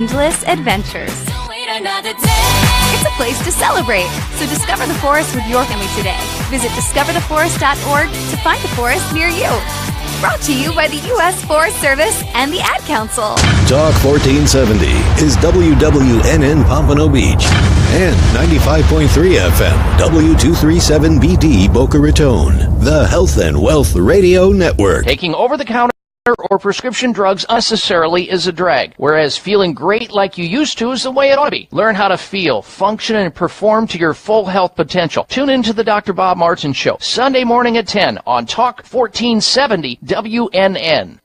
endless adventures. It's a place to celebrate, so discover the forest with your family today. Visit discovertheforest.org to find a forest near you. Brought to you by the U.S. Forest Service and the Ad Council. Talk 1470 is WWNN Pompano Beach and 95.3 FM W237BD Boca Raton, the Health and Wealth Radio Network. Taking over-the-counter or prescription drugs unnecessarily is a drag, whereas feeling great like you used to is the way it ought to be. Learn how to feel, function, and perform to your full health potential. Tune in to the Dr. Bob Martin Show, Sunday morning at 10 on Talk 1470 WNN.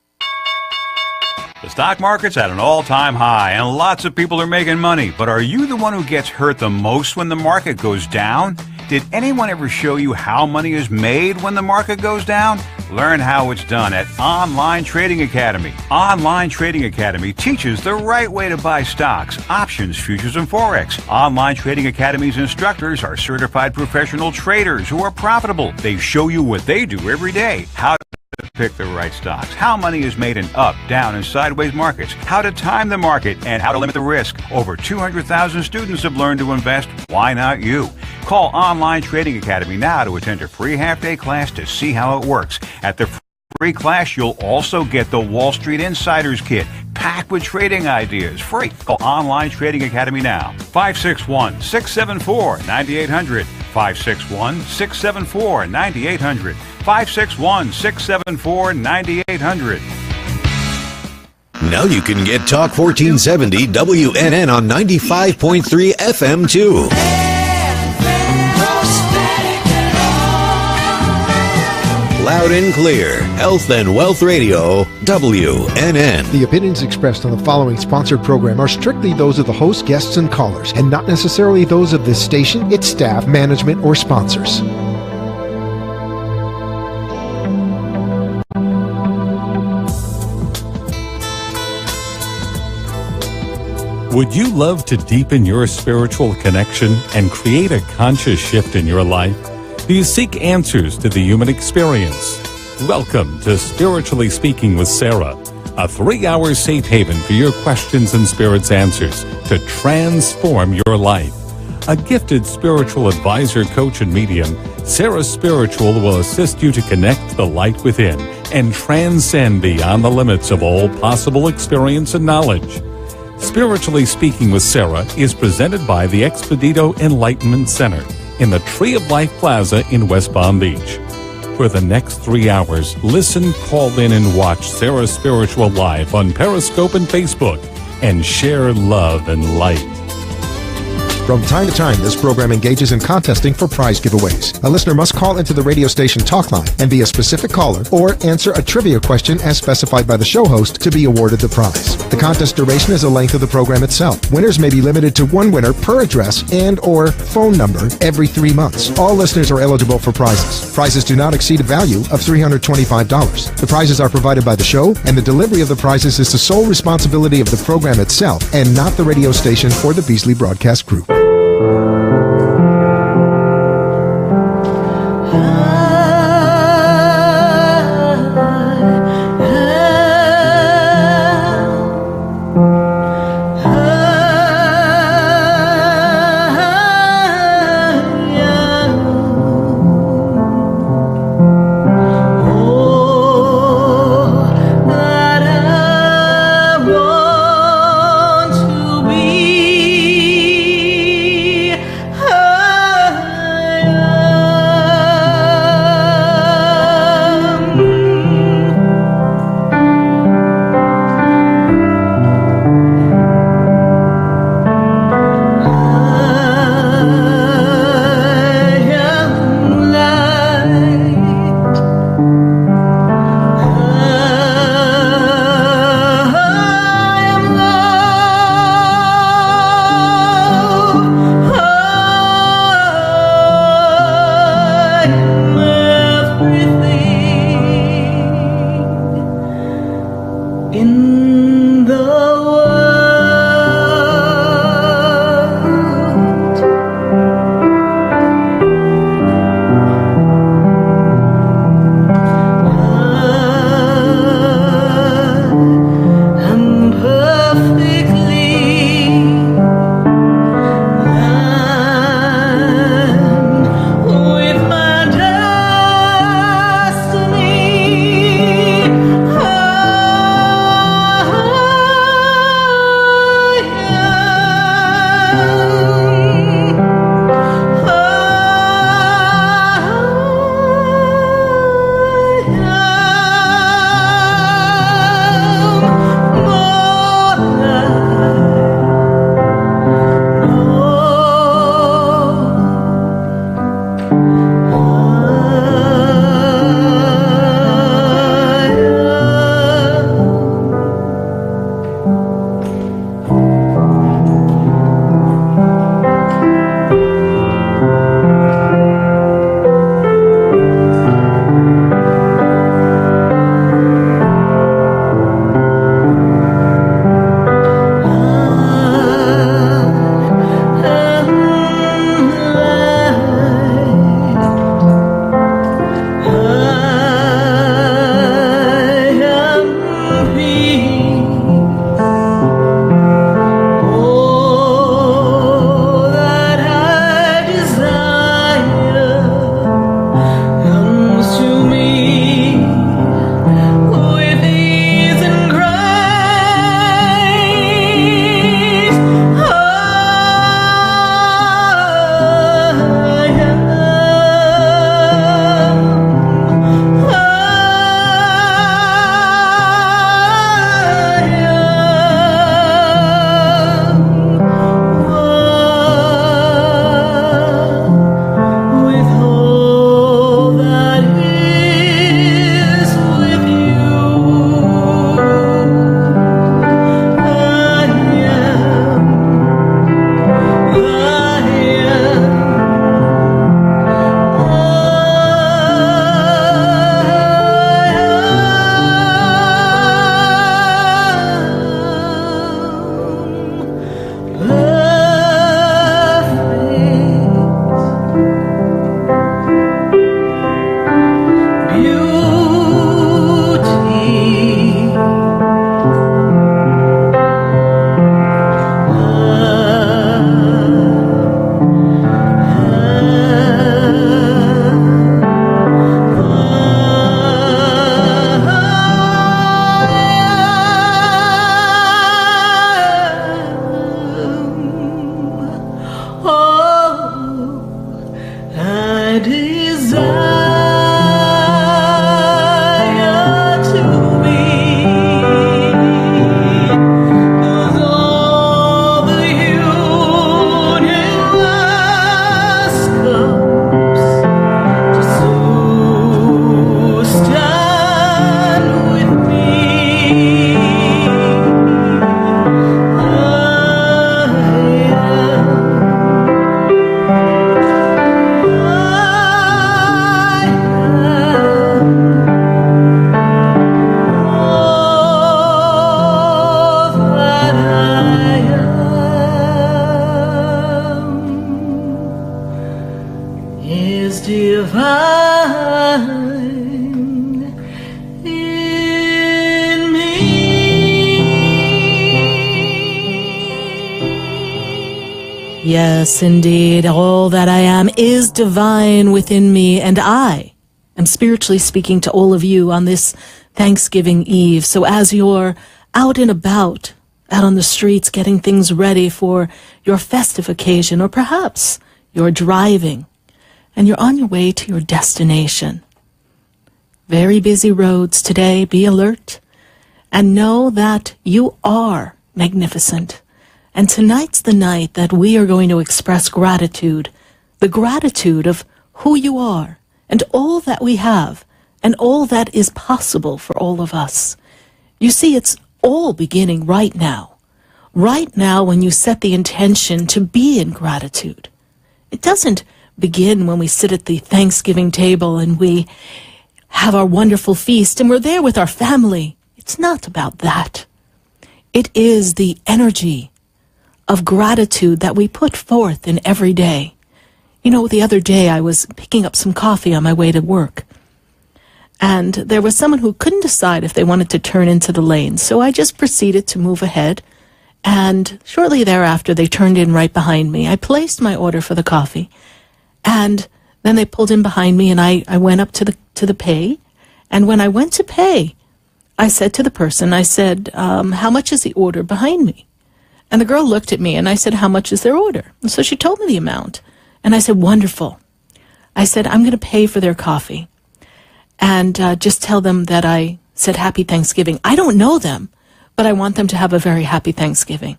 The stock market's at an all-time high, and lots of people are making money. But are you the one who gets hurt the most when the market goes down? Did anyone ever show you how money is made when the market goes down? Learn how it's done at Online Trading Academy. Online Trading Academy teaches the right way to buy stocks, options, futures, and Forex. Online Trading Academy's instructors are certified professional traders who are profitable. They show you what they do every day, how to pick the right stocks, how money is made in up, down, and sideways markets, how to time the market, and how to limit the risk. Over 200,000 students have learned to invest. Why not you? Call Online Trading Academy now to attend a free half-day class to see how it works. At the free class, you'll also get the Wall Street Insiders Kit, packed with trading ideas, free. Call Online Trading Academy now. 561-674-9800. 561-674-9800. 561-674-9800. Now you can get Talk 1470 WNN on 95.3 FM too. Loud and clear. Health and Wealth Radio, WNN. The opinions expressed on the following sponsored program are strictly those of the host, guests, and callers, and not necessarily those of this station, its staff, management, or sponsors. Would you love to deepen your spiritual connection and create a conscious shift in your life? Do you seek answers to the human experience? Welcome to Spiritually Speaking with Sarah, a 3-hour safe haven for your questions and spirit's answers to transform your life. A gifted spiritual advisor, coach, and medium, Sarah Spiritual will assist you to connect the light within and transcend beyond the limits of all possible experience and knowledge. Spiritually Speaking with Sarah is presented by the Expedito Enlightenment Center in the Tree of Life Plaza in West Palm Beach. For the next 3 hours, listen, call in, and watch Sarah Spiritual live on Periscope and Facebook, and share love and light. From time to time, this program engages in contesting for prize giveaways. A listener must call into the radio station talk line and be a specific caller or answer a trivia question as specified by the show host to be awarded the prize. The contest duration is the length of the program itself. Winners may be limited to one winner per address and or phone number every 3 months. All listeners are eligible for prizes. Prizes do not exceed a value of $325. The prizes are provided by the show, and the delivery of the prizes is the sole responsibility of the program itself and not the radio station or the Beasley Broadcast Group. Yes, indeed, all that I am is divine within me, and I am spiritually speaking to all of you on this Thanksgiving Eve. So as you're out and about, out on the streets, getting things ready for your festive occasion, or perhaps you're driving and you're on your way to your destination. Very busy roads today. Be alert and know that you are magnificent. And tonight's the night that we are going to express gratitude, the gratitude of who you are and all that we have and all that is possible for all of us. You see, it's all beginning right now. Right now, when you set the intention to be in gratitude. It doesn't begin when we sit at the Thanksgiving table and we have our wonderful feast and we're there with our family. It's not about that. It is the energy of gratitude that we put forth in every day. You know, the other day I was picking up some coffee on my way to work, and there was someone who couldn't decide if they wanted to turn into the lane, so I just proceeded to move ahead, and shortly thereafter they turned in right behind me. I placed my order for the coffee, and then they pulled in behind me, and I went up to the pay, and when I went to pay, I said to the person, I said, how much is the order behind me? And the girl looked at me, and I said, how much is their order? And so she told me the amount. And I said, wonderful. I said, I'm going to pay for their coffee. And just tell them that I said happy Thanksgiving. I don't know them, but I want them to have a very happy Thanksgiving.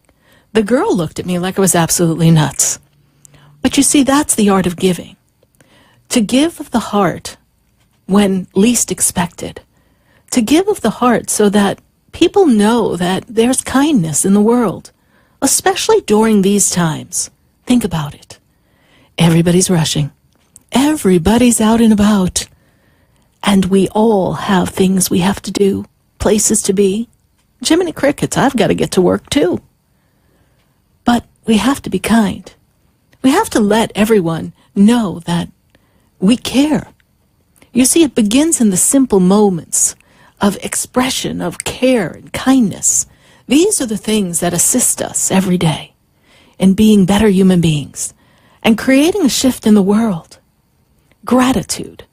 The girl looked at me like I was absolutely nuts. But you see, that's the art of giving. To give of the heart when least expected. To give of the heart so that people know that there's kindness in the world. Especially during these times. Think about it. Everybody's rushing. Everybody's out and about. And we all have things we have to do, places to be. Jiminy Crickets, I've got to get to work too. But we have to be kind. We have to let everyone know that we care. You see, it begins in the simple moments of expression of care and kindness. These are the things that assist us every day in being better human beings and creating a shift in the world. Gratitude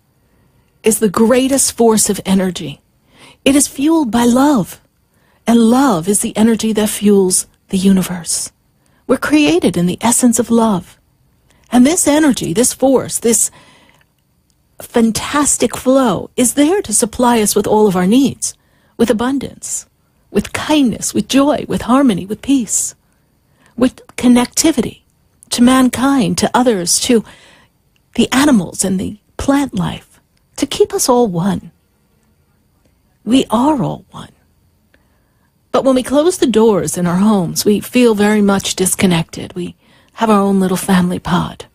is the greatest force of energy. It is fueled by love, and love is the energy that fuels the universe. We're created in the essence of love. And this energy, this force, this fantastic flow is there to supply us with all of our needs, with abundance, with kindness, with joy, with harmony, with peace, with connectivity to mankind, to others, to the animals and the plant life, to keep us all one. We are all one. But when we close the doors in our homes, we feel very much disconnected. We have our own little family pod.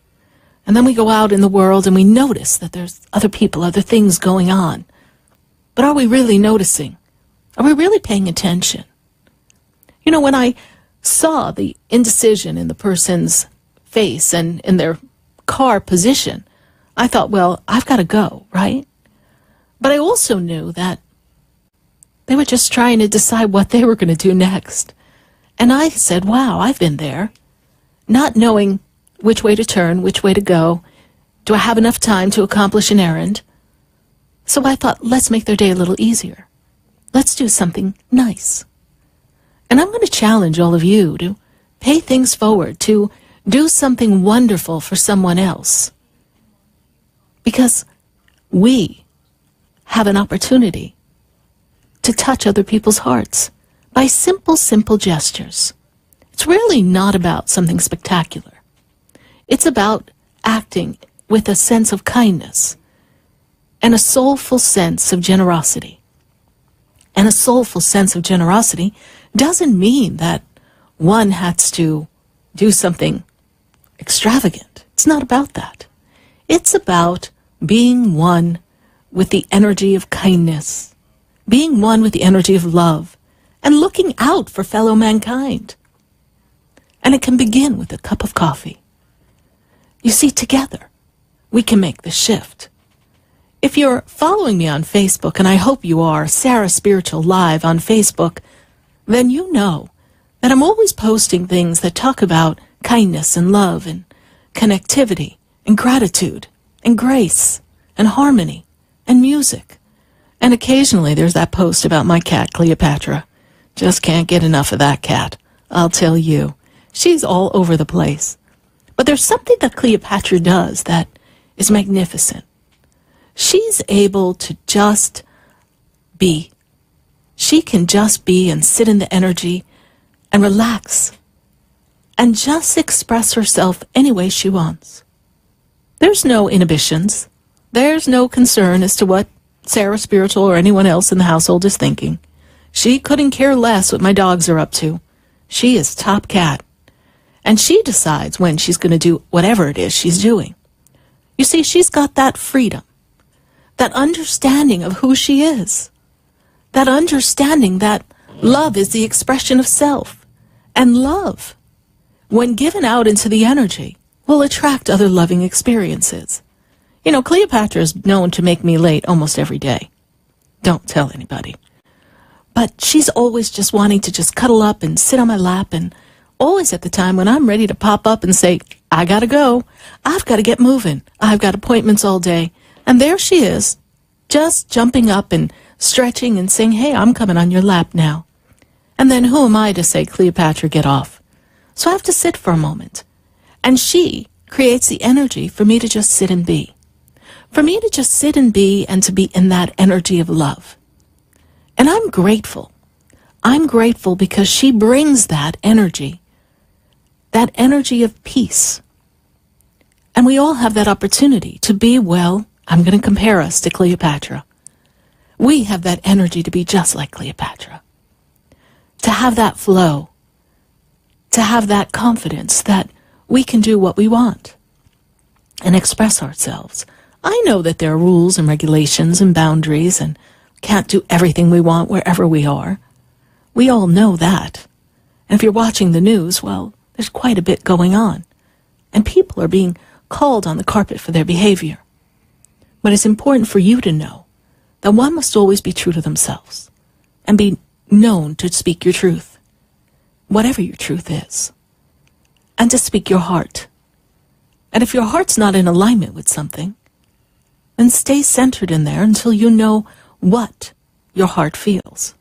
And then we go out in the world and we notice that there's other people, other things going on. But are we really noticing? Are we really paying attention? You know, when I saw the indecision in the person's face and in their car position, I thought, well, I've got to go, right? But I also knew that they were just trying to decide what they were going to do next. And I said, wow, I've been there, not knowing which way to turn, which way to go. Do I have enough time to accomplish an errand? So I thought, let's make their day a little easier. Let's do something nice. And I'm going to challenge all of you to pay things forward, to do something wonderful for someone else. Because we have an opportunity to touch other people's hearts by simple gestures. It's really not about something spectacular. It's about acting with a sense of kindness and a soulful sense of generosity. And a soulful sense of generosity doesn't mean that one has to do something extravagant. It's not about that. It's about being one with the energy of kindness, being one with the energy of love, and looking out for fellow mankind. And it can begin with a cup of coffee. You see, together, we can make the shift. If you're following me on Facebook, and I hope you are, Sarah Spiritual Live on Facebook, then you know that I'm always posting things that talk about kindness and love and connectivity and gratitude and grace and harmony and music. And occasionally there's that post about my cat, Cleopatra. Just can't get enough of that cat, I'll tell you. She's all over the place. But there's something that Cleopatra does that is magnificent. She's able to just be. She can just be and sit in the energy and relax and just express herself any way she wants. There's no inhibitions. There's no concern as to what Sarah Spiritual or anyone else in the household is thinking. She couldn't care less what my dogs are up to. She is top cat. And she decides when she's going to do whatever it is she's doing. You see, she's got that freedom, that understanding of who she is, that understanding that love is the expression of self. And love, when given out into the energy, will attract other loving experiences. You know, Cleopatra is known to make me late almost every day. Don't tell anybody. But she's always just wanting to just cuddle up and sit on my lap, and always at the time when I'm ready to pop up and say, I gotta go. I've got to get moving. I've got appointments all day. And there she is, just jumping up and stretching and saying, hey, I'm coming on your lap now. And then who am I to say, Cleopatra, get off? So I have to sit for a moment. And she creates the energy for me to just sit and be. For me to just sit and be, and to be in that energy of love. And I'm grateful. I'm grateful because she brings that energy of peace. And we all have that opportunity to be, well, I'm going to compare us to Cleopatra. We have that energy to be just like Cleopatra. To have that flow. To have that confidence that we can do what we want and express ourselves. I know that there are rules and regulations and boundaries and can't do everything we want wherever we are. We all know that. And if you're watching the news, well, there's quite a bit going on. And people are being called on the carpet for their behavior. But it's important for you to know that one must always be true to themselves and be known to speak your truth, whatever your truth is, and to speak your heart. And if your heart's not in alignment with something, then stay centered in there until you know what your heart feels.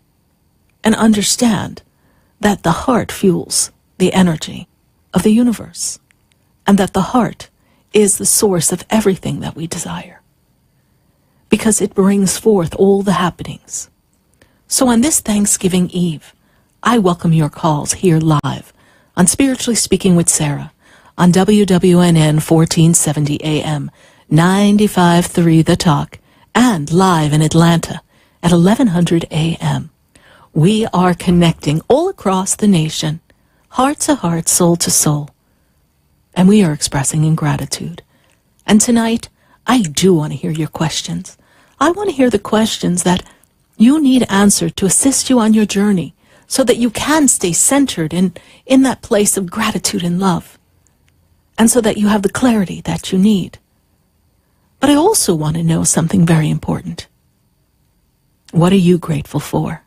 And understand that the heart fuels the energy of the universe, and that the heart is the source of everything that we desire, because it brings forth all the happenings. So on this Thanksgiving Eve, I welcome your calls here live on Spiritually Speaking with Sarah on WWNN 1470 AM, 95.3 The Talk, and live in Atlanta at 1100 AM. We are connecting all across the nation, heart to heart, soul to soul, and we are expressing in gratitude. And tonight, I do want to hear your questions. I want to hear the questions that you need answered to assist you on your journey so that you can stay centered in that place of gratitude and love, and so that you have the clarity that you need. But I also want to know something very important. What are you grateful for?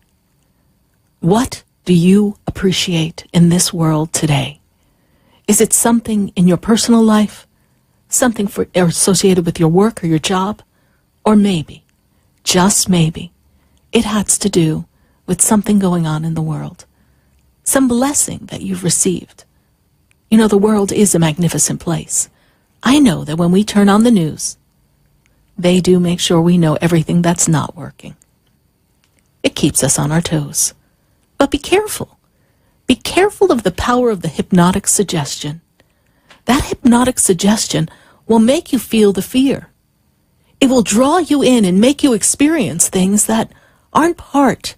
What do you appreciate in this world today? Is it something in your personal life? Something associated with your work or your job? Or maybe, just maybe, it has to do with something going on in the world. Some blessing that you've received. You know, the world is a magnificent place. I know that when we turn on the news, they do make sure we know everything that's not working. It keeps us on our toes. But be careful. Be careful of the power of the hypnotic suggestion. That hypnotic suggestion will make you feel the fear. It will draw you in and make you experience things that aren't part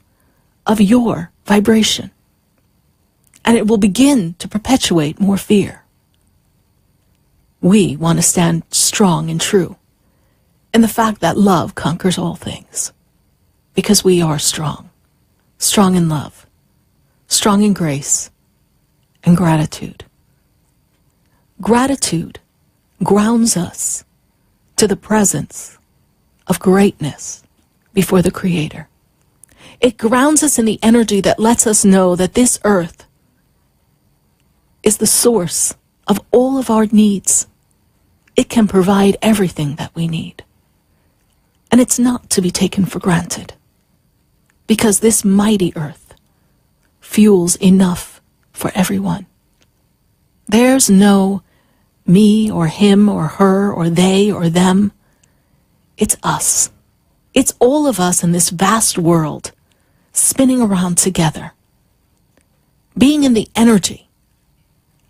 of your vibration. And it will begin to perpetuate more fear. We want to stand strong and true in the fact that love conquers all things. Because we are strong. Strong in love. Strong in grace and gratitude. Gratitude grounds us to the presence of greatness before the Creator. It grounds us in the energy that lets us know that this earth is the source of all of our needs. It can provide everything that we need. And it's not to be taken for granted, because this mighty earth fuels enough for everyone. There's no me or him or her or they or them. It's us. It's all of us in this vast world spinning around together, being in the energy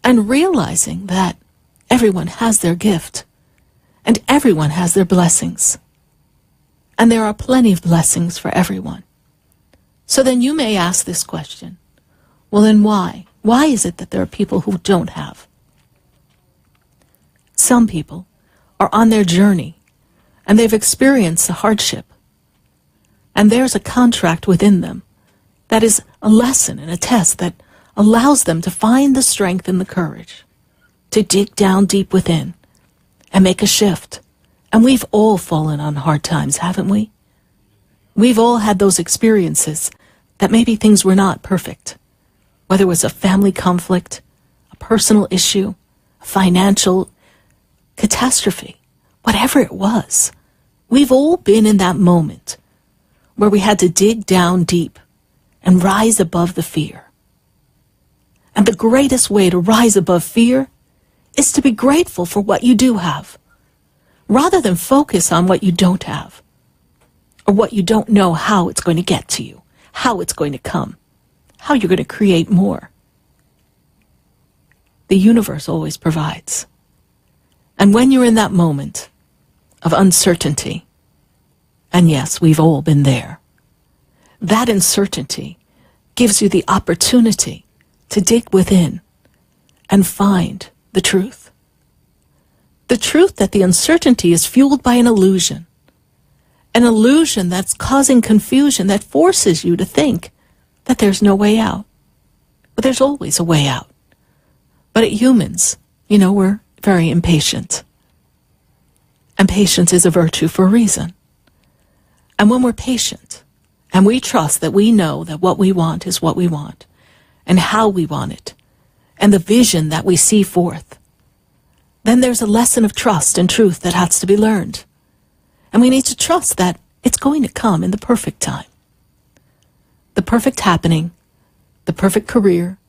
and realizing that everyone has their gift and everyone has their blessings. And there are plenty of blessings for everyone. So then you may ask this question, well then why? Why is it that there are people who don't have? Some people are on their journey and they've experienced a hardship. And there's a contract within them that is a lesson and a test that allows them to find the strength and the courage to dig down deep within and make a shift. And we've all fallen on hard times, haven't we? We've all had those experiences that maybe things were not perfect, whether it was a family conflict, a personal issue, a financial catastrophe, whatever it was. We've all been in that moment where we had to dig down deep and rise above the fear. And the greatest way to rise above fear is to be grateful for what you do have, rather than focus on what you don't have, or what you don't know how it's going to get to you, how it's going to come, how you're going to create more. The universe always provides. And when you're in that moment of uncertainty, and yes, we've all been there, that uncertainty gives you the opportunity to dig within and find the truth. The truth that the uncertainty is fueled by an illusion that's causing confusion, that forces you to think that there's no way out. But there's always a way out. But humans, we're very impatient. And patience is a virtue for a reason. And when we're patient, and we trust that we know that what we want is what we want, and how we want it, and the vision that we see forth, then there's a lesson of trust and truth that has to be learned. And we need to trust that it's going to come in the perfect time. The perfect happening, the perfect career,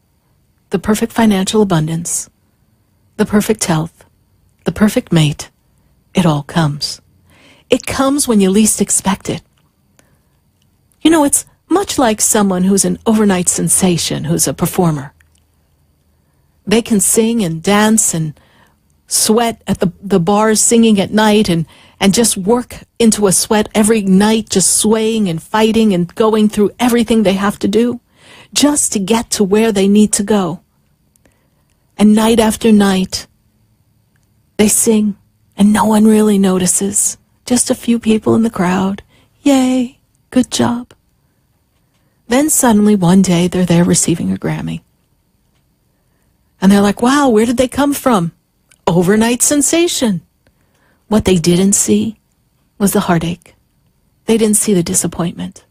the perfect financial abundance, the perfect health, the perfect mate, it all comes. It comes when you least expect it. It's much like someone who's an overnight sensation, who's a performer. They can sing and dance and sweat at the bars singing at night and just work into a sweat every night, just swaying and fighting and going through everything they have to do just to get to where they need to go. And night after night, they sing and no one really notices. Just a few people in the crowd. Yay, good job. Then suddenly one day they're there receiving a Grammy. And they're like, wow, where did they come from? Overnight sensation. What they didn't see was the heartache. They didn't see the disappointment.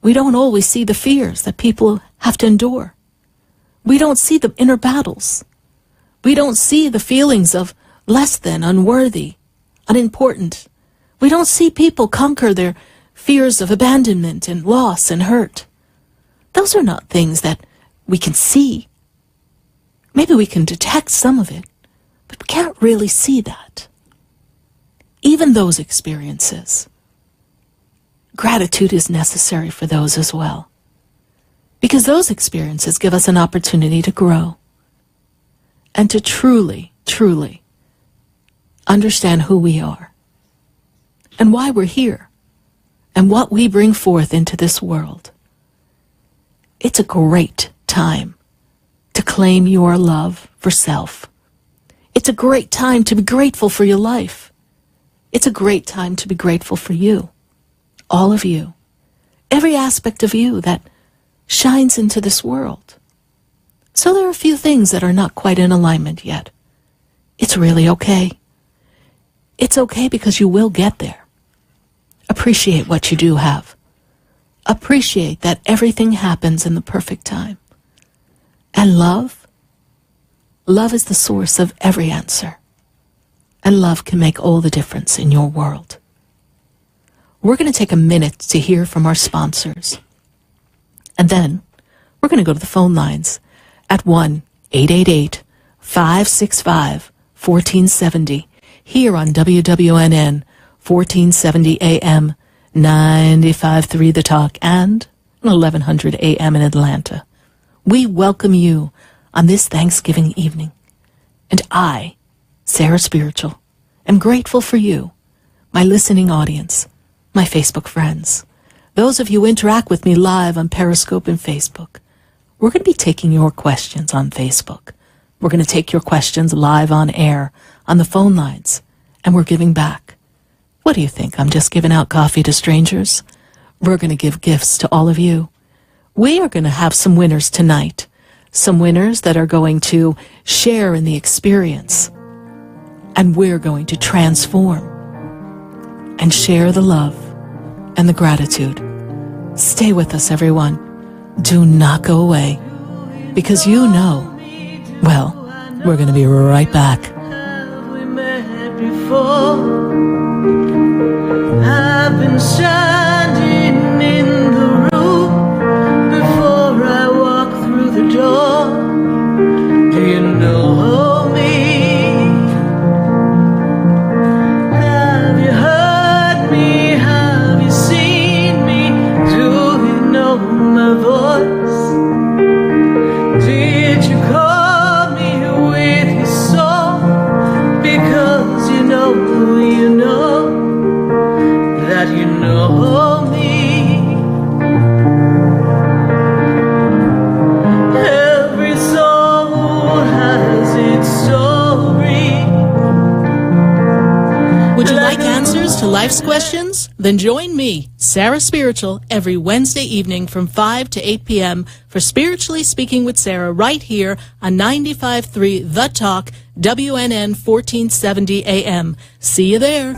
We don't always see the fears that people have to endure. We don't see the inner battles. We don't see the feelings of less than, unworthy, unimportant. We don't see people conquer their fears of abandonment and loss and hurt. Those are not things that we can see. Maybe we can detect some of it, but we can't really see that. Even those experiences, gratitude is necessary for those as well, because those experiences give us an opportunity to grow and to truly, truly understand who we are and why we're here and what we bring forth into this world. It's a great time to claim your love for self. It's a great time to be grateful for your life. It's a great time to be grateful for you, all of you, every aspect of you that shines into this world. So there are a few things that are not quite in alignment yet. It's really okay. It's okay because you will get there. Appreciate what you do have. Appreciate that everything happens in the perfect time. And love Love is the source of every answer. And love can make all the difference in your world. We're going to take a minute to hear from our sponsors. And then we're going to go to the phone lines at 1-888-565-1470 here on WWNN 1470 AM, 95.3 The Talk, and 1100 AM in Atlanta. We welcome you on this Thanksgiving evening. And I, Sarah Spiritual, am grateful for you, my listening audience, my Facebook friends, those of you who interact with me live on Periscope and Facebook. We're going to be taking your questions on Facebook. We're going to take your questions live on air on the phone lines, and we're giving back. What do you think? I'm just giving out coffee to strangers? We're going to give gifts to all of you. We are going to have some winners tonight, some winners that are going to share in the experience, and we're going to transform and share the love and the gratitude. Stay with us, everyone. Do not go away, because you know, well, we're going to be right back. I've been standing in the room before I walk through the door. Do you know me? Have you heard me? Have you seen me? Do you know my voice? Did you call me with your soul? Because you know that you know me. Every soul has its story. Would you like answers to life's questions? Then join me, Sarah Spiritual, every Wednesday evening from 5 to 8 p.m. for Spiritually Speaking with Sarah right here on 95.3 The Talk, WNN 1470 AM. See you there.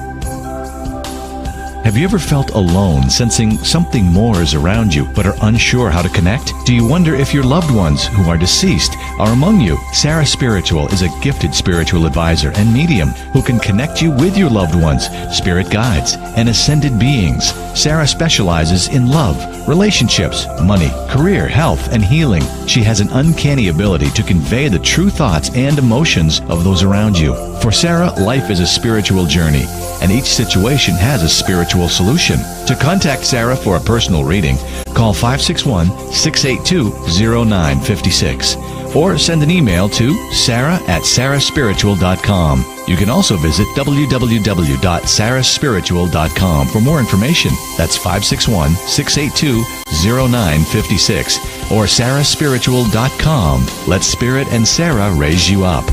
Have you ever felt alone, sensing something more is around you, but are unsure how to connect? Do you wonder if your loved ones who are deceased are among you? Sarah Spiritual is a gifted spiritual advisor and medium who can connect you with your loved ones, spirit guides, and ascended beings. Sarah specializes in love, relationships, money, career, health, and healing. She has an uncanny ability to convey the true thoughts and emotions of those around you. For Sarah, life is a spiritual journey, and each situation has a spiritual solution. To contact Sarah for a personal reading, call 561-682-0956 or send an email to sarah@sarahspiritual.com. You can also visit www.sarahspiritual.com for more information. That's 561-682-0956 or sarahspiritual.com. Let Spirit and Sarah raise you up.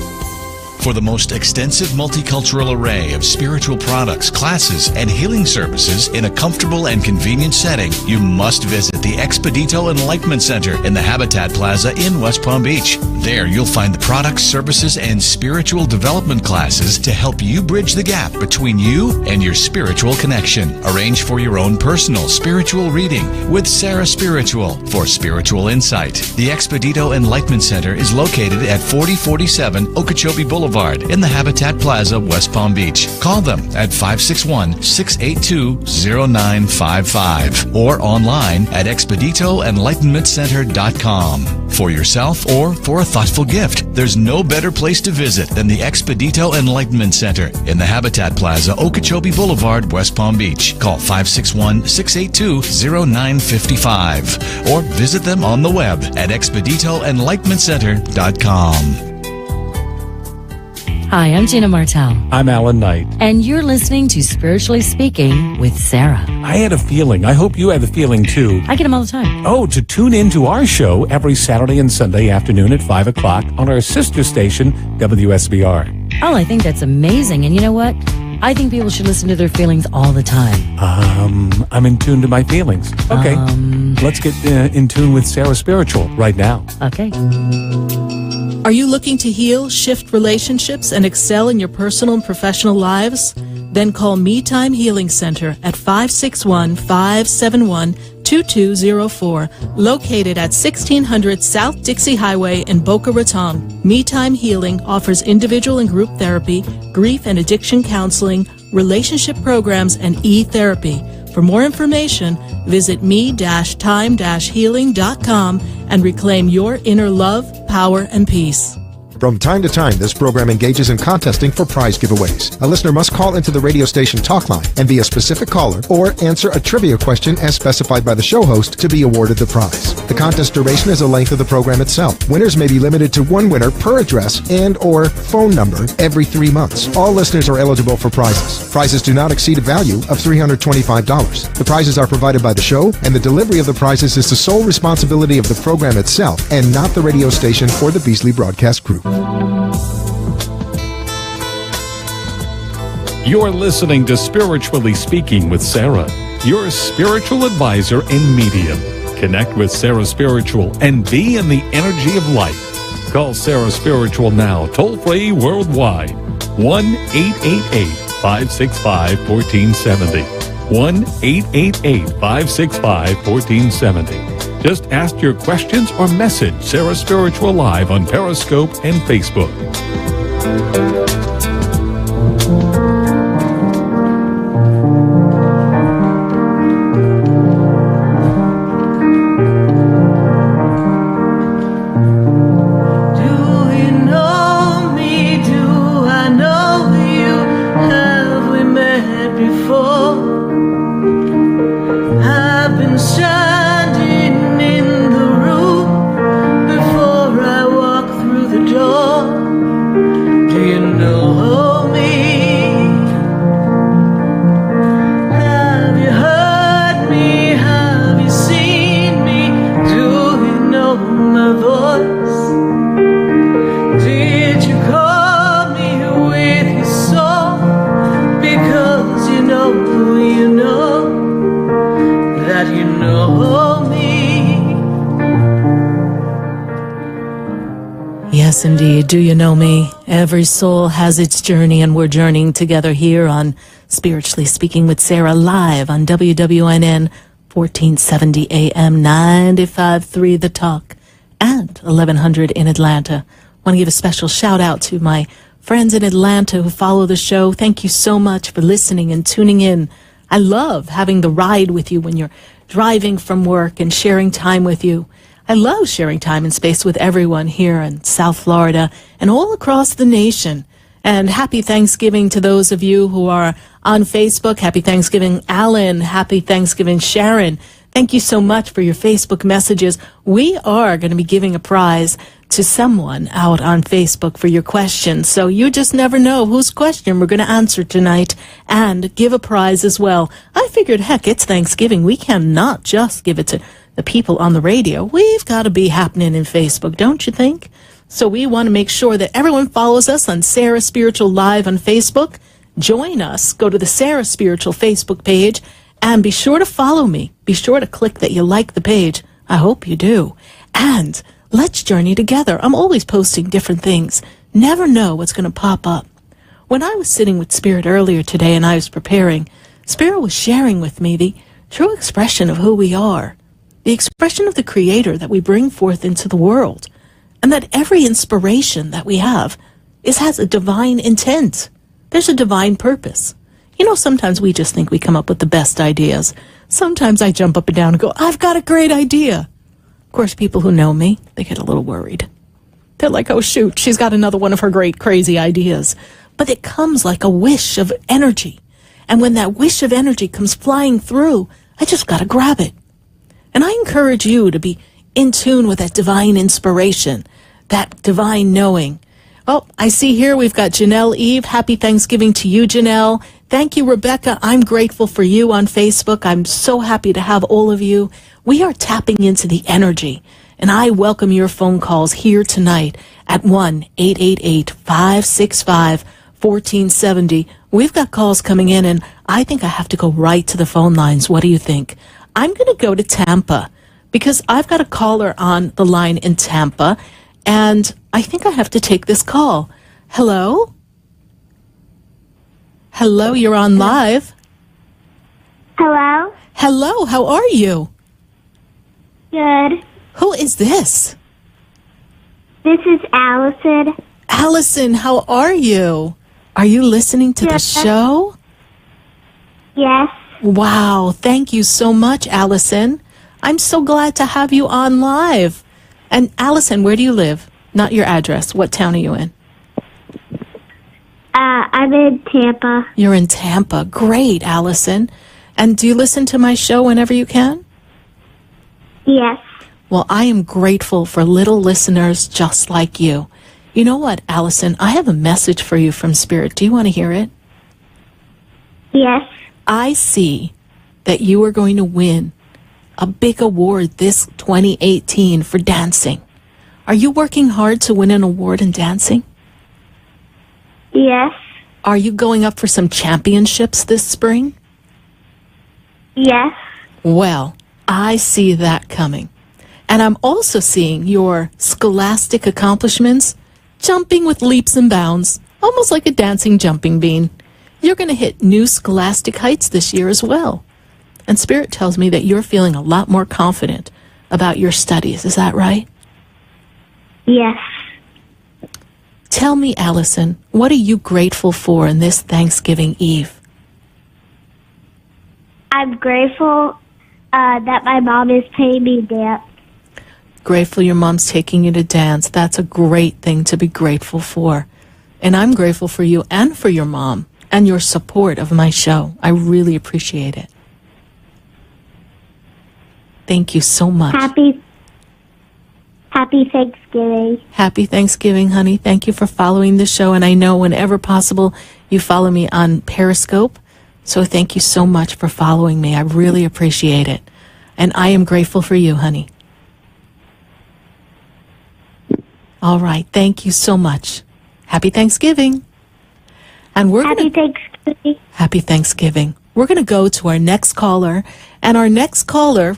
For the most extensive multicultural array of spiritual products, classes, and healing services in a comfortable and convenient setting, you must visit the Expedito Enlightenment Center in the Habitat Plaza in West Palm Beach. There you'll find the products, services, and spiritual development classes to help you bridge the gap between you and your spiritual connection. Arrange for your own personal spiritual reading with Sarah Spiritual for spiritual insight. The Expedito Enlightenment Center is located at 4047 Okeechobee Boulevard in the Habitat Plaza, West Palm Beach. Call them at 561-682-0955 or online at expeditoenlightenmentcenter.com. For yourself or for a thoughtful gift, there's no better place to visit than the Expedito Enlightenment Center in the Habitat Plaza, Okeechobee Boulevard, West Palm Beach. Call 561-682-0955 or visit them on the web at expeditoenlightenmentcenter.com. Hi, I'm Gina Martell. I'm Alan Knight. And you're listening to Spiritually Speaking with Sarah. I had a feeling. I hope you had the feeling, too. I get them all the time. Oh, to tune in to our show every Saturday and Sunday afternoon at 5 o'clock on our sister station, WSBR. Oh, I think that's amazing. And you know what? I think people should listen to their feelings all the time. I'm in tune to my feelings. Okay. Let's get in tune with Sarah Spiritual right now. Okay. Are you looking to heal, shift relationships, and excel in your personal and professional lives? Then call Me Time Healing Center at 561-571-2727 2204, located at 1600 South Dixie Highway in Boca Raton. Me Time Healing offers individual and group therapy, grief and addiction counseling, relationship programs, and e-therapy. For more information, visit me-time-healing.com and reclaim your inner love, power, and peace. From time to time, this program engages in contesting for prize giveaways. A listener must call into the radio station talk line and be a specific caller or answer a trivia question as specified by the show host to be awarded the prize. The contest duration is the length of the program itself. Winners may be limited to one winner per address and or phone number every 3 months. All listeners are eligible for prizes. Prizes do not exceed a value of $325. The prizes are provided by the show, and the delivery of the prizes is the sole responsibility of the program itself and not the radio station or the Beasley Broadcast Group. You're listening to Spiritually Speaking with Sarah, your spiritual advisor and medium. Connect with Sarah Spiritual and be in the energy of light. Call Sarah Spiritual now, toll-free worldwide. 1-888-565-1470. 1-888-565-1470. Just ask your questions or message Sarah Spiritual live on Periscope and Facebook. Yes, indeed. Do you know me? Every soul has its journey, and we're journeying together here on Spiritually Speaking with Sarah, live on WWNN 1470 AM, 95.3 The Talk, and 1100 in Atlanta. I want to give a special shout out to my friends in Atlanta who follow the show. Thank you so much for listening and tuning in. I love having the ride with you when you're driving from work and sharing time with you. I love sharing time and space with everyone here in South Florida and all across the nation. And happy Thanksgiving to those of you who are on Facebook. Happy Thanksgiving, Alan. Happy Thanksgiving, Sharon. Thank you so much for your Facebook messages. We are going to be giving a prize to someone out on Facebook for your questions. So you just never know whose question we're going to answer tonight and give a prize as well. I figured, heck, it's Thanksgiving. We cannot just give it to the people on the radio. We've got to be happening in Facebook, don't you think? So we want to make sure that everyone follows us on Sarah Spiritual Live on Facebook. Join us. Go to the Sarah Spiritual Facebook page and be sure to follow me. Be sure to click that you like the page. I hope you do. And let's journey together. I'm always posting different things. Never know what's going to pop up. When I was sitting with Spirit earlier today and I was preparing, Spirit was sharing with me the true expression of who we are. The expression of the Creator that we bring forth into the world, and that every inspiration that we have has a divine intent. There's a divine purpose. You know, sometimes we just think we come up with the best ideas. Sometimes I jump up and down and go, I've got a great idea. Of course, people who know me, they get a little worried. They're like, oh shoot, she's got another one of her great crazy ideas. But it comes like a wish of energy. And when that wish of energy comes flying through, I just got to grab it. And I encourage you to be in tune with that divine inspiration, that divine knowing. Oh, I see here we've got Janelle Eve. Happy Thanksgiving to you, Janelle. Thank you, Rebecca. I'm grateful for you on Facebook. I'm so happy to have all of you. We are tapping into the energy, and I welcome your phone calls here tonight at 1-888-565-1470. We've got calls coming in, and I think I have to go right to the phone lines. What do you think? I'm going to go to Tampa because I've got a caller on the line in Tampa, and I think I have to take this call. Hello? Hello, you're on live. Hello? Hello, how are you? Good. Who is this? This is Allison. Allison, how are you? Are you listening to the show? Yes. Wow, thank you so much, Allison. I'm so glad to have you on live. And Allison, where do you live? Not your address. What town are you in? I'm in Tampa. You're in Tampa. Great, Allison. And do you listen to my show whenever you can? Yes. Well, I am grateful for little listeners just like you. You know what, Allison? I have a message for you from Spirit. Do you want to hear it? Yes. I see that you are going to win a big award this 2018 for dancing. Are you working hard to win an award in dancing? Yes. Are you going up for some championships this spring? Yes. Well, I see that coming. And I'm also seeing your scholastic accomplishments jumping with leaps and bounds, almost like a dancing jumping bean. You're going to hit new scholastic heights this year as well. And Spirit tells me that you're feeling a lot more confident about your studies. Is that right? Yes. Tell me, Allison, what are you grateful for in this Thanksgiving Eve? I'm grateful that my mom is paying me dance. Grateful your mom's taking you to dance. That's a great thing to be grateful for. And I'm grateful for you and for your mom and your support of my show. I really appreciate it. Thank you so much. Happy Thanksgiving. Happy Thanksgiving, honey. Thank you for following the show. And I know whenever possible, you follow me on Periscope. So thank you so much for following me. I really appreciate it. And I am grateful for you, honey. All right. Thank you so much. Happy Thanksgiving. And we're Happy Thanksgiving. Happy Thanksgiving. We're going to go to our next caller. And our next caller's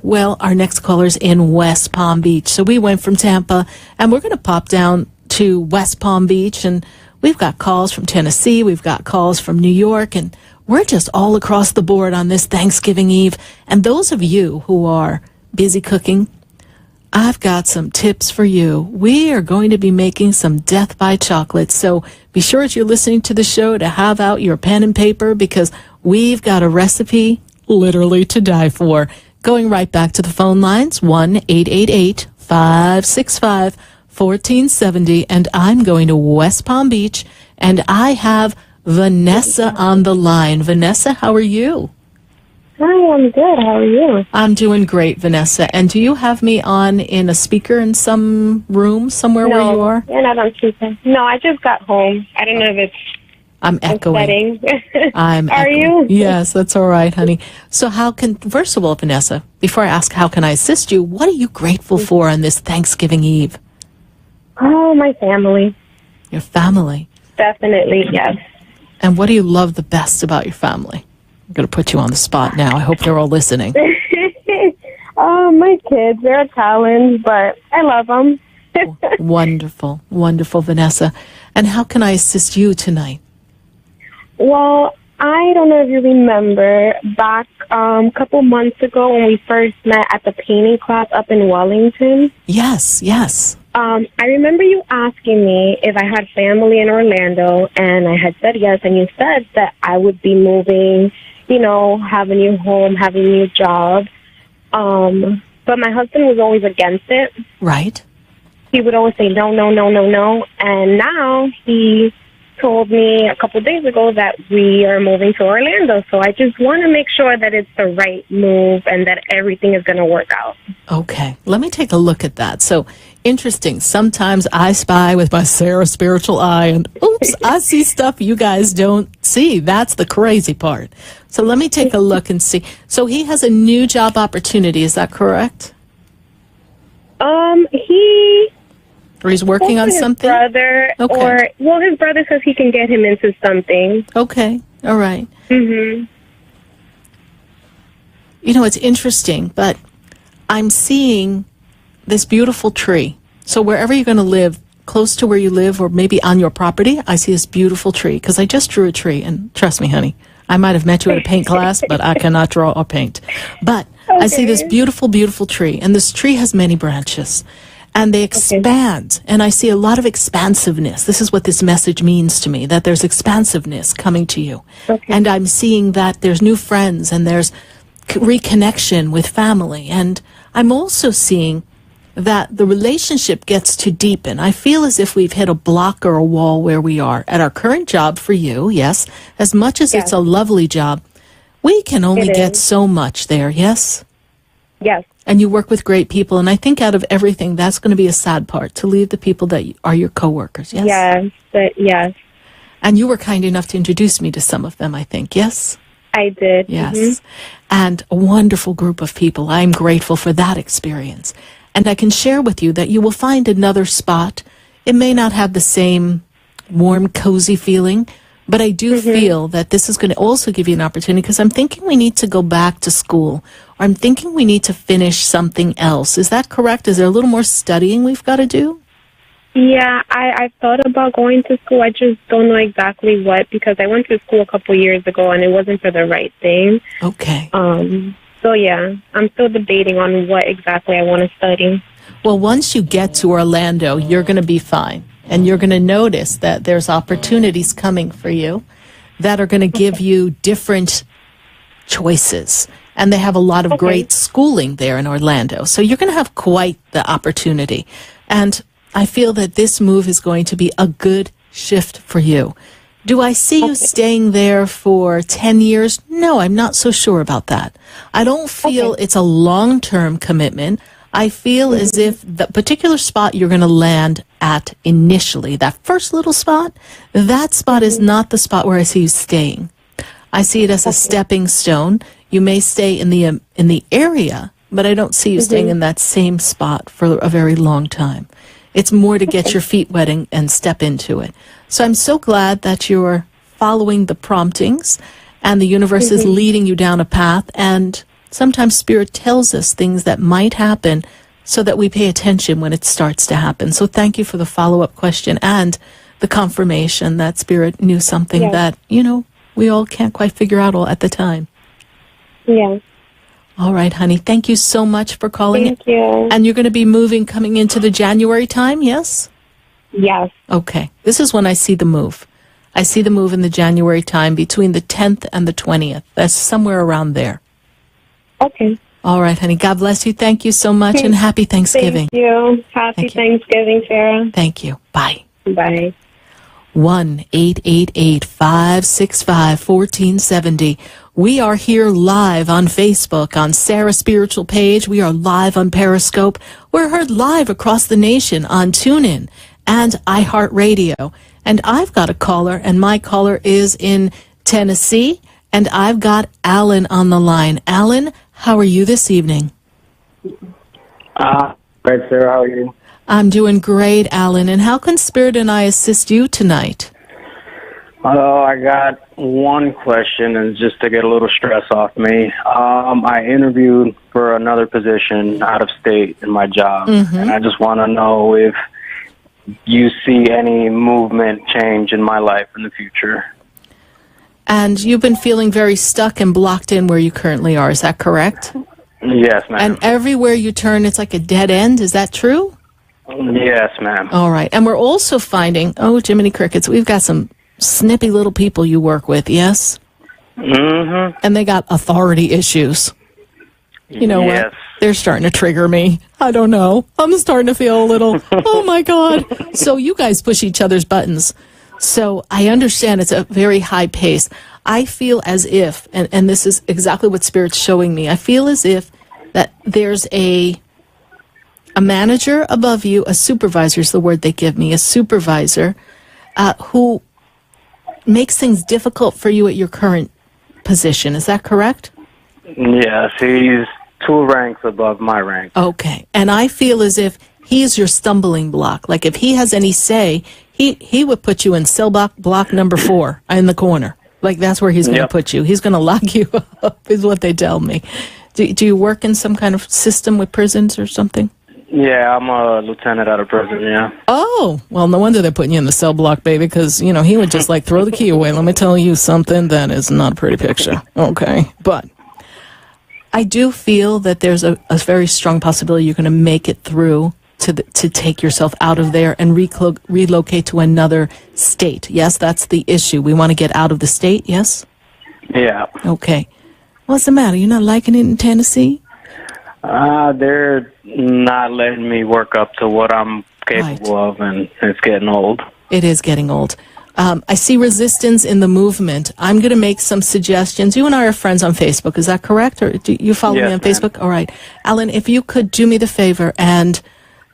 in West Palm Beach. So we went from Tampa, and we're going to pop down to West Palm Beach. And we've got calls from Tennessee. We've got calls from New York. And we're just all across the board on this Thanksgiving Eve. And those of you who are busy cooking, I've got some tips for you. We are going to be making some death by chocolate. So be sure as you're listening to the show to have out your pen and paper, because we've got a recipe literally to die for. Going right back to the phone lines, 1-888-565-1470. And I'm going to West Palm Beach, and I have Vanessa on the line. Vanessa, how are you? Hi, I'm good. How are you? I'm doing great, Vanessa. And do you have me on in a speaker in some room somewhere where you are? You're not on speaker. No, I just got home. I don't know if it's... I'm echoing. I'm Are echoing. you? Yes, that's all right, honey. So first of all, Vanessa, before I ask how can I assist you, what are you grateful for on this Thanksgiving Eve? Oh, my family. Your family? Definitely, yes. And what do you love the best about your family? I'm going to put you on the spot now. I hope they're all listening. Oh, my kids. They're a challenge, but I love them. Wonderful. Wonderful, Vanessa. And how can I assist you tonight? Well, I don't know if you remember back a couple months ago when we first met at the painting class up in Wellington. Yes, yes. I remember you asking me if I had family in Orlando, and I had said yes, and you said that I would be moving, have a new home, have a new job. But my husband was always against it. Right. He would always say no, no, no, no, no. And now he told me a couple days ago that we are moving to Orlando. So I just want to make sure that it's the right move and that everything is going to work out. Okay. Let me take a look at that. So interesting. Sometimes I spy with my Sarah spiritual eye, and oops, I see stuff you guys don't see. That's the crazy part. So let me take a look and see. So he has a new job opportunity. Is that correct? Or he's working on something? His brother, his brother says he can get him into something. Okay, all right. Mm-hmm. It's interesting, but I'm seeing this beautiful tree. So wherever you're going to live, close to where you live or maybe on your property, I see this beautiful tree, because I just drew a tree, and trust me, honey, I might have met you at a paint class, but I cannot draw or paint. But I see this beautiful, beautiful tree, and this tree has many branches, and they expand, and I see a lot of expansiveness. This is what this message means to me, that there's expansiveness coming to you. And I'm seeing that there's new friends, and there's reconnection with family, and I'm also seeing that the relationship gets to deepen. I feel as if we've hit a block or a wall where we are. At our current job for you, yes, as much as it's a lovely job, we can only get so much there, yes? Yes. And you work with great people, and I think out of everything, that's going to be a sad part, to leave the people that are your coworkers, yes? Yes. And you were kind enough to introduce me to some of them, I think, yes? I did. Yes. And a wonderful group of people. I'm grateful for that experience. And I can share with you that you will find another spot. It may not have the same warm, cozy feeling, but I do feel that this is going to also give you an opportunity, because I'm thinking we need to go back to school, or I'm thinking we need to finish something else. Is that correct? Is there a little more studying we've got to do? Yeah, I thought about going to school. I just don't know exactly what, because I went to school a couple years ago and it wasn't for the right thing. Okay. So, yeah, I'm still debating on what exactly I want to study. Well, once you get to Orlando, you're going to be fine. And you're going to notice that there's opportunities coming for you that are going to give you different choices. And they have a lot of great schooling there in Orlando. So you're going to have quite the opportunity. And I feel that this move is going to be a good shift for you. Do I see you staying there for 10 years? No, I'm not so sure about that. I don't feel it's a long-term commitment. I feel as if the particular spot you're going to land at initially, that first little spot, that spot is not the spot where I see you staying. I see it as a stepping stone. You may stay in the area, but I don't see you staying in that same spot for a very long time. It's more to get your feet wet and step into it. So I'm so glad that you're following the promptings and the universe is leading you down a path. And sometimes Spirit tells us things that might happen so that we pay attention when it starts to happen. So thank you for the follow-up question and the confirmation that Spirit knew something that, we all can't quite figure out all at the time. Yeah. All right, honey. Thank you so much for calling. Thank you. And you're going to be moving coming into the January time, yes? Yes. Okay. This is when I see the move. I see the move in the January time between the 10th and the 20th. That's somewhere around there. Okay. All right, honey. God bless you. Thank you so much, and happy Thanksgiving. Thank you. Happy Thanksgiving, Sarah. Thank you. Bye. Bye. 1-888-565-1470. We are here live on Facebook, on Sarah's Spiritual Page. We are live on Periscope. We're heard live across the nation on TuneIn and iHeartRadio. And I've got a caller, and my caller is in Tennessee, and I've got Alan on the line. Alan, how are you this evening? Great, Sarah. How are you? I'm doing great, Alan. And how can Spirit and I assist you tonight? I got one question, and just to get a little stress off me. I interviewed for another position out of state in my job, and I just want to know if you see any movement change in my life in the future. And you've been feeling very stuck and blocked in where you currently are. Is that correct? Yes, ma'am. And everywhere you turn, it's like a dead end. Is that true? Yes, ma'am. All right. And we're also finding, Jiminy Crickets, we've got some snippy little people you work with, yes? Mm-hmm. And they got authority issues. You know what? They're starting to trigger me. I don't know. I'm starting to feel a little, oh my God. So you guys push each other's buttons. So I understand it's a very high pace. I feel as if, and this is exactly what Spirit's showing me, I feel as if that there's a manager above you, a supervisor is the word they give me, a supervisor who makes things difficult for you at your current position. Is that correct? Yes, he's 2 ranks above my rank. Okay. And I feel as if he's your stumbling block. Like if he has any say, he would put you in cell block number 4 in the corner. Like that's where he's going to put you. He's going to lock you up is what they tell me. Do you work in some kind of system with prisons or something? Yeah, I'm a lieutenant out of prison, yeah. Oh, well, no wonder they're putting you in the cell block, baby, because, you know, he would just, like, throw the key away. Let me tell you something, that is not a pretty picture. Okay, but I do feel that there's a very strong possibility you're going to make it through to take yourself out of there and relocate to another state. Yes, that's the issue. We want to get out of the state, yes? Yeah. Okay. What's the matter? You're not liking it in Tennessee? They're not letting me work up to what I'm capable of, and it's getting old. It is getting old. I see resistance in the movement. I'm going to make some suggestions. You and I are friends on Facebook. Is that correct? Or do you follow me on Facebook? All right. Alan, if you could do me the favor and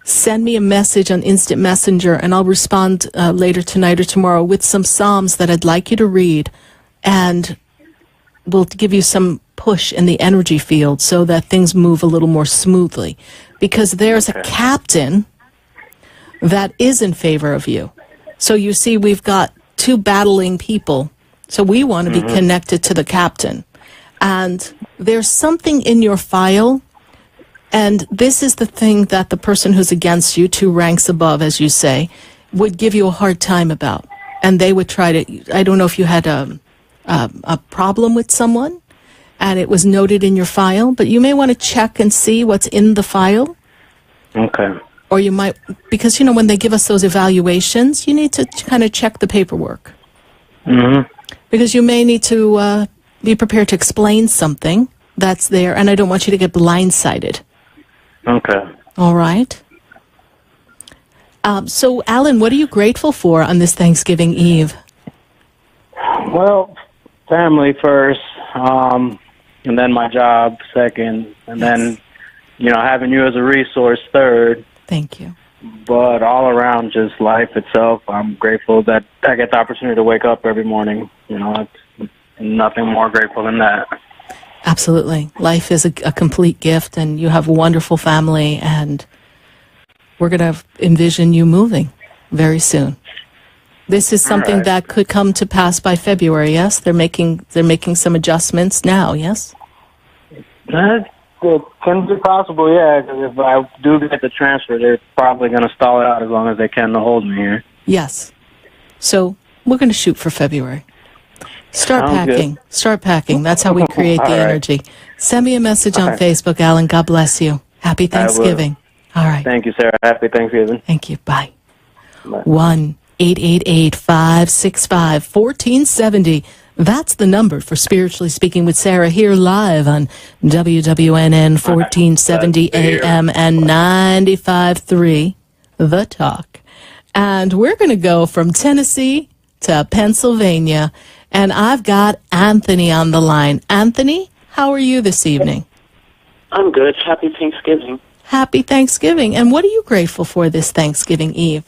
send me a message on Instant Messenger, and I'll respond later tonight or tomorrow with some Psalms that I'd like you to read, and we'll give you some push in the energy field so that things move a little more smoothly. Because there's a captain that is in favor of you. So you see, we've got two battling people. So we want to be connected to the captain. And there's something in your file, and this is the thing that the person who's against you, 2 ranks above, as you say, would give you a hard time about. And they would try to, I don't know if you had a problem with someone, and it was noted in your file, but you may want to check and see what's in the file. Okay. Or you might, because, you know, when they give us those evaluations, you need to kind of check the paperwork. Because you may need to be prepared to explain something that's there, and I don't want you to get blindsided. Okay. All right. So, Alan, what are you grateful for on this Thanksgiving Eve? Well, family first, and then my job second, and then, you know, having you as a resource third. Thank you. But all around, just life itself, I'm grateful that I get the opportunity to wake up every morning. You know, it's nothing more grateful than that. Absolutely. Life is a complete gift, and you have a wonderful family, and we're going to envision you moving very soon. This is something that could come to pass by February, yes? They're making some adjustments now, yes? It can be possible, yeah, because if I do get the transfer, they're probably going to stall it out as long as they can to hold me here. Yes. So we're going to shoot for February. Start packing. Start packing. That's how we create the energy. Send me a message on Facebook, Alan. God bless you. Happy Thanksgiving. All right. Thank you, Sarah. Happy Thanksgiving. Thank you. Bye. 1-888-565-1470. That's the number for Spiritually Speaking with Sarah, here live on WWNN 1470 AM and 95.3 The Talk. And we're going to go from Tennessee to Pennsylvania, and I've got Anthony on the line. Anthony, how are you this evening? I'm good. Happy Thanksgiving. Happy Thanksgiving. And what are you grateful for this Thanksgiving Eve?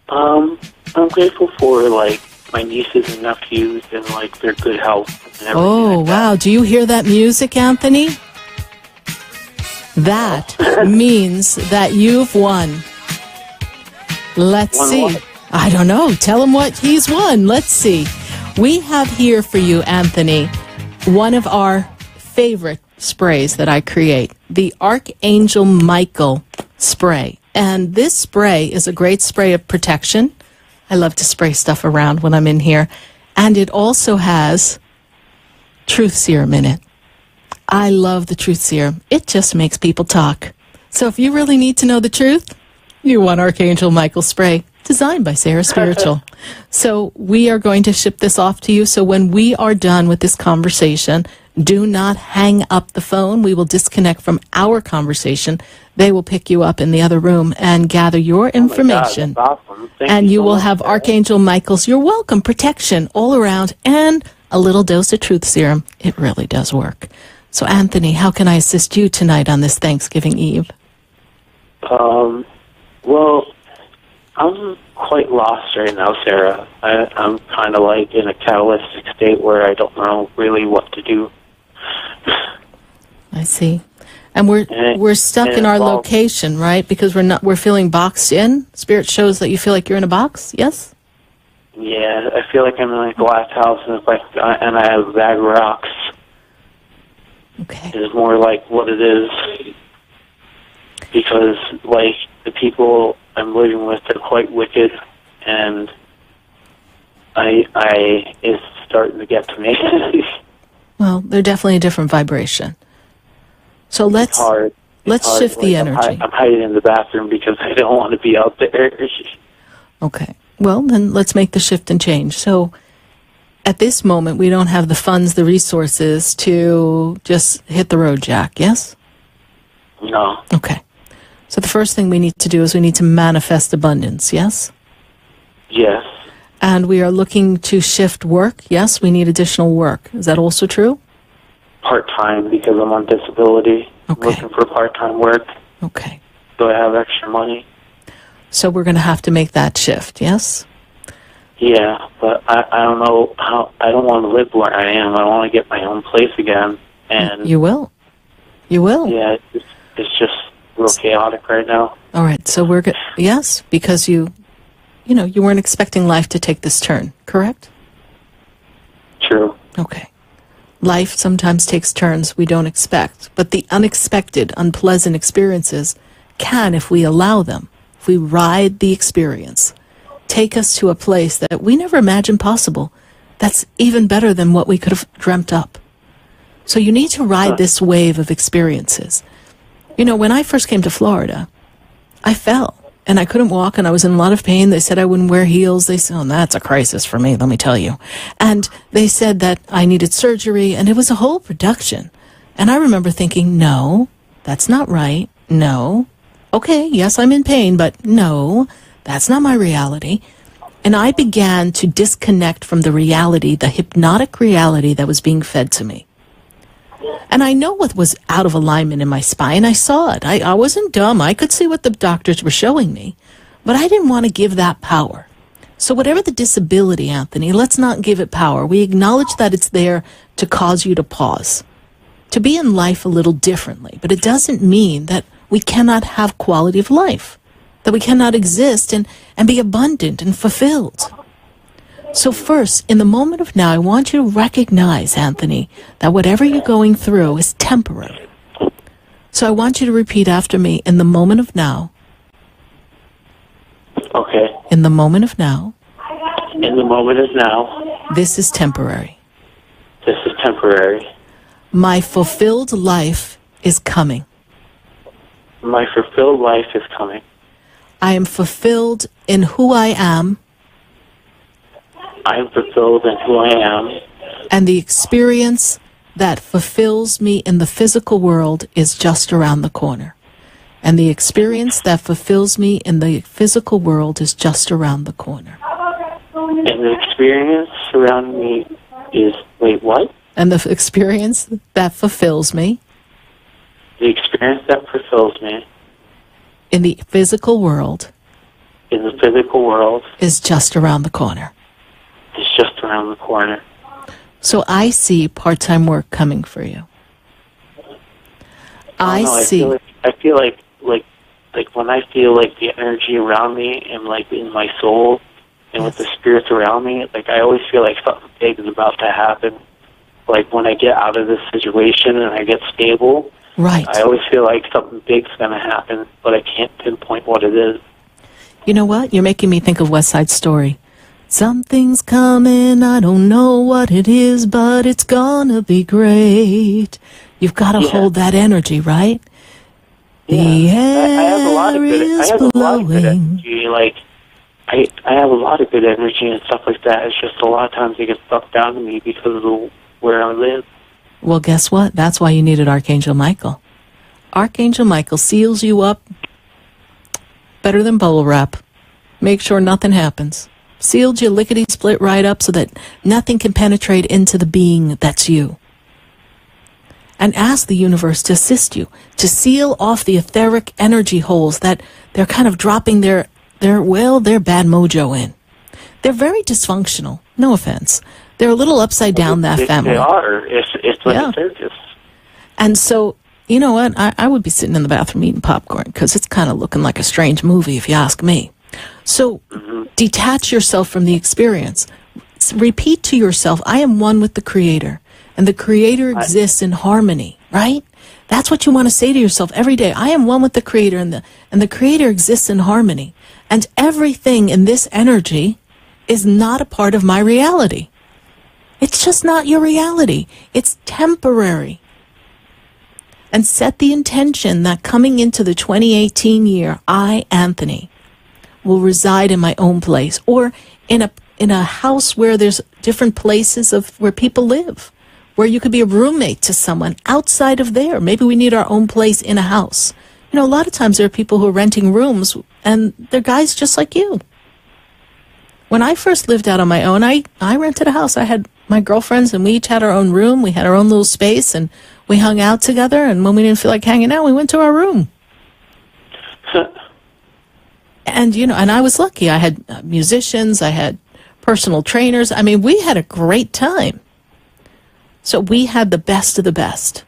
I'm grateful for, like, my nieces and nephews and, like, their good health and everything. Oh, wow. Do you hear that music, Anthony? That means that you've won. Let's see. What? I don't know. Tell him what he's won. Let's see. We have here for you, Anthony, one of our favorite sprays that I create, the Archangel Michael spray. And this spray is a great spray of protection. I love to spray stuff around when I'm in here. And it also has truth serum in it. I love the truth serum. It just makes people talk. So if you really need to know the truth, you want Archangel Michael spray, designed by Sarah Spiritual. So we are going to ship this off to you. So when we are done with this conversation, do not hang up the phone. We will disconnect from our conversation. They will pick you up in the other room and gather your information. Oh my God, that's awesome. And you will have Archangel Michael's, you're welcome, protection all around, and a little dose of truth serum. It really does work. So, Anthony, how can I assist you tonight on this Thanksgiving Eve? Well, I'm quite lost right now, Sarah. I'm kind of like in a catalytic state where I don't know really what to do. I see. And we're stuck in our location, right? Because we're feeling boxed in. Spirit shows that you feel like you're in a box. Yes. Yeah, I feel like I'm in a glass house, and it's like, and I have a bag of rocks. Okay. It's more like what it is. because, like, the people I'm living with, they're quite wicked, and it's starting to get to me. Well, they're definitely a different vibration. So let's shift the energy. I'm hiding in the bathroom because I don't want to be out there. Okay. Well, then let's make the shift and change. So at this moment, we don't have the funds, the resources to just hit the road, Jack, yes? No. Okay. So the first thing we need to do is we need to manifest abundance, yes? Yes. And we are looking to shift work, yes? We need additional work. Is that also true? Part-time, because I'm on disability. Okay. I'm looking for part-time work. Okay. So I have extra money. So we're going to have to make that shift, yes? Yeah, but I don't know how. I don't want to live where I am. I want to get my own place again. And you will. You will. Yeah, it's just real chaotic right now. All right. So we're good. Yes, because you weren't expecting life to take this turn, correct? True. Okay. Life sometimes takes turns we don't expect, but the unexpected, unpleasant experiences can, if we allow them, if we ride the experience, take us to a place that we never imagined possible. That's even better than what we could have dreamt up. So you need to ride this wave of experiences. You know, when I first came to Florida, I fell and I couldn't walk and I was in a lot of pain. They said I wouldn't wear heels. They said, oh, that's a crisis for me, let me tell you. And they said that I needed surgery, and it was a whole production. And I remember thinking, no, that's not right. No. Okay, yes, I'm in pain, but no, that's not my reality. And I began to disconnect from the reality, the hypnotic reality that was being fed to me. And I know what was out of alignment in my spine. I saw it. I wasn't dumb. I could see what the doctors were showing me. But I didn't want to give that power. So whatever the disability, Anthony, let's not give it power. We acknowledge that it's there to cause you to pause, to be in life a little differently. But it doesn't mean that we cannot have quality of life, that we cannot exist and be abundant and fulfilled. So first, in the moment of now, I want you to recognize, Anthony, that whatever you're going through is temporary. So I want you to repeat after me, in the moment of now. Okay. In the moment of now. In the moment of now. This is temporary. This is temporary. My fulfilled life is coming. My fulfilled life is coming. I am fulfilled in who I am. I am fulfilled in who I am. And the experience that fulfills me in the physical world is just around the corner. And the experience that fulfills me in the physical world is just around the corner. And the experience surrounding me is, wait, what? And the experience that fulfills me. The experience that fulfills me. In the physical world. In the physical world. Is just around the corner. It's just around the corner. So I see part-time work coming for you. I feel like when I feel like the energy around me and like in my soul and with the spirits around me, like I always feel like something big is about to happen. Like when I get out of this situation and I get stable, right. I always feel like something big's going to happen, but I can't pinpoint what it is. You know what? You're making me think of West Side Story. Something's coming, I don't know what it is, but it's gonna be great. You've got to hold that energy, right? Yeah. The air I have a lot of good energy. Like, I have a lot of good energy and stuff like that. It's just a lot of times it gets sucked down to me because of where I live. Well, guess what? That's why you needed Archangel Michael. Archangel Michael seals you up better than bubble wrap. Make sure nothing happens. Sealed you lickety-split right up so that nothing can penetrate into the being that's you. And ask the universe to assist you, to seal off the etheric energy holes that they're kind of dropping their bad mojo in. They're very dysfunctional, no offense. They're a little upside down, that family. They are. It's like a circus. And so, you know what? I would be sitting in the bathroom eating popcorn because it's kind of looking like a strange movie if you ask me. So detach yourself from the experience. Repeat to yourself, I am one with the Creator. And the Creator exists in harmony, right? That's what you want to say to yourself every day. I am one with the Creator, and the Creator exists in harmony. And everything in this energy is not a part of my reality. It's just not your reality. It's temporary. And set the intention that coming into the 2018 year, I, Anthony, will reside in my own place, or in a house where there's different places of where people live, where you could be a roommate to someone outside of there. Maybe we need our own place in a house. You know, a lot of times there are people who are renting rooms, and they're guys just like you. When I first lived out on my own, I rented a house. I had my girlfriends, and we each had our own room. We had our own little space, and we hung out together. And when we didn't feel like hanging out, we went to our room. And, you know, and I was lucky. I had musicians. I had personal trainers. I mean, we had a great time. So we had the best of the best.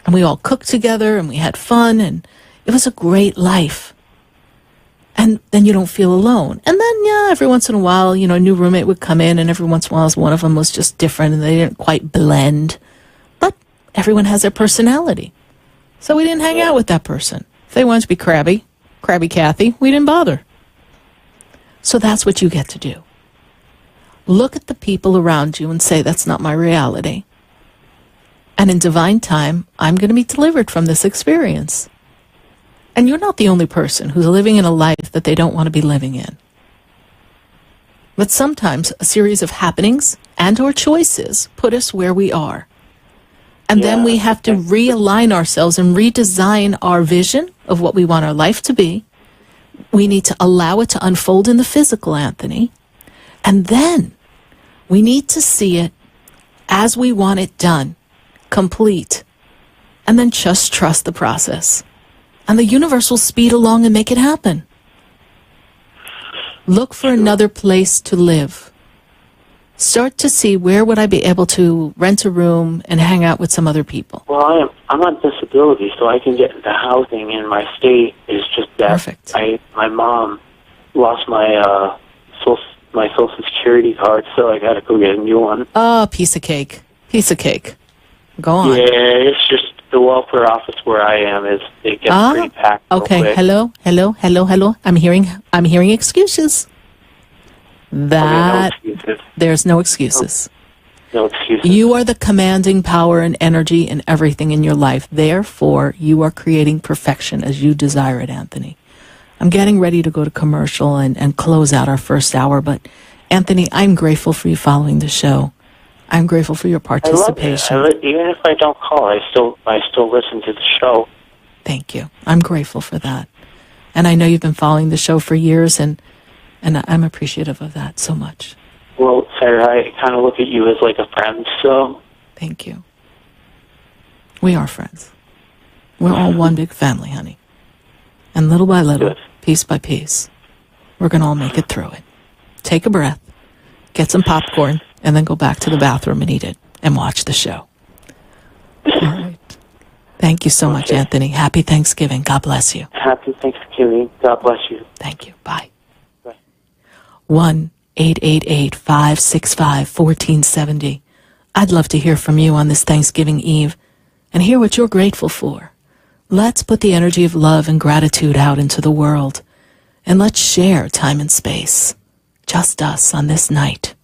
And we all cooked together, and we had fun, and it was a great life. And then you don't feel alone. And then, yeah, every once in a while, you know, a new roommate would come in, and every once in a while one of them was just different, and they didn't quite blend. But everyone has their personality. So we didn't hang out with that person. If they wanted to be crabby Kathy, we didn't bother. So that's what you get to do. Look at the people around you and say, that's not my reality. And in divine time, I'm going to be delivered from this experience. And you're not the only person who's living in a life that they don't want to be living in. But sometimes a series of happenings and or choices put us where we are. And then we have to realign ourselves and redesign our vision of what we want our life to be. We need to allow it to unfold in the physical, Anthony. And then we need to see it as we want it done, complete. And then just trust the process. And the universe will speed along and make it happen. Look for another place to live. Start to see, where would I be able to rent a room and hang out with some other people? Well, I'm on disability, so I can get into housing in my state. Is just that perfect. My mom lost my Social Security card, so I got to go get a new one. Oh, piece of cake. Go on. Yeah, it's just the welfare office where I am it gets pretty packed. Okay, real quick. hello. I'm hearing excuses. No excuses. There's no excuses. No excuses. You are the commanding power and energy in everything in your life. Therefore, you are creating perfection as you desire it, Anthony. I'm getting ready to go to commercial and close out our first hour, but Anthony, I'm grateful for you following the show. I'm grateful for your participation. I love it. Even if I don't call, I still listen to the show. Thank you. I'm grateful for that. And I know you've been following the show for years, and I'm appreciative of that so much. Well, Sarah, I kind of look at you as like a friend, so... Thank you. We are friends. We're all one big family, honey. And little by little, piece by piece, we're going to all make it through it. Take a breath, get some popcorn, and then go back to the bathroom and eat it and watch the show. All right. Thank you so much, Anthony. Happy Thanksgiving. God bless you. Happy Thanksgiving. God bless you. Thank you. Bye. 1-888-565-1470. I'd love to hear from you on this Thanksgiving Eve and hear what you're grateful for. Let's put the energy of love and gratitude out into the world, and let's share time and space. Just us on this night.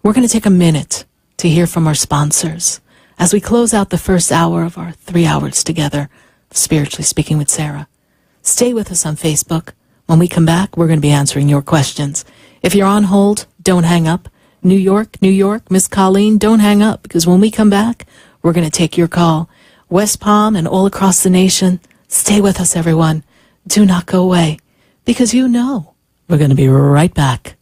We're going to take a minute to hear from our sponsors as we close out the first hour of our 3 hours together, Spiritually Speaking with Sarah. Stay with us on Facebook. When we come back, we're going to be answering your questions. If you're on hold, don't hang up. New York, Miss Colleen, don't hang up, because when we come back, we're going to take your call. West Palm and all across the nation, stay with us, everyone. Do not go away, because you know we're going to be right back.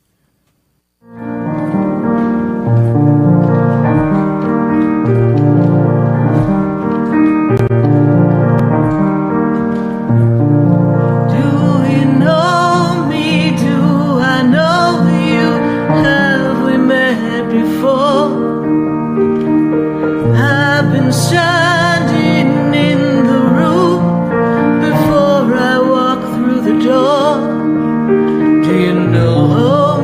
Standing in the room before I walk through the door. Do you know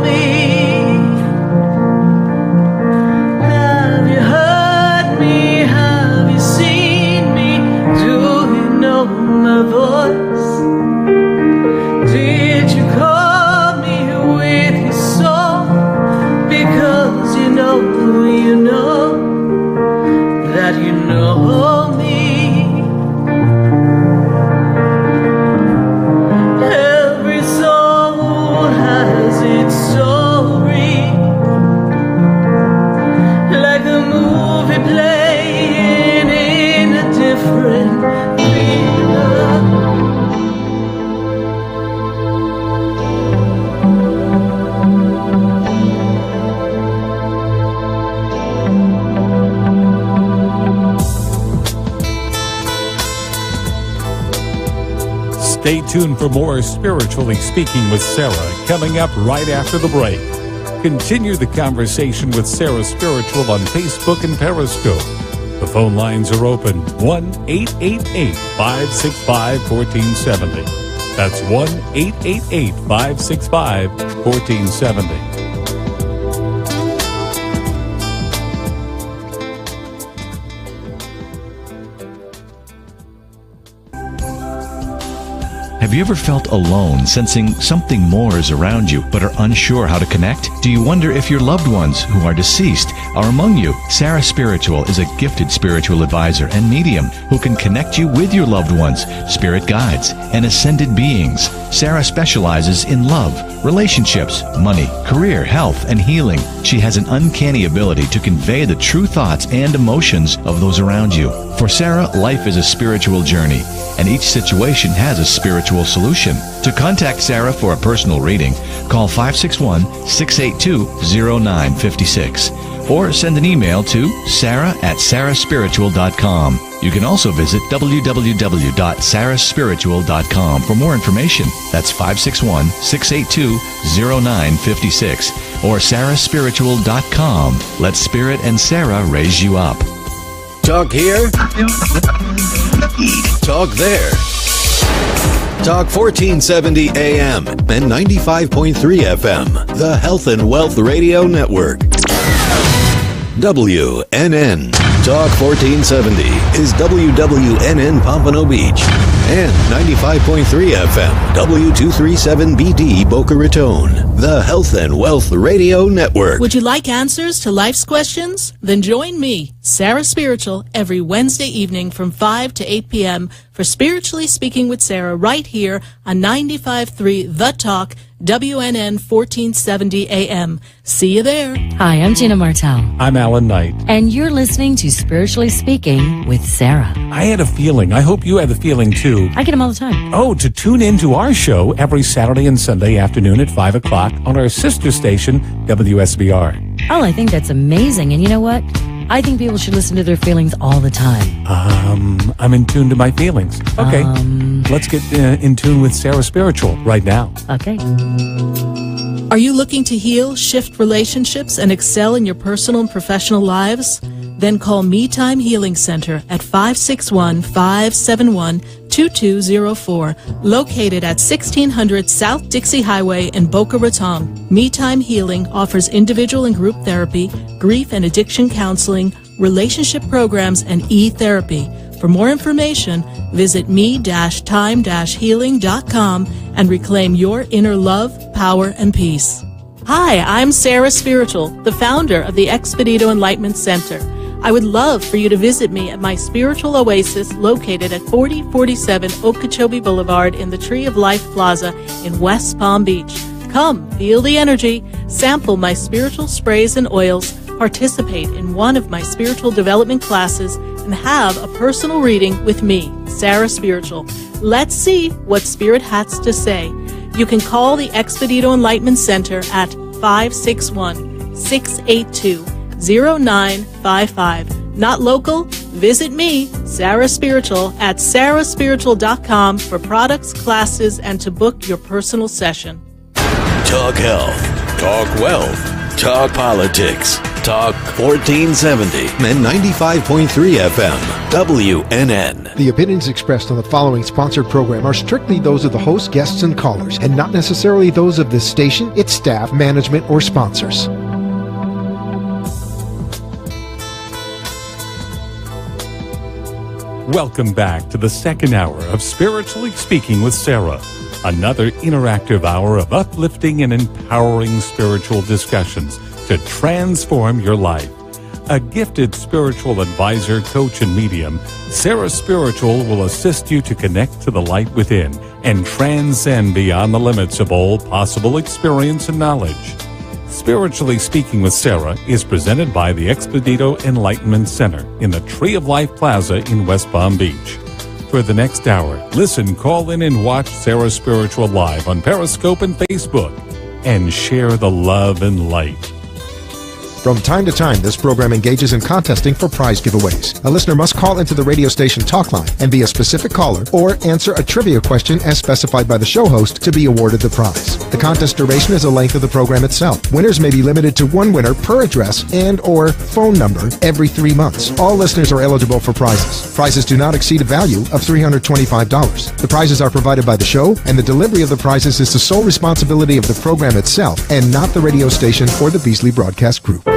Stay tuned for more Spiritually Speaking with Sarah coming up right after the break. Continue the conversation with Sarah Spiritual on Facebook and Periscope. The phone lines are open 1-888-565-1470. That's 1-888-565-1470. Have you ever felt alone, sensing something more is around you, but are unsure how to connect? Do you wonder if your loved ones who are deceased are among you? Sarah Spiritual is a gifted spiritual advisor and medium who can connect you with your loved ones, spirit guides, and ascended beings. Sarah specializes in love, relationships, money, career, health, and healing. She has an uncanny ability to convey the true thoughts and emotions of those around you. For Sarah, life is a spiritual journey, and each situation has a spiritual solution. To contact Sarah for a personal reading, call 561-682-0956 or send an email to sarah@sarahspiritual.com. You can also visit www.sarahspiritual.com for more information. That's 561-682-0956 or sarahspiritual.com. Let Spirit and Sarah raise you up. Talk here, talk there. Talk 1470 AM and 95.3 FM, the Health and Wealth Radio Network. WNN. Talk 1470 is WWNN Pompano Beach and 95.3 FM, W237BD Boca Raton, the Health and Wealth Radio Network. Would you like answers to life's questions? Then join me, Sarah Spiritual, every Wednesday evening from 5 to 8 p.m. for Spiritually Speaking with Sarah right here on 95.3 The Talk, WNN 1470 AM. See you there. Hi, I'm Gina Martell. I'm Alan Knight. And you're listening to Spiritually Speaking with Sarah. I had a feeling. I hope you had the feeling too. I get them all the time. Oh, to tune into our show every Saturday and Sunday afternoon at 5 o'clock on our sister station, WSBR. Oh, I think that's amazing. And you know what? I think people should listen to their feelings all the time. I'm in tune to my feelings. Okay. Let's get in tune with Sarah Spiritual right now. Okay. Are you looking to heal, shift relationships, and excel in your personal and professional lives? Then call Me Time Healing Center at 561-571-2204, located at 1600 South Dixie Highway in Boca Raton. Me Time Healing offers individual and group therapy, grief and addiction counseling, relationship programs, and e-therapy. For more information, visit me-time-healing.com and reclaim your inner love, power, and peace. Hi, I'm Sarah Spiritual, the founder of the Expedito Enlightenment Center. I would love for you to visit me at my spiritual oasis located at 4047 Okeechobee Boulevard in the Tree of Life Plaza in West Palm Beach. Come, feel the energy, sample my spiritual sprays and oils, participate in one of my spiritual development classes, and have a personal reading with me, Sarah Spiritual. Let's see what Spirit has to say. You can call the Expedito Enlightenment Center at 561-682-0955. Not local? Visit me, Sarah Spiritual, at sarahspiritual.com for products, classes, and to book your personal session. Talk health, talk wealth, talk politics. Talk 1470 and 95.3 FM, WNN. The opinions expressed on the following sponsored program are strictly those of the host, guests, and callers, and not necessarily those of this station, its staff, management, or sponsors. Welcome back to the second hour of Spiritually Speaking with Sarah. Another interactive hour of uplifting and empowering spiritual discussions to transform your life. A gifted spiritual advisor, coach, and medium, Sarah Spiritual will assist you to connect to the light within and transcend beyond the limits of all possible experience and knowledge. Spiritually Speaking with Sarah is presented by the Expedito Enlightenment Center in the Tree of Life Plaza in West Palm Beach. For the next hour, listen, call in, and watch Sarah Spiritual live on Periscope and Facebook, and share the love and light. From time to time, this program engages in contesting for prize giveaways. A listener must call into the radio station talk line and be a specific caller or answer a trivia question as specified by the show host to be awarded the prize. The contest duration is the length of the program itself. Winners may be limited to one winner per address and or phone number every 3 months. All listeners are eligible for prizes. Prizes do not exceed a value of $325. The prizes are provided by the show, and the delivery of the prizes is the sole responsibility of the program itself and not the radio station or the Beasley Broadcast Group.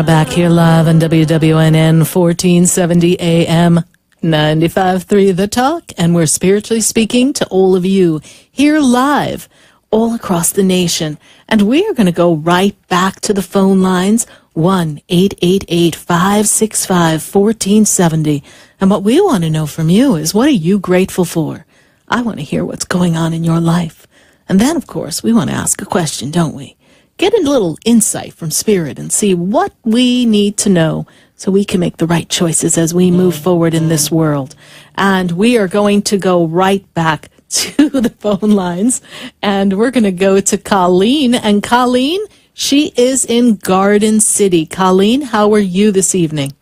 Back here live on WWNN 1470 AM 95.3 The Talk, and we're spiritually speaking to all of you here live all across the nation. And we are going to go right back to the phone lines, 1-888-565-1470. And what we want to know from you is, what are you grateful for? I want to hear what's going on in your life. And then, of course, we want to ask a question, don't we? Get a little insight from Spirit and see what we need to know so we can make the right choices as we move forward in this world. And we are going to go right back to the phone lines, and we're going to go to Colleen. And Colleen, she is in Garden City. Colleen, how are you this evening?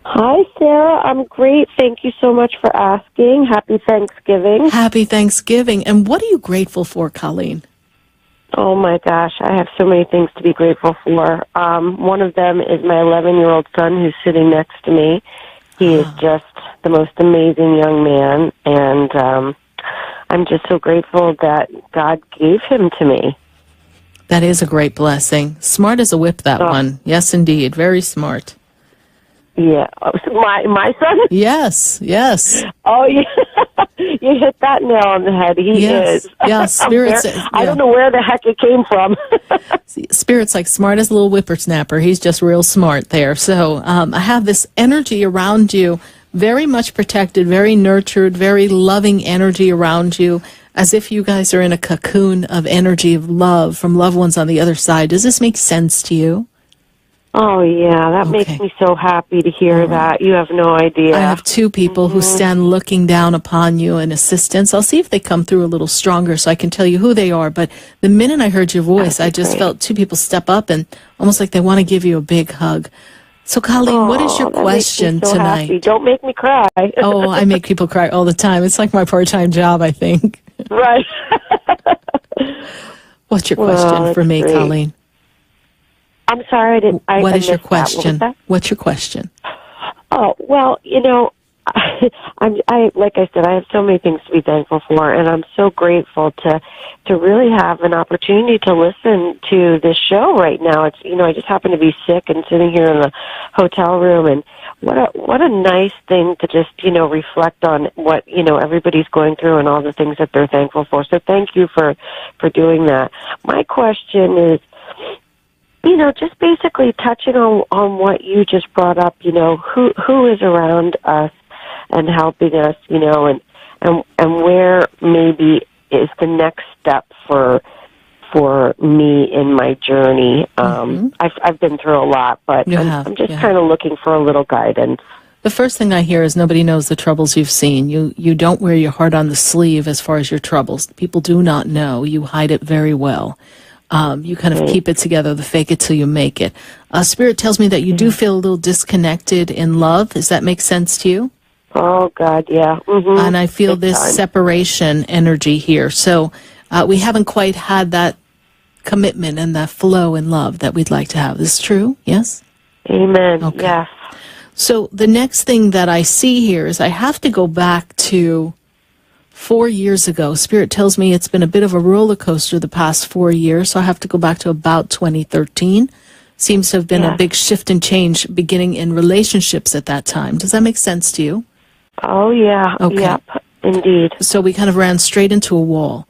Hi, Sarah. I'm great. Thank you so much for asking. Happy Thanksgiving. Happy Thanksgiving. And what are you grateful for, Colleen? Oh, my gosh. I have so many things to be grateful for. One of them is my 11-year-old son who's sitting next to me. He is just the most amazing young man, and I'm just so grateful that God gave him to me. That is a great blessing. Smart as a whip, that one. Yes, indeed. Very smart. Yeah. My son? Yes, yes. Oh, yeah. You hit that nail on the head. He is. Yeah, Spirit's... I don't know where the heck it came from. Spirit's like smart as a little whippersnapper. He's just real smart there. So I have this energy around you, very much protected, very nurtured, very loving energy around you, as if you guys are in a cocoon of energy of love from loved ones on the other side. Does this make sense to you? Oh, yeah, that makes me so happy to hear that. You have no idea. I have two people who stand looking down upon you in assistance. I'll see if they come through a little stronger so I can tell you who they are. But the minute I heard your voice, I just felt two people step up and almost like they want to give you a big hug. So, Colleen, what is your question tonight? Happy. Don't make me cry. Oh, I make people cry all the time. It's like my part-time job, I think. Right. What's your question for me, Colleen? I'm sorry, I didn't. What is your question? What's your question? Oh, well, you know, I like I said, I have so many things to be thankful for, and I'm so grateful to really have an opportunity to listen to this show right now. It's, you know, I just happen to be sick and sitting here in the hotel room, and what a nice thing to just, you know, reflect on what, you know, everybody's going through and all the things that they're thankful for. So thank you for doing that. My question is, you know, just basically touching on what you just brought up, you know, who is around us and helping us, you know, and where maybe is the next step for me in my journey. I've been through a lot, but I'm just kind of looking for a little guidance. The first thing I hear is nobody knows the troubles you've seen. You don't wear your heart on the sleeve as far as your troubles. People do not know. You hide it very well. You kind of keep it together, the fake it till you make it. Spirit tells me that you do feel a little disconnected in love. Does that make sense to you? Oh, God, yeah. And I feel this separation energy here. So we haven't quite had that commitment and that flow in love that we'd like to have. Is this true? Yes? Amen. Okay. Yes. So the next thing that I see here is I have to go back to 4 years ago. Spirit tells me it's been a bit of a roller coaster the past 4 years, so I have to go back to about 2013. Seems to have been a big shift and change beginning in relationships at that time. Does that make sense to you? Oh, yeah. Okay. Yep, indeed. So we kind of ran straight into a wall,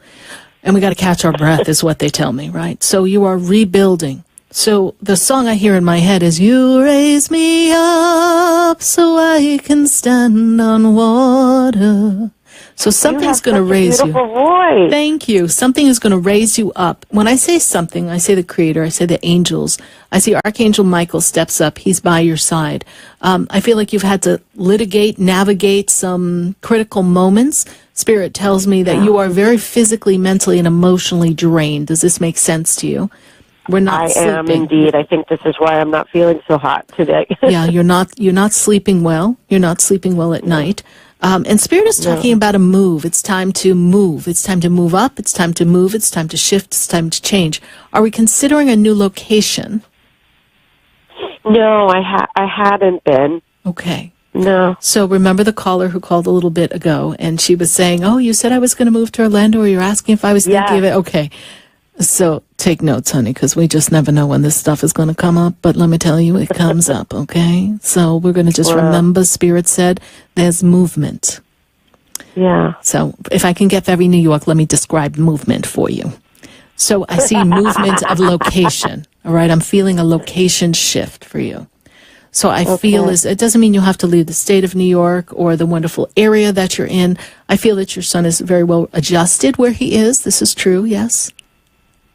and we got to catch our breath is what they tell me, right? So you are rebuilding. So the song I hear in my head is, you raise me up so I can stand on water. So something's going to raise you. Voice. Thank you. Something is going to raise you up. When I say something, I say the Creator, I say the angels. I see Archangel Michael steps up. He's by your side. I feel like you've had to navigate some critical moments. Spirit tells me that you are very physically, mentally, and emotionally drained. Does this make sense to you? We're not sleeping. I am indeed. I think this is why I'm not feeling so hot today. Yeah, you're not sleeping well. You're not sleeping well at night. And Spirit is talking about a move. It's time to move. It's time to move up. It's time to move. It's time to shift. It's time to change. Are we considering a new location? No, I hadn't been. Okay. No. So remember the caller who called a little bit ago, and she was saying, oh, you said I was going to move to Orlando, or you're asking if I was thinking of it? Okay. So take notes, honey, because we just never know when this stuff is going to come up. But let me tell you, it comes up, okay? So we're going to just remember, Spirit said, there's movement. Yeah. So if I can get very New York, let me describe movement for you. So I see movement of location, all right? I'm feeling a location shift for you. So I feel it doesn't mean you have to leave the state of New York or the wonderful area that you're in. I feel that your son is very well adjusted where he is. This is true, yes?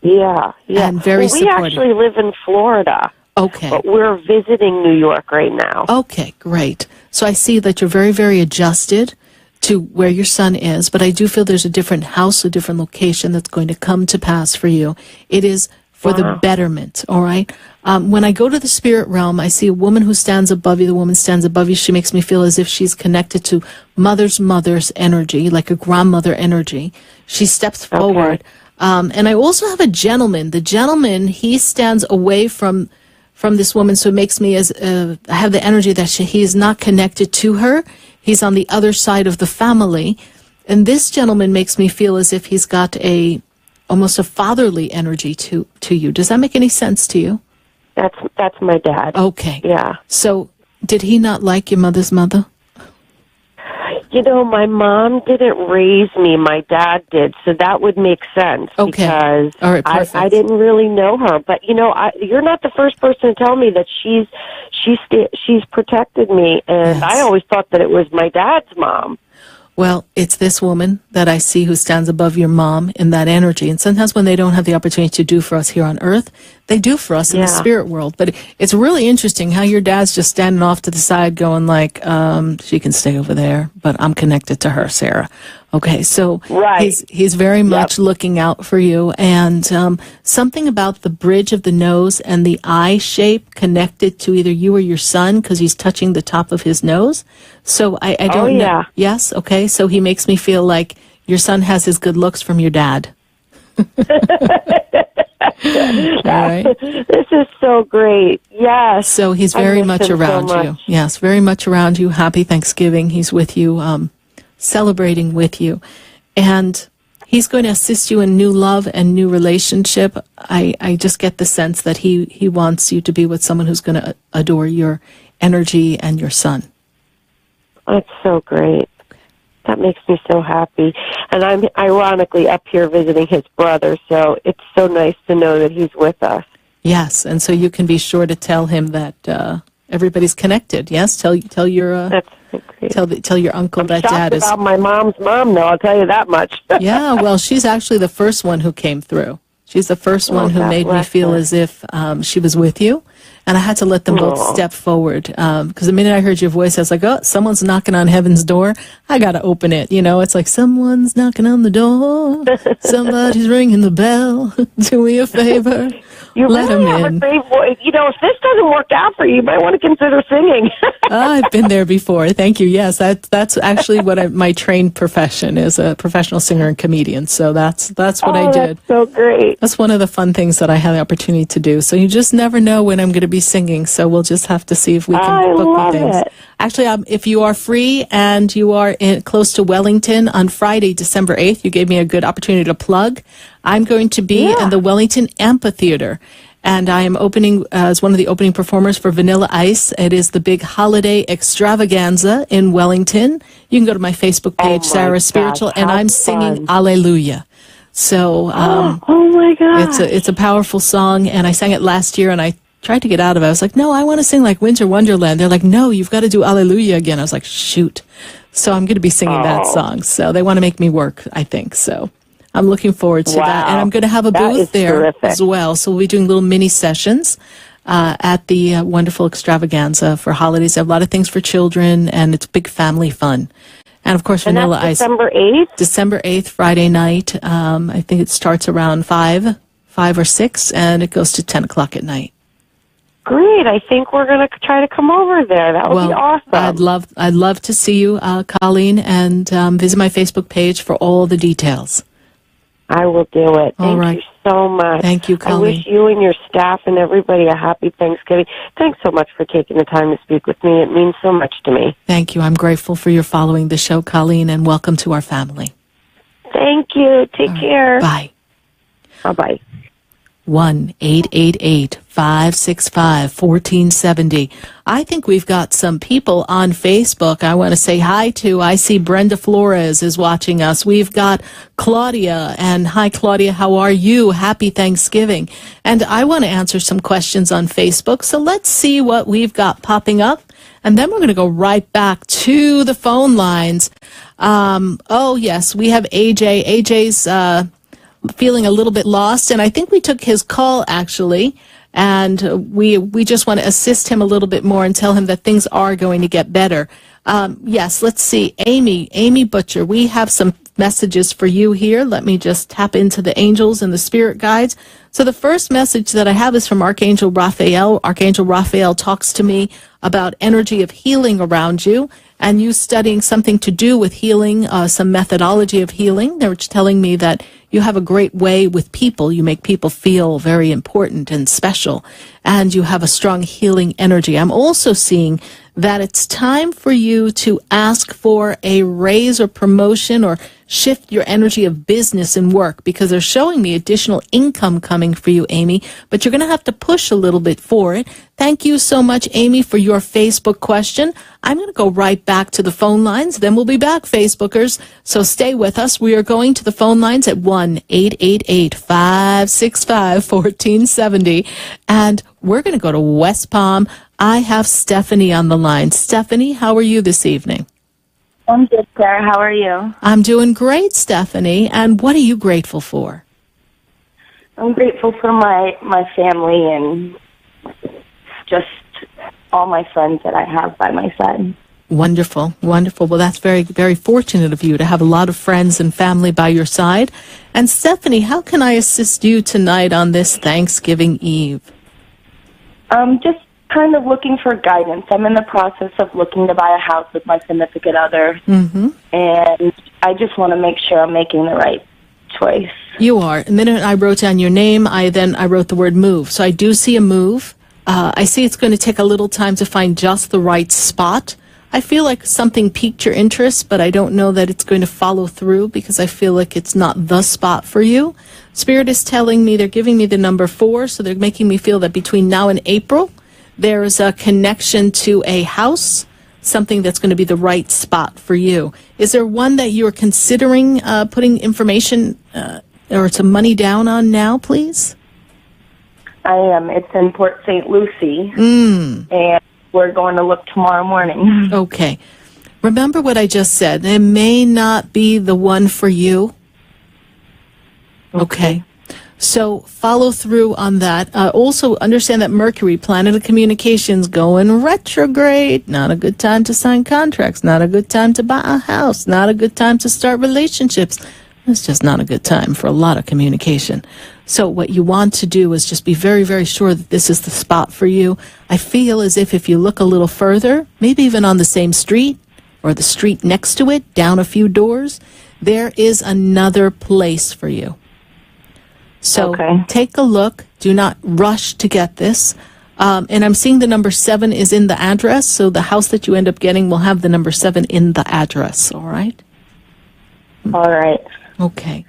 Yeah. And very we supportive. actually live in Florida. Okay. But we're visiting New York right now. Okay, great. So I see that you're very, very adjusted to where your son is, but I do feel there's a different house, a different location that's going to come to pass for you. It is for the betterment, all right? When I go to the spirit realm, I see a woman who stands above you. The woman stands above you. She makes me feel as if she's connected to mother's energy, like a grandmother energy. She steps forward. And I also have a gentleman. The gentleman, he stands away from this woman, so it makes me I have the energy that he is not connected to her. He's on the other side of the family. And this gentleman makes me feel as if he's got almost a fatherly energy to you. Does that make any sense to you? That's my dad. Okay. Yeah. So did he not like your mother's mother? You know, my mom didn't raise me. My dad did, so that would make sense. Okay. Because all right, I didn't really know her. But you know, you're not the first person to tell me that she's protected me, and I always thought that it was my dad's mom. Well, it's this woman that I see who stands above your mom in that energy. And sometimes when they don't have the opportunity to do for us here on earth, they do for us in the spirit world. But it's really interesting how your dad's just standing off to the side going like, she can stay over there, but I'm connected to her, Sarah. Okay, so he's very much looking out for you. And something about the bridge of the nose and the eye shape connected to either you or your son, because he's touching the top of his nose. So I don't know. Yes, okay, so he makes me feel like your son has his good looks from your dad. All right. This is so great. Yes. So he's very much around you. Yes, very much around you. Happy Thanksgiving. He's with you, celebrating with you. And he's going to assist you in new love and new relationship. I just get the sense that he wants you to be with someone who's going to adore your energy and your son. That's so great. That makes me so happy. And I'm ironically up here visiting his brother, so it's so nice to know that he's with us. Yes, and so you can be sure to tell him that everybody's connected. Yes, tell your That's great. Tell your uncle I'm that shocked dad is about my mom's mom, though. I'll tell you that much. Yeah, well, she's actually the first one who came through. She's the first one who made me feel as if she was with you. And I had to let them both step forward. Because the minute I heard your voice, I was like, oh, someone's knocking on heaven's door. I got to open it. You know, it's like someone's knocking on the door. Somebody's ringing the bell. Do me a favor. You Let really them have in. a great voice. You know, if this doesn't work out for you, you might want to consider singing. I've been there before. Thank you. Yes, that's actually what my trained profession is, a professional singer and comedian. So that's what I did. That's so great. That's one of the fun things that I had the opportunity to do. So you just never know when I'm going to be singing. So we'll just have to see if we can book love me things. it. Actually, if you are free and you are close to Wellington on Friday, December 8th, you gave me a good opportunity to plug. I'm going to be in the Wellington Amphitheater. And I am opening as one of the opening performers for Vanilla Ice. It is the big holiday extravaganza in Wellington. You can go to my Facebook page, Sarah Spiritual, and I'm singing Alleluia. So, oh my God, it's a powerful song, and I sang it last year, and I tried to get out of it. I was like, no, I want to sing like Winter Wonderland. They're like, no, you've got to do Alleluia again. I was like, shoot. So I'm going to be singing that song. So they want to make me work, I think. So I'm looking forward to that. And I'm going to have a booth there as well. So we'll be doing little mini sessions at the wonderful extravaganza for holidays. I have a lot of things for children, and it's big family fun. And, of course, Vanilla Ice. December 8th? December 8th, Friday night. I think it starts around 5 or 6, and it goes to 10 o'clock at night. Great. I think we're going to try to come over there. That would be awesome. I'd love to see you, Colleen, and visit my Facebook page for all the details. I will do it. Thank you so much. Thank you, Colleen. I wish you and your staff and everybody a happy Thanksgiving. Thanks so much for taking the time to speak with me. It means so much to me. Thank you. I'm grateful for your following the show, Colleen, and welcome to our family. Thank you. Take care. Bye. Bye-bye. 1-888-565-1470. I think we've got some people on Facebook I want to say hi to. I see Brenda Flores is watching us. We've got Claudia. And hi, Claudia. How are you? Happy Thanksgiving. And I want to answer some questions on Facebook. So let's see what we've got popping up. And then we're going to go right back to the phone lines. Oh, yes, we have AJ. AJ's feeling a little bit lost, and I think we took his call, actually, and we just want to assist him a little bit more and tell him that things are going to get better. Yes, let's see. Amy Butcher, we have some messages for you here. Let me just tap into the angels and the spirit guides. So the first message that I have is from Archangel Raphael. Archangel Raphael talks to me about energy of healing around you, and you studying something to do with healing, some methodology of healing. They're telling me that you have a great way with people. You make people feel very important and special, and you have a strong healing energy. I'm also seeing that it's time for you to ask for a raise or promotion or shift your energy of business and work, because they're showing me additional income coming for you, Amy, but you're going to have to push a little bit for it. Thank you so much, Amy, for your Facebook question. I'm going to go right back to the phone lines. Then we'll be back, Facebookers. So stay with us. We are going to the phone lines at 1-888-565-1470. And we're going to go to West Palm. I have Stephanie on the line. Stephanie, how are you this evening? I'm good, Sarah. How are you? I'm doing great, Stephanie. And what are you grateful for? I'm grateful for my family and just all my friends that I have by my side. Wonderful, wonderful. Well, that's very, very fortunate of you to have a lot of friends and family by your side. And Stephanie, how can I assist you tonight on this Thanksgiving Eve? Just kind of looking for guidance. I'm in the process of looking to buy a house with my significant other, and I just want to make sure I'm making the right choice. You are. The minute I wrote down your name, I wrote the word move. So I do see a move. I see it's going to take a little time to find just the right spot. I feel like something piqued your interest, but I don't know that it's going to follow through because I feel like it's not the spot for you. Spirit is telling me, they're giving me the number 4, so they're making me feel that between now and April, there's a connection to a house, something that's going to be the right spot for you. Is there one that you're considering putting information or some money down on now, please? I am. It's in Port St. Lucie, and we're going to look tomorrow morning. Okay. Remember what I just said. It may not be the one for you. Okay. So follow through on that. Also understand that Mercury, planet of communications, going retrograde. Not a good time to sign contracts. Not a good time to buy a house. Not a good time to start relationships. It's just not a good time for a lot of communication. So what you want to do is just be very, very sure that this is the spot for you. I feel as if you look a little further, maybe even on the same street or the street next to it, down a few doors, there is another place for you. So take a look. Do not rush to get this. And I'm seeing the number 7 is in the address. So the house that you end up getting will have the number 7 in the address. All right? All right. Okay.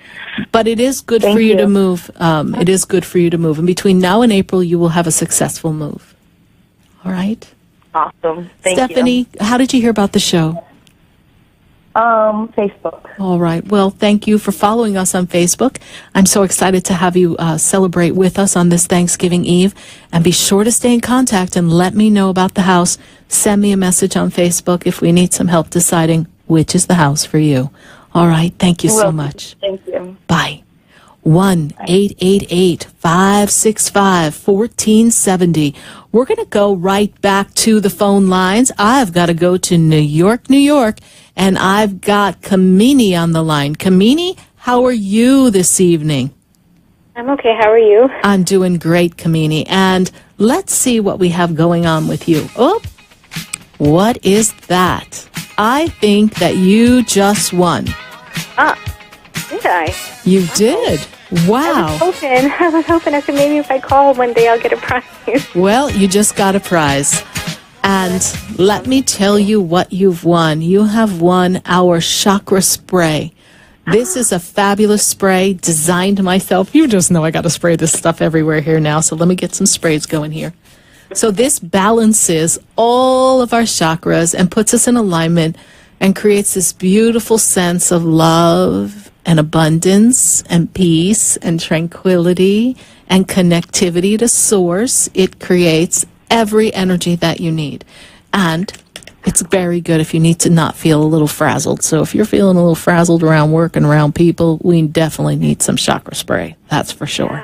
But it is good for you to move. It is good for you to move. And between now and April, you will have a successful move. All right? Awesome. Thank Stephanie, you. how did you hear about the show? Facebook. All right. Well, thank you for following us on Facebook. I'm so excited to have you celebrate with us on this Thanksgiving Eve. And be sure to stay in contact and let me know about the house. Send me a message on Facebook if we need some help deciding which is the house for you. All right. Thank you so much. Thank you. Bye. 1-888-565-1470. We're going to go right back to the phone lines. I've got to go to New York, New York, and I've got Kamini on the line. Kamini, how are you this evening? I'm okay. How are you? I'm doing great, Kamini. And let's see what we have going on with you. Oh, what is that? I think that you just won. Did I? You did. Wow. I was hoping I could, maybe if I call one day I'll get a prize. Well, you just got a prize. And let me tell you what you've won. You have won our chakra spray. This is a fabulous spray designed myself. You just know I got to spray this stuff everywhere here now. So let me get some sprays going here. So this balances all of our chakras and puts us in alignment and creates this beautiful sense of love and abundance and peace and tranquility and connectivity to source. It creates every energy that you need. And it's very good if you need to not feel a little frazzled. So if you're feeling a little frazzled around work and around people, we definitely need some chakra spray. That's for sure.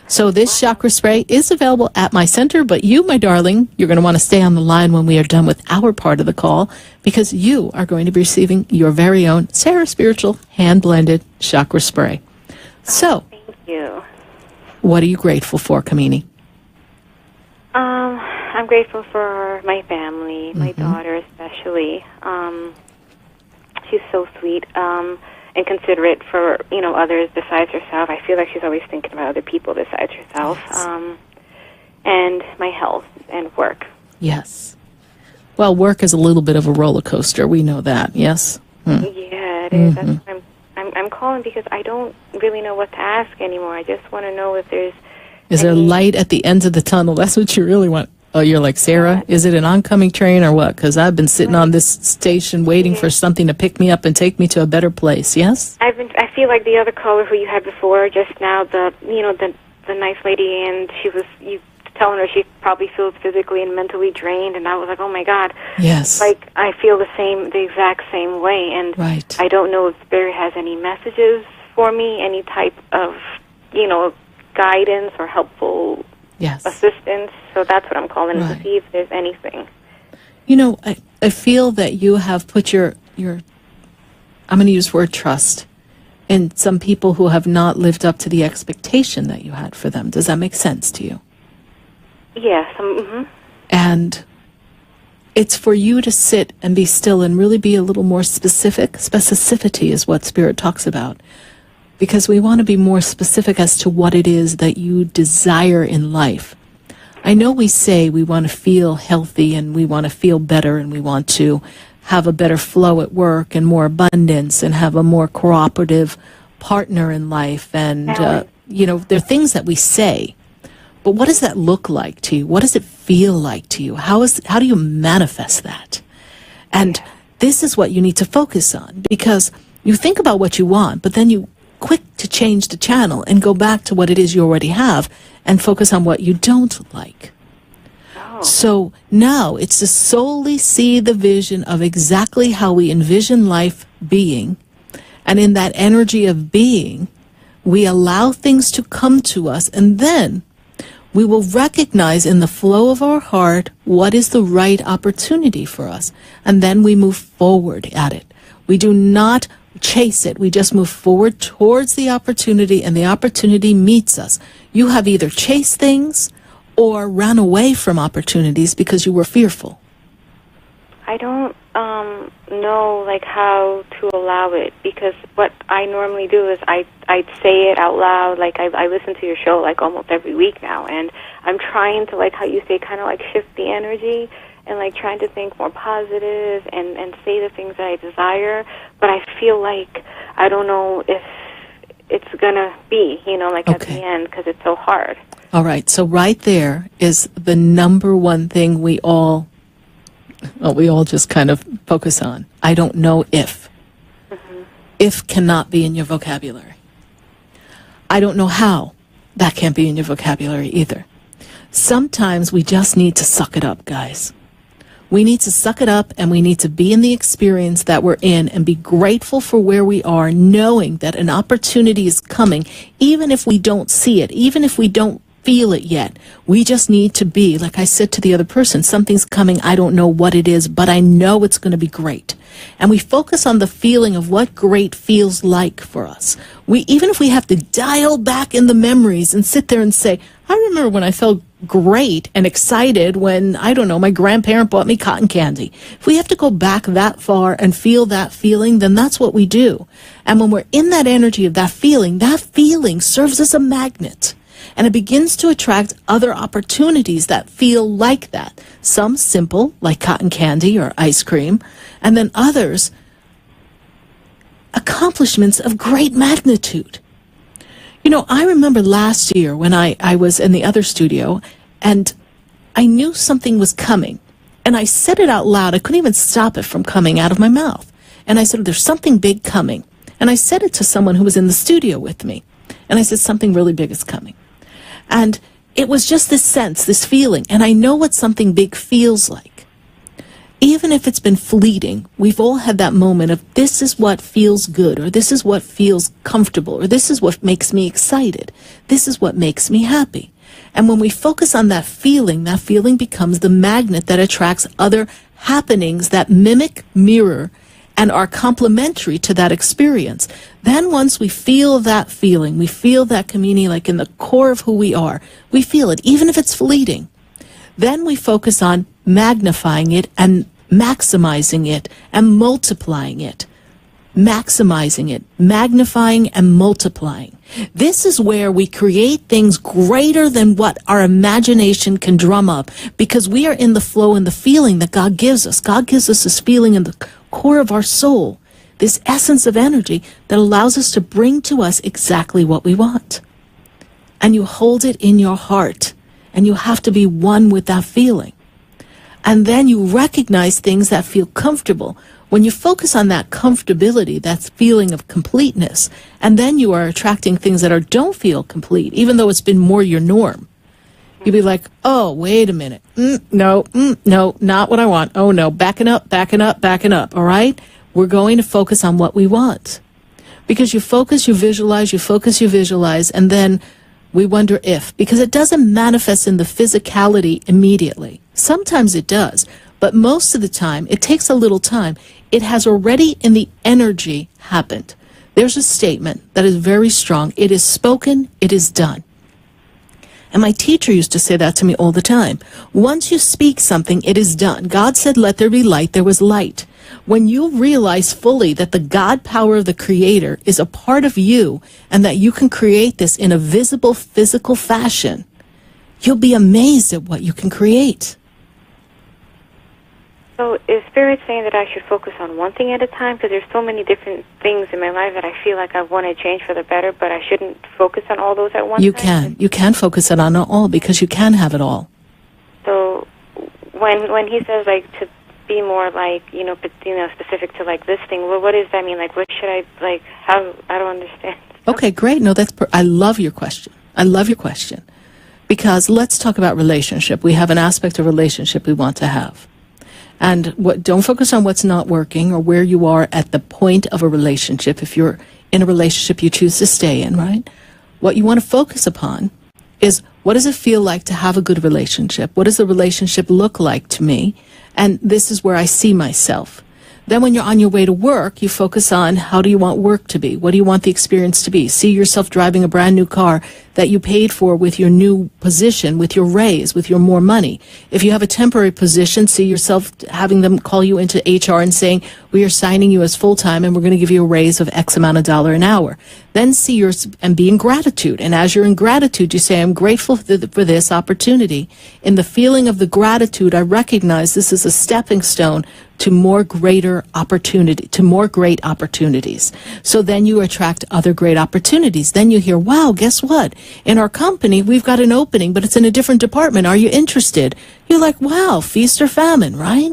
So this chakra spray is available at my center, but you, my darling, you're going to want to stay on the line when we are done with our part of the call, because you are going to be receiving your very own Sarah Spiritual hand-blended chakra spray. So, Thank you. What are you grateful for, Kamini? I'm grateful for my family, my daughter especially. She's so sweet and considerate for, others besides herself. I feel like she's always thinking about other people besides herself. And my health and work. Yes. Well, work is a little bit of a roller coaster. We know that, yes? Yeah, it is. That's why I'm calling, because I don't really know what to ask anymore. I just want to know if there's... Is there light at the end of the tunnel? That's what you really want. Oh, you're like, Sarah, is it an oncoming train or what? Because I've been sitting on this station waiting for something to pick me up and take me to a better place, yes? I feel like the other caller who you had before just now, the nice lady, and you telling her she probably feels physically and mentally drained, and I was like, oh my God. Yes. Like, I feel the exact same way, and I don't know if Spirit has any messages for me, any type of, guidance or helpful assistance. So that's what I'm calling to see if there's anything. I feel that you have put your I'm going to use the word trust in some people who have not lived up to the expectation that you had for them. Does that make sense to you? Yes. And it's for you to sit and be still and really be a little more specific. Specificity is what Spirit talks about, because we want to be more specific as to what it is that you desire in life. I know we say we want to feel healthy and we want to feel better and we want to have a better flow at work and more abundance and have a more cooperative partner in life. And, there are things that we say. But what does that look like to you? What does it feel like to you? How do you manifest that? And this is what you need to focus on, because you think about what you want, but then you quick to change the channel and go back to what it is you already have and focus on what you don't like. So now it's to solely see the vision of exactly how we envision life being. And in that energy of being, We allow things to come to us, and then we will recognize in the flow of our heart what is the right opportunity for us. And then we move forward at it. We do not chase it. We just move forward towards the opportunity, and the opportunity meets us. You have either chased things or ran away from opportunities because you were fearful. I don't know like how to allow it, because what I normally do is I'd say it out loud. Like I listen to your show like almost every week now, and I'm trying to, like how you say, kind of like shift the energy and like trying to think more positive and say the things that I desire. But I feel like I don't know if it's gonna be, like at the end, because it's so hard. All right, so right there is the number one thing we all just kind of focus on. I don't know if. Mm-hmm. If cannot be in your vocabulary. I don't know how. That can't be in your vocabulary either. Sometimes we just need to suck it up, guys. We need to suck it up, and we need to be in the experience that we're in and be grateful for where we are, knowing that an opportunity is coming, even if we don't see it, even if we don't feel it yet. We just need to be, like I said to the other person, something's coming, I don't know what it is, but I know it's going to be great. And we focus on the feeling of what great feels like for us. Even if we have to dial back in the memories and sit there and say, I remember when I felt great and excited when, I don't know, my grandparent bought me cotton candy. If we have to go back that far and feel that feeling, then that's what we do. And when we're in that energy of that feeling serves as a magnet. And it begins to attract other opportunities that feel like that. Some simple, like cotton candy or ice cream, and then others, accomplishments of great magnitude. I remember last year when I was in the other studio, and I knew something was coming, and I said it out loud. I couldn't even stop it from coming out of my mouth. And I said, there's something big coming. And I said it to someone who was in the studio with me. And I said, something really big is coming. And it was just this sense, this feeling, and I know what something big feels like. Even if it's been fleeting, we've all had that moment of this is what feels good, or this is what feels comfortable, or this is what makes me excited. This is what makes me happy. And when we focus on that feeling becomes the magnet that attracts other happenings that mimic, mirror, and are complementary to that experience. Then once we feel that feeling, we feel that community like in the core of who we are, we feel it, even if it's fleeting. Then we focus on magnifying it and maximizing it and multiplying it. Maximizing it, magnifying and multiplying. This is where we create things greater than what our imagination can drum up, because we are in the flow and the feeling that God gives us. God gives us this feeling in the core of our soul, this essence of energy that allows us to bring to us exactly what we want. And you hold it in your heart, and you have to be one with that feeling. And then you recognize things that feel comfortable. When you focus on that comfortability, that feeling of completeness, and then you are attracting things that don't feel complete, even though it's been more your norm. You'd be like, oh, wait a minute. No, not what I want. Oh, no, backing up, all right? We're going to focus on what we want. Because you focus, you visualize, and then we wonder if. Because it doesn't manifest in the physicality immediately. Sometimes it does, but most of the time, it takes a little time. It has already in the energy happened. There's a statement that is very strong. It is spoken, it is done. And my teacher used to say that to me all the time. Once you speak something, it is done. God said, let there be light, there was light. When you realize fully that the God power of the Creator is a part of you and that you can create this in a visible, physical fashion, you'll be amazed at what you can create. So is Spirit saying that I should focus on one thing at a time? Because there's so many different things in my life that I feel like I want to change for the better, but I shouldn't focus on all those at once. You can focus it on all, because you can have it all. So when he says like to be more like specific to like this thing, well, what does that mean? Like, what should I like? How? I don't understand. Okay, great. No, I love your question. Because let's talk about relationship. We have an aspect of relationship we want to have. And don't focus on what's not working or where you are at the point of a relationship. If you're in a relationship you choose to stay in, right? What you want to focus upon is, what does it feel like to have a good relationship? What does the relationship look like to me? And this is where I see myself. Then when you're on your way to work, you focus on, how do you want work to be? What do you want the experience to be? See yourself driving a brand new car that you paid for with your new position, with your raise, with your more money. If you have a temporary position, see yourself having them call you into HR and saying, we are signing you as full-time and we're going to give you a raise of X amount of dollar an hour. Then and be in gratitude. And as you're in gratitude, you say, I'm grateful for this opportunity. In the feeling of the gratitude, I recognize this is a stepping stone to more great opportunities. So then you attract other great opportunities. Then you hear, wow, guess what? In our company, we've got an opening, but it's in a different department. Are you interested? You're like, wow, feast or famine, right?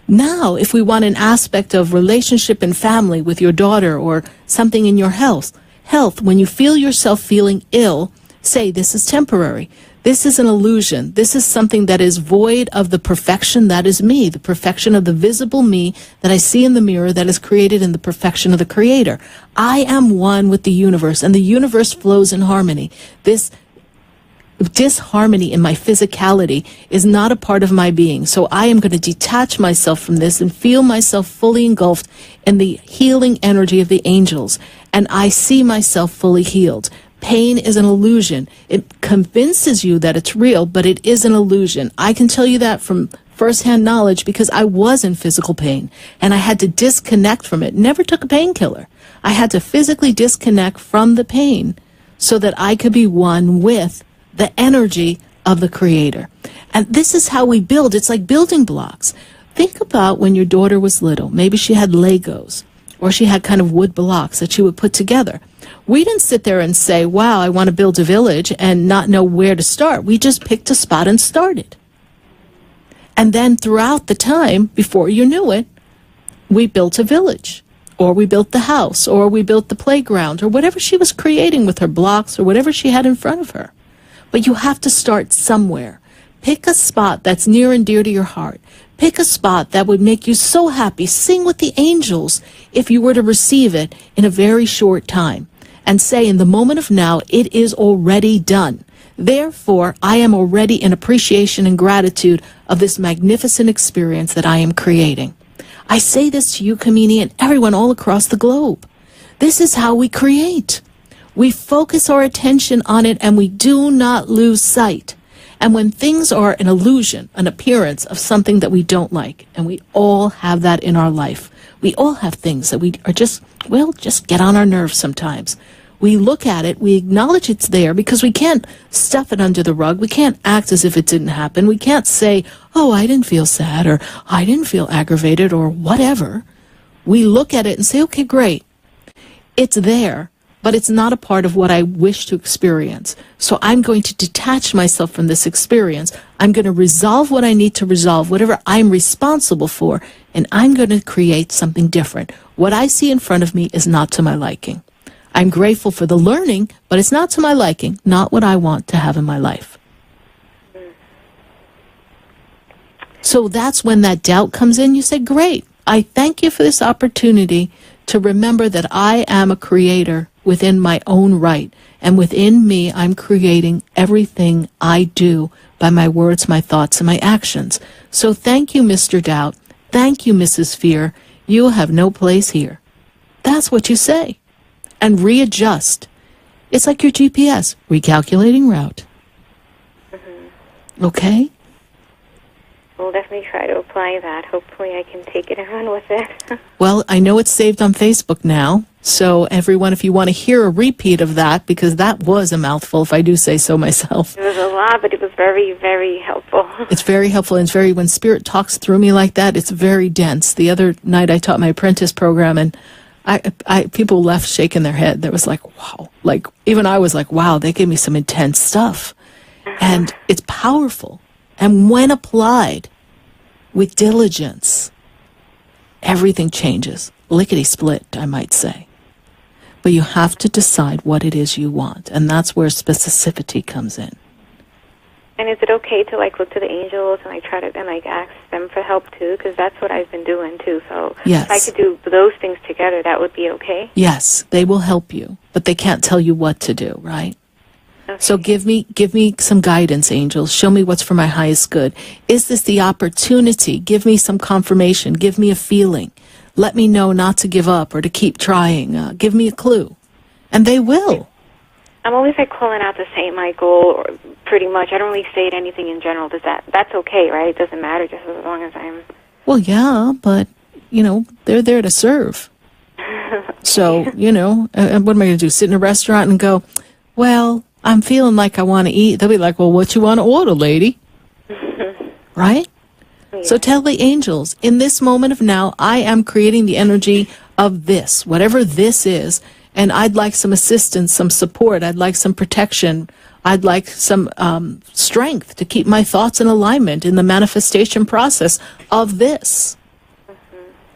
Now, if we want an aspect of relationship and family with your daughter or something in your health, when you feel yourself feeling ill, say, this is temporary. This is an illusion. This is something that is void of the perfection that is me, the perfection of the visible me that I see in the mirror that is created in the perfection of the Creator. I am one with the universe, and the universe flows in harmony. This disharmony in my physicality is not a part of my being. So I am going to detach myself from this and feel myself fully engulfed in the healing energy of the angels. And I see myself fully healed. Pain is an illusion. It convinces you that it's real, but it is an illusion. I can tell you that from firsthand knowledge because I was in physical pain and I had to disconnect from it. Never took a painkiller. I had to physically disconnect from the pain so that I could be one with the energy of the Creator. And this is how we build. It's like building blocks. Think about when your daughter was little. Maybe she had Legos or she had kind of wood blocks that she would put together. We didn't sit there and say, wow, I want to build a village and not know where to start. We just picked a spot and started. And then throughout the time, before you knew it, we built a village, or we built the house, or we built the playground, or whatever she was creating with her blocks, or whatever she had in front of her. But you have to start somewhere. Pick a spot that's near and dear to your heart. Pick a spot that would make you so happy. Sing with the angels if you were to receive it in a very short time. And say, in the moment of now, it is already done. Therefore, I am already in appreciation and gratitude of this magnificent experience that I am creating. I say this to you, Kamini, and everyone all across the globe. This is how we create. We focus our attention on it and we do not lose sight. And when things are an illusion, an appearance of something that we don't like, and we all have that in our life. We all have things that we are just get on our nerves sometimes. We look at it, we acknowledge it's there because we can't stuff it under the rug. We can't act as if it didn't happen. We can't say, oh, I didn't feel sad or I didn't feel aggravated or whatever. We look at it and say, okay, great. It's there, but it's not a part of what I wish to experience. So I'm going to detach myself from this experience. I'm going to resolve what I need to resolve, whatever I'm responsible for, and I'm going to create something different. What I see in front of me is not to my liking. I'm grateful for the learning, but it's not to my liking, not what I want to have in my life. So that's when that doubt comes in. You say, great, I thank you for this opportunity to remember that I am a creator within my own right. And within me, I'm creating everything I do by my words, my thoughts, and my actions. So thank you, Mr. Doubt. Thank you, Mrs. Fear. You have no place here. That's what you say. And readjust. It's like your GPS, recalculating route. Okay? We'll definitely try to apply that. Hopefully I can take it and run with it. Well, I know it's saved on Facebook now. So everyone, if you want to hear a repeat of that, because that was a mouthful, if I do say so myself. It was a lot, but it was very, very helpful. It's very helpful, and when Spirit talks through me like that, it's very dense. The other night I taught my apprentice program, and people left shaking their head. There was like, wow. Like, even I was like, wow, they gave me some intense stuff. And it's powerful. And when applied with diligence, everything changes. Lickety-split, I might say. But you have to decide what it is you want. And that's where specificity comes in. And is it okay to like look to the angels and like try to and like ask them for help too? Because that's what I've been doing too. So Yes. if I could do those things together, that would be okay. Yes, they will help you, but they can't tell you what to do, right? So give me some guidance, angels. Show me what's for my highest good. Is this the opportunity? Give me some confirmation. Give me a feeling. Let me know not to give up or to keep trying. Give me a clue. And they will. I'm always like calling out to Saint Michael, or pretty much. I don't really say anything in general. That's okay, right? It doesn't matter just as long as I'm. Well, yeah, but they're there to serve. So what am I going to do? Sit in a restaurant and go, well, I'm feeling like I want to eat. They'll be like, well, what you want to order, lady? Right? Yeah. So tell the angels, in this moment of now, I am creating the energy of this, whatever this is, and I'd like some assistance, some support. I'd like some protection. I'd like some strength to keep my thoughts in alignment in the manifestation process of this.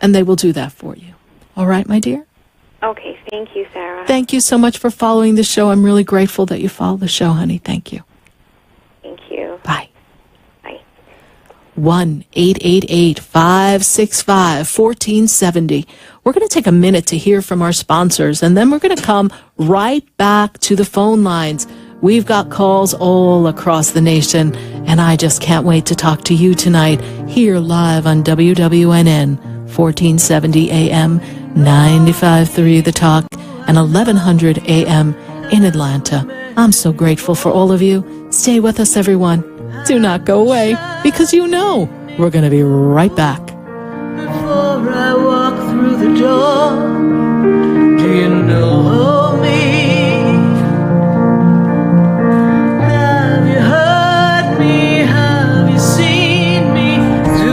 And they will do that for you. All right, my dear? Okay, thank you, Sarah. Thank you so much for following the show. I'm really grateful that you follow the show, honey. Thank you. Thank you. Bye. Bye. 1-888-565-1470. We're going to take a minute to hear from our sponsors, and then we're going to come right back to the phone lines. We've got calls all across the nation, and I just can't wait to talk to you tonight here live on WWNN, 1470 AM, 95.3 The Talk, and 1100 AM in Atlanta. I'm so grateful for all of you. Stay with us, everyone. Do not go away, because we're going to be right back. Before I walk through the door, do you know me? Have you heard me? Have you seen me? Do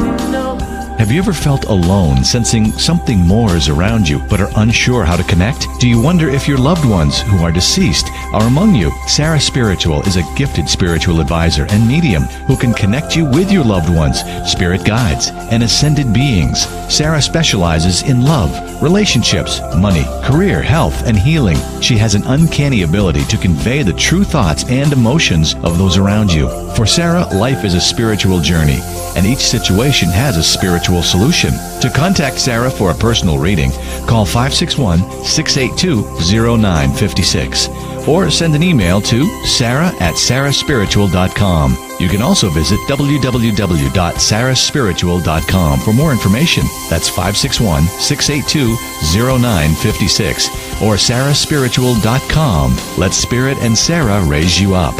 you know? Have you ever felt alone, sensing something more is around you, but are unsure how to connect? Do you wonder if your loved ones who are deceased are among you? Sarah Spiritual is a gifted spiritual advisor and medium who can connect you with your loved ones, spirit guides, and ascended beings. Sarah specializes in love, relationships, money, career, health, and healing. She has an uncanny ability to convey the true thoughts and emotions of those around you. For Sarah, life is a spiritual journey, and each situation has a spiritual solution. To contact Sarah for a personal reading, call 561-682-0956 or send an email to sarah@sarahspiritual.com. You can also visit www.sarahspiritual.com for more information. That's 561-682-0956 or sarahspiritual.com. Let Spirit and Sarah raise you up.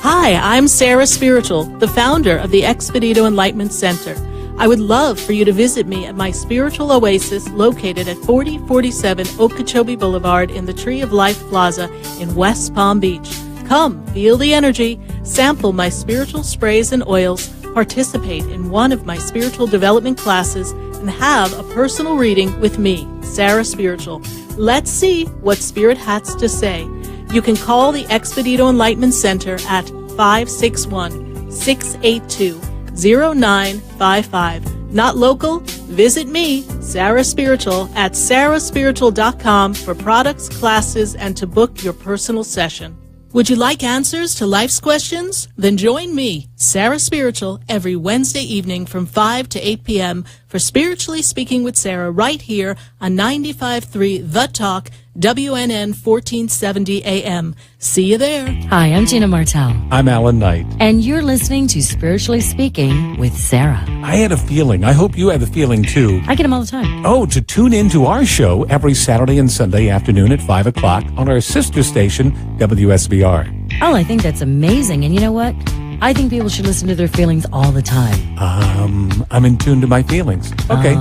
Hi, I'm Sarah Spiritual, the founder of the Expedito Enlightenment Center. I would love for you to visit me at my spiritual oasis located at 4047 Okeechobee Boulevard in the Tree of Life Plaza in West Palm Beach. Come, feel the energy, sample my spiritual sprays and oils, participate in one of my spiritual development classes, and have a personal reading with me, Sarah Spiritual. Let's see what Spirit has to say. You can call the Expedito Enlightenment Center at 561-682-0955. Not local? Visit me, Sarah Spiritual, at sarahspiritual.com for products, classes, and to book your personal session. Would you like answers to life's questions? Then join me, Sarah Spiritual, every Wednesday evening from 5 to 8 p.m. for Spiritually Speaking with Sarah right here on 95.3 The Talk, WNN 1470 AM. See you there. Hi, I'm Gina Martell. I'm Alan Knight. And you're listening to Spiritually Speaking with Sarah. I had a feeling. I hope you had the feeling too. I get them all the time. Oh, to tune in to our show every Saturday and Sunday afternoon at 5 o'clock on our sister station, WSBR. Oh, I think that's amazing. And you know what? I think people should listen to their feelings all the time. I'm in tune to my feelings. Okay,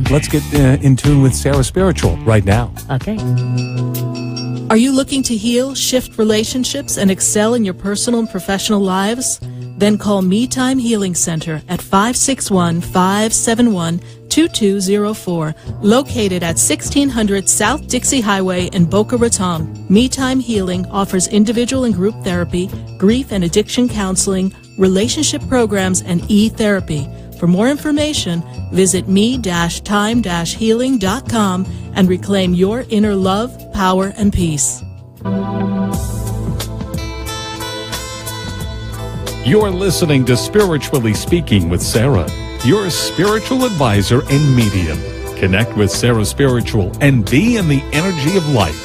let's get in tune with Sarah Spiritual right now. Okay. Are you looking to heal, shift relationships, and excel in your personal and professional lives? Then call Me Time Healing Center at 561-571-2204, located at 1600 South Dixie Highway in Boca Raton. Me Time Healing offers individual and group therapy, grief and addiction counseling, relationship programs, and e-therapy. For more information, visit me-time-healing.com and reclaim your inner love, power, and peace. You're listening to Spiritually Speaking with Sarah, your spiritual advisor and medium. Connect with Sarah Spiritual and be in the energy of light.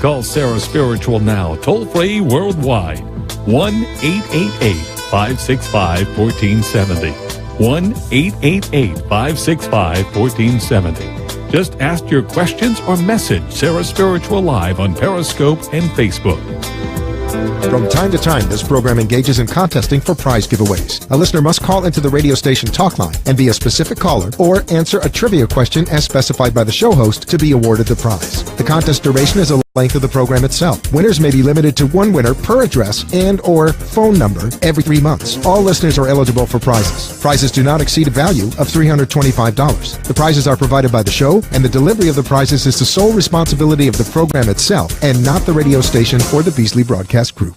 Call Sarah Spiritual now, toll-free worldwide. 1-888-565-1470. 1-888-565-1470. Just ask your questions or message Sarah Spiritual live on Periscope and Facebook. From time to time, this program engages in contesting for prize giveaways. A listener must call into the radio station talk line and be a specific caller or answer a trivia question as specified by the show host to be awarded the prize. The contest duration is the length of the program itself. Winners may be limited to one winner per address and or phone number every 3 months. All listeners are eligible for prizes. Prizes do not exceed a value of $325. The prizes are provided by the show, and the delivery of the prizes is the sole responsibility of the program itself and not the radio station or the Beasley Broadcast Group.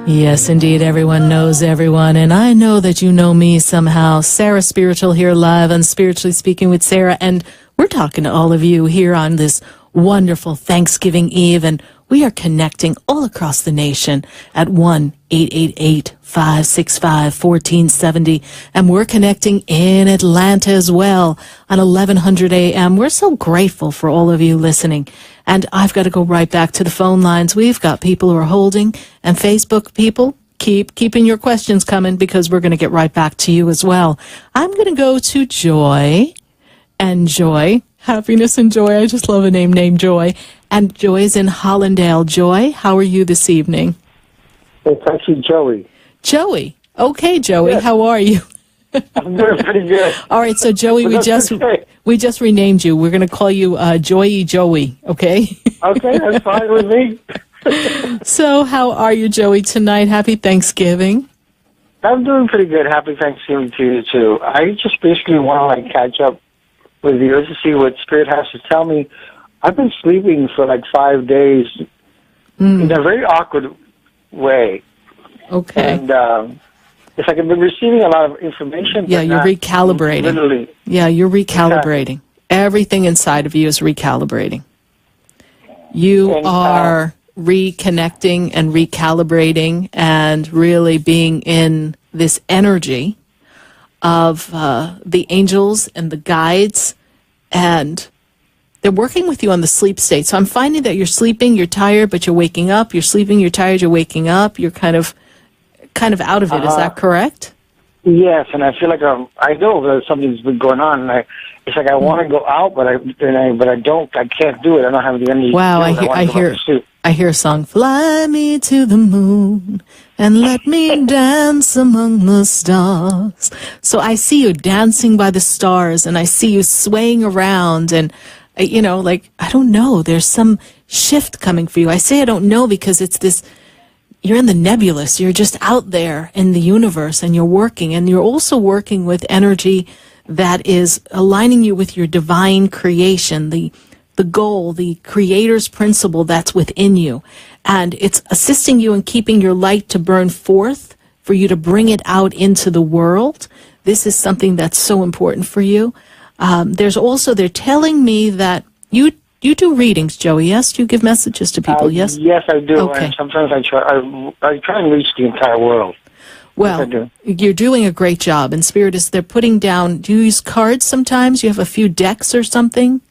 Yes, indeed, everyone knows everyone, and I know that you know me somehow. Sarah Spiritual here live on Spiritually Speaking with Sarah, and we're talking to all of you here on this wonderful Thanksgiving Eve, and we are connecting all across the nation at 1-888-565-1470, and we're connecting in Atlanta as well on 1100 a.m. We're so grateful for all of you listening. And I've got to go right back to the phone lines. We've got people who are holding, and Facebook people, keeping your questions coming because we're going to get right back to you as well. I'm going to go to Joy, and Joy, happiness and joy. I just love a name named Joy. And Joy is in Hollandale. Joy, how are you this evening? It's actually Joey. Joey. Okay, Joey, yes. How are you? I'm doing pretty good. All right, so Joey, we just renamed you. We're going to call you Joey Joey, okay? Okay, that's fine with me. So how are you, Joey, tonight? Happy Thanksgiving. I'm doing pretty good. Happy Thanksgiving to you, too. I just basically want to catch up with you to see what Spirit has to tell me. I've been sleeping for 5 days in a very awkward way. Okay. And it's like I've been receiving a lot of information. Yeah, you're recalibrating. Literally. Yeah, you're recalibrating. Everything inside of you is recalibrating. You are reconnecting and recalibrating and really being in this energy of the angels and the guides, and they're working with you on the sleep state. So I'm finding that you're sleeping, you're tired, but you're waking up. You're sleeping, you're tired, you're waking up. You're kind of kind of out of it. Is that correct? Yes, and I feel like I know that something's been going on, and it's like I want to go out, but I don't. I can't do it. I don't have the energy. Wow, to do it. I hear a song. Fly me to the moon and let me dance among the stars. So I see you dancing by the stars, and I see you swaying around, and you know, like I don't know. There's some shift coming for you. I say I don't know because it's this. You're in the nebulous. You're just out there in the universe, and you're working. And you're also working with energy that is aligning you with your divine creation, the goal, the creator's principle that's within you. And it's assisting you in keeping your light to burn forth, for you to bring it out into the world. This is something that's so important for you. They're telling me that you do readings, Joey, yes? Do you give messages to people, yes? Yes, I do. Okay. And sometimes I try and reach the entire world. Well, yes, you're doing a great job. And Spirit they're putting down, do you use cards sometimes? You have a few decks or something?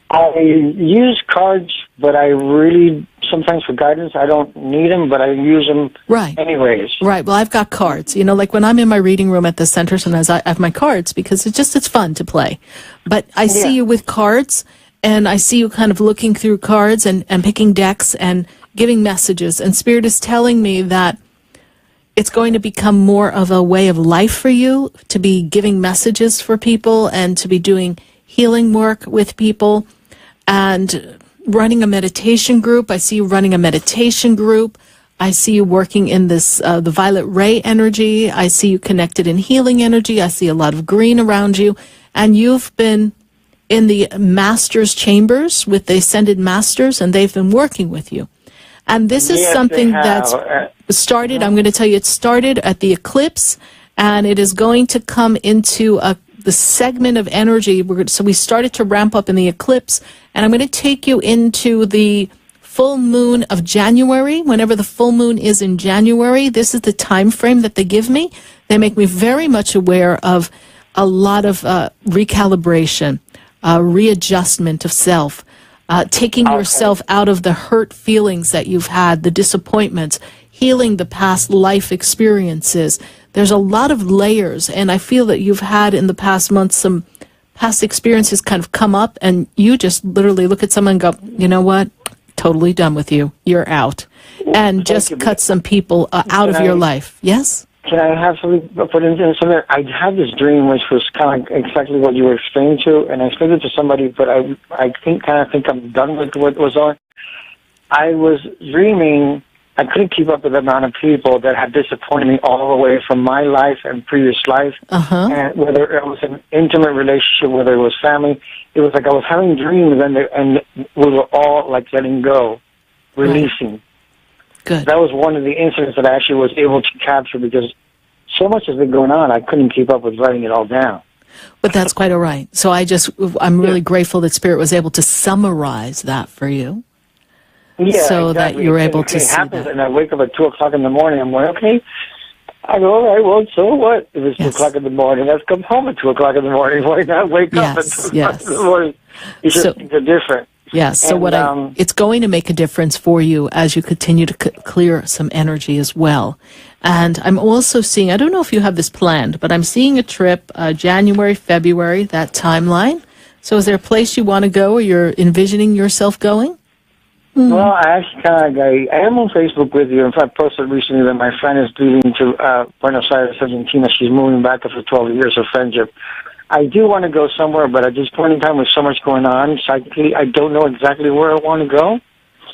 I use cards, but I really, sometimes for guidance, I don't need them, but I use them anyways. Right. Well, I've got cards. You know, like when I'm in my reading room at the center, sometimes I have my cards because it's fun to play. But I see you with cards, and I see you kind of looking through cards and picking decks and giving messages. And Spirit is telling me that it's going to become more of a way of life for you to be giving messages for people and to be doing healing work with people and running a meditation group. I see you running a meditation group. I see you working in this, the violet ray energy. I see you connected in healing energy. I see a lot of green around you. And you've been in the master's chambers with the ascended masters, and they've been working with you. And this is something that's started, I'm going to tell you, it started at the eclipse, and it is going to come into the segment of energy. So we started to ramp up in the eclipse, and I'm going to take you into the full moon of January. Whenever the full moon is in January, this is the time frame that they give me. They make me very much aware of a lot of recalibration, readjustment of self, taking yourself out of the hurt feelings that you've had, the disappointments, healing the past life experiences. There's a lot of layers, and I feel that you've had in the past months some past experiences kind of come up, and you just literally look at someone and go, you know what, totally done with you. You're out. And just cut some people out of your life. Yes? Can I have something put into something? I had this dream which was kind of exactly what you were explaining to, and I explained it to somebody, but I think I'm done with what was on. I was dreaming. I couldn't keep up with the amount of people that had disappointed me all the way from my life and previous life, and whether it was an intimate relationship, whether it was family. It was like I was having dreams, and we were all like letting go, releasing. Right. Good. That was one of the incidents that I actually was able to capture because so much has been going on, I couldn't keep up with writing it all down. But that's quite all right. So I'm really grateful that Spirit was able to summarize that for you. Yeah, so exactly. that you were able to it see happens, that. And I wake up at 2 o'clock in the morning. I'm like, okay. I go, all right, well, so what? If it's 2 o'clock in the morning, let's come home at 2 o'clock in the morning. Why not wake up at 2 o'clock in the morning? It's just things are different. Yes, so it's going to make a difference for you as you continue to clear some energy as well. And I'm also seeing, I don't know if you have this planned, but I'm seeing a trip January, February, that timeline. So is there a place you want to go or you're envisioning yourself going? Well, I actually I am on Facebook with you. In fact, I posted recently that my friend is leaving to Buenos Aires, Argentina. She's moving back after 12 years of friendship. I do want to go somewhere, but at this point in time, with so much going on, psychically, I don't know exactly where I want to go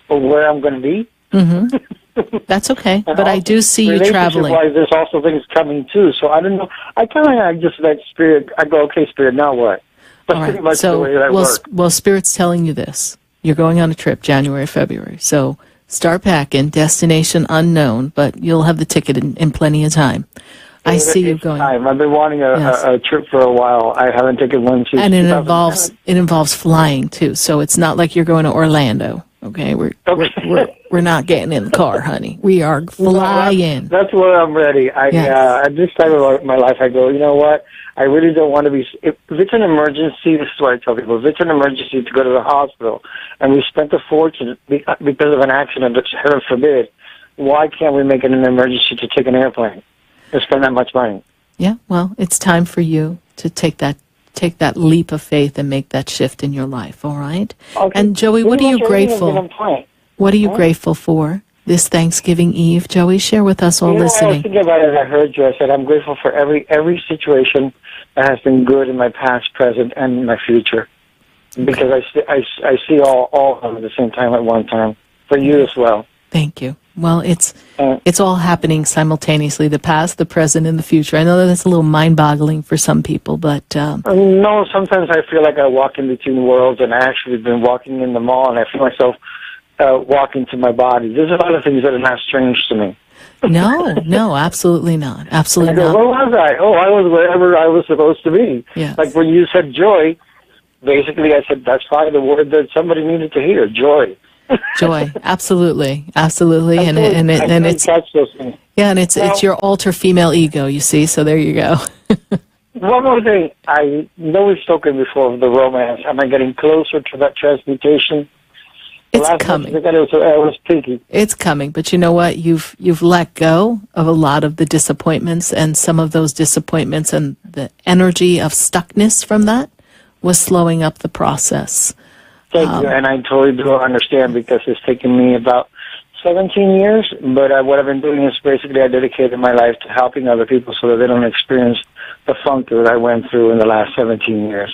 or where I'm going to be. Mm-hmm. That's okay, but I do see you traveling. Relationship-wise, there's also things coming, too. So I don't know. I just let Spirit, I go, okay, Spirit, now what? That's all pretty right. much the way that works. Well, Spirit's telling you this. You're going on a trip January, February. So start packing, destination unknown, but you'll have the ticket in plenty of time. I see you going. I've been wanting a trip for a while. I haven't taken one since. And it involves flying too. So it's not like you're going to Orlando. Okay, we're not getting in the car, honey. We are flying. That's where I'm ready. At this time of my life, I go, you know what? I really don't want to be. If it's an emergency, this is what I tell people. If it's an emergency to go to the hospital, and we spent a fortune because of an accident, heaven forbid, why can't we make it an emergency to take an airplane and spend that much money? Yeah, well, it's time for you to take that leap of faith and make that shift in your life, all right? Okay. And Joey, what are you grateful? What are you Huh? grateful for this Thanksgiving Eve? Joey, share with us all You know what I was listening. thinking about it as I heard you. I said I'm grateful for every situation that has been good in my past, present, and my future, because I see all of them at the same time at one time. For you as well. Thank you. Well, it's all happening simultaneously, the past, the present, and the future. I know that's a little mind-boggling for some people, but... No, sometimes I feel like I walk in between worlds, and I actually been walking in the mall, and I feel myself walking to my body. There's a lot of things that are not strange to me. No, absolutely not. Absolutely I go, not. where was I? Oh, I was wherever I was supposed to be. Yeah. Like when you said joy, basically I said that's probably the word that somebody needed to hear, joy. Joy, absolutely, and it's catch those things. yeah, and it's your alter female ego, you see. So there you go. One more thing, I know we've spoken before of the romance. Am I getting closer to that transmutation? It's coming. I was thinking. It's coming, but you know what? You've let go of a lot of the disappointments, and some of those disappointments and the energy of stuckness from that was slowing up the process. Thank you, and I totally do understand because it's taken me about 17 years, but what I've been doing is basically I dedicated my life to helping other people so that they don't experience the funk that I went through in the last 17 years.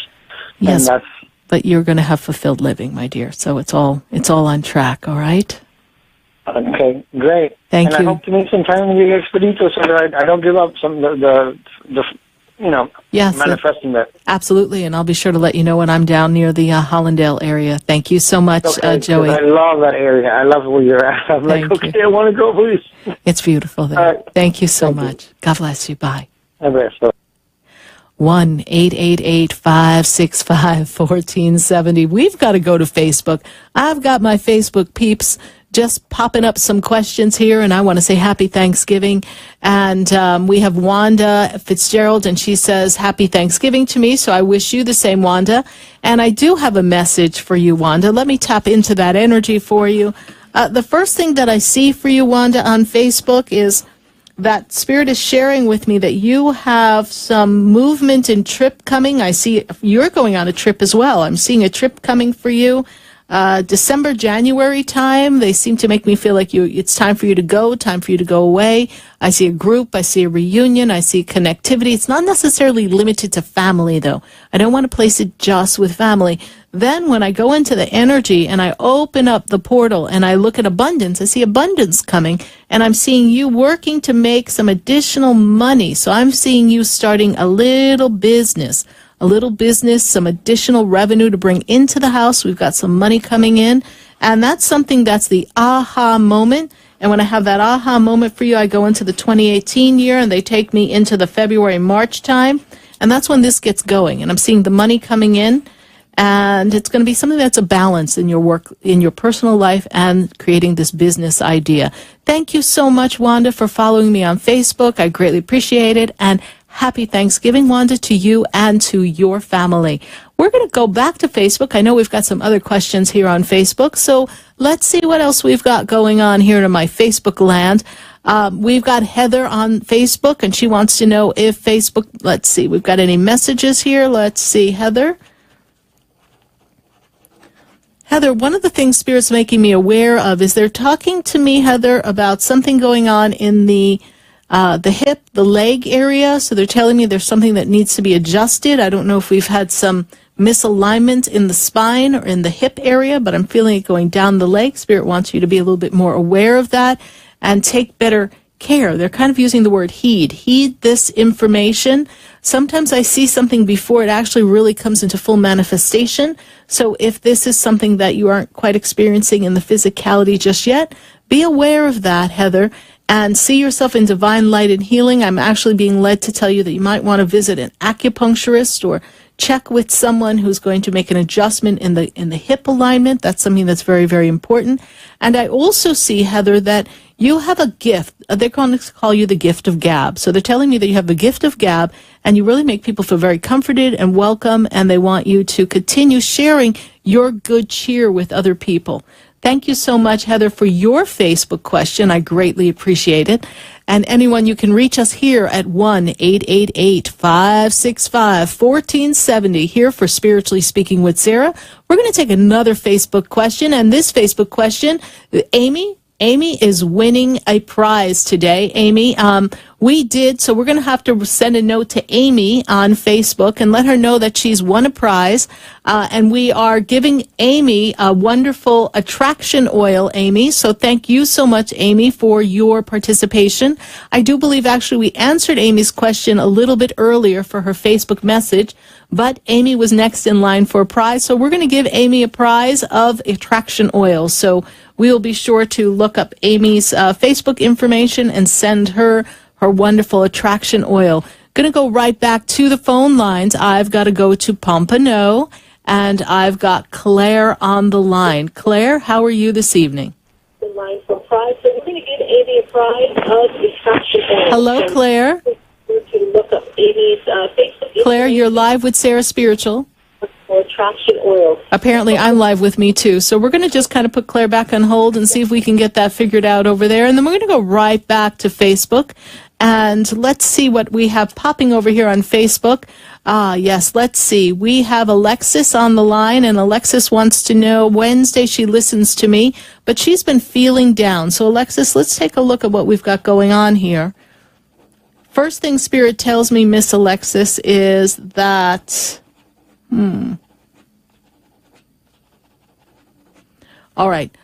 Yes, and but you're going to have fulfilled living, my dear, so it's all on track, all right? Okay, great. Thank and you. I hope to make some time in the Expedito so that I don't give up Yes, manifesting that. Absolutely, and I'll be sure to let you know when I'm down near the Hollandale area. Thank you so much, Okay, Joey. 'cause I love that area. I love where you're at. I'm like, okay, I want to go, please. It's beautiful there. All right. Thank you so much. God bless you. Bye. God bless. 1-888-565-1470. We've got to go to Facebook. I've got my Facebook peeps just popping up some questions here, and I want to say happy Thanksgiving. And we have Wanda Fitzgerald, and she says happy Thanksgiving to me, so I wish you the same, Wanda. And I do have a message for you, Wanda. Let me tap into that energy for you. The first thing that I see for you, Wanda, on Facebook is that Spirit is sharing with me that you have some movement and trip coming. I see you're going on a trip as well. I'm seeing a trip coming for you. December, January time, they seem to make me feel like it's time for you to go away. I see a group, I see a reunion, I see connectivity. It's not necessarily limited to family, though. I don't want to place it just with family. Then when I go into the energy and I open up the portal and I look at abundance, I see abundance coming, and I'm seeing you working to make some additional money. So I'm seeing you starting a little business, some additional revenue to bring into the house. We've got some money coming in, and that's something that's the aha moment. And when I have that aha moment for you, I go into the 2018 year, and they take me into the February, March time, and that's when this gets going. And I'm seeing the money coming in, and it's going to be something that's a balance in your work, in your personal life, and creating this business idea. Thank you so much, Wanda, for following me on Facebook. I greatly appreciate it, and happy Thanksgiving, Wanda, to you and to your family. We're going to go back to Facebook. I know we've got some other questions here on Facebook, so let's see what else we've got going on here in my Facebook land. We've got Heather on Facebook, and she wants to know if Facebook, let's see, we've got any messages here. Let's see, Heather. Heather, one of the things Spirit's making me aware of is they're talking to me, Heather, about something going on in the hip, the leg area. So they're telling me there's something that needs to be adjusted. I don't know if we've had some misalignment in the spine or in the hip area, but I'm feeling it going down the leg. Spirit wants you to be a little bit more aware of that and take better care. They're kind of using the word heed. Heed this information. Sometimes I see something before it actually really comes into full manifestation. So if this is something that you aren't quite experiencing in the physicality just yet, be aware of that, Heather, and see yourself in divine light and healing. I'm actually being led to tell you that you might want to visit an acupuncturist or check with someone who's going to make an adjustment in the hip alignment. That's something that's very, very important. And I also see, Heather, that you have a gift. They're going to call you the gift of gab. So they're telling me that you have the gift of gab, and you really make people feel very comforted and welcome, and they want you to continue sharing your good cheer with other people. Thank you so much, Heather, for your Facebook question. I greatly appreciate it. And anyone, you can reach us here at 1-888-565-1470 here for Spiritually Speaking with Sarah. We're going to take another Facebook question. And this Facebook question, Amy is winning a prize today. Amy, so we're going to have to send a note to Amy on Facebook and let her know that she's won a prize. And we are giving Amy a wonderful attraction oil, Amy. So thank you so much, Amy, for your participation. I do believe actually we answered Amy's question a little bit earlier for her Facebook message, but Amy was next in line for a prize. So we're going to give Amy a prize of attraction oil. So we will be sure to look up Amy's Facebook information and send her wonderful attraction oil. Going to go right back to the phone lines. I've got to go to Pompano, and I've got Claire on the line. Claire, how are you this evening? The line for prize. So we're going to give Amy a prize of attraction oil. Hello, Claire. To look up Amy's Facebook. Claire, you're live with Sarah Spiritual. For attraction oil. Apparently, I'm live with me, too. So we're going to just kind of put Claire back on hold and see if we can get that figured out over there. And then we're going to go right back to Facebook. And let's see what we have popping over here on Facebook. Yes, let's see. We have Alexis on the line, and Alexis wants to know, Wednesday she listens to me, but she's been feeling down. So, Alexis, let's take a look at what we've got going on here. First thing Spirit tells me, Miss Alexis, is that... All right.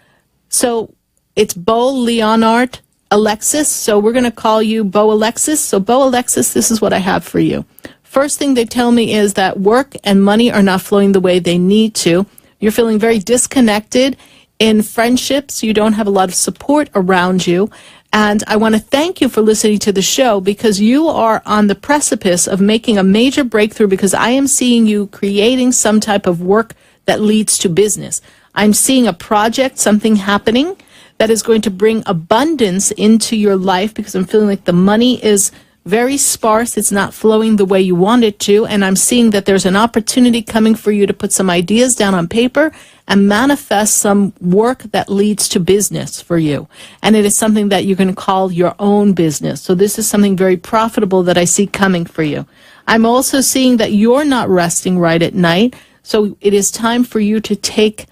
So it's Bo Leonard Alexis. So we're going to call you Bo Alexis. So Bo Alexis, this is what I have for you. First thing they tell me is that work and money are not flowing the way they need to. You're feeling very disconnected in friendships. You don't have a lot of support around you. And I want to thank you for listening to the show, because you are on the precipice of making a major breakthrough, because I am seeing you creating some type of work that leads to business. I'm seeing a project, something happening that is going to bring abundance into your life, because I'm feeling like the money is very sparse. It's not flowing the way you want it to. And I'm seeing that there's an opportunity coming for you to put some ideas down on paper and manifest some work that leads to business for you. And it is something that you're going to call your own business. So this is something very profitable that I see coming for you. I'm also seeing that you're not resting right at night. So it is time for you to take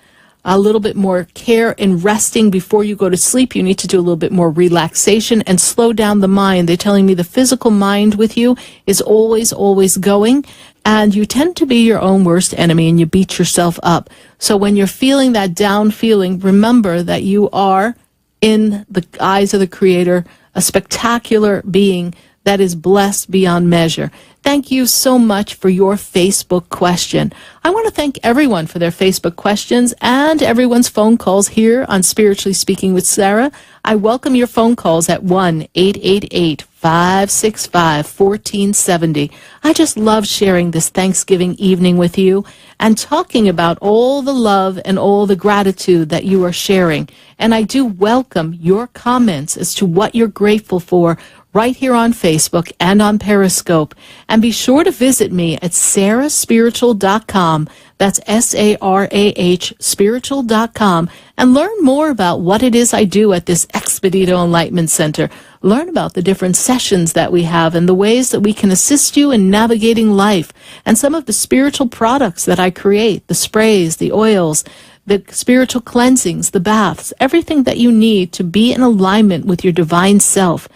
a little bit more care in resting before you go to sleep. You need to do a little bit more relaxation and slow down the mind. They're telling me the physical mind with you is always, always going, and you tend to be your own worst enemy, and you beat yourself up. So when you're feeling that down feeling, remember that you are, in the eyes of the Creator, a spectacular being that is blessed beyond measure. Thank you so much for your Facebook question. I want to thank everyone for their Facebook questions and everyone's phone calls here on Spiritually Speaking with Sarah. I welcome your phone calls at 1-888-565-1470. I just love sharing this Thanksgiving evening with you and talking about all the love and all the gratitude that you are sharing. And I do welcome your comments as to what you're grateful for right here on Facebook and on Periscope. And be sure to visit me at sarahspiritual.com. That's S-A-R-A-H spiritual.com, and learn more about what it is I do at this Expedito Enlightenment Center. Learn about the different sessions that we have and the ways that we can assist you in navigating life, and some of the spiritual products that I create, the sprays, the oils, the spiritual cleansings, the baths, everything that you need to be in alignment with your divine self.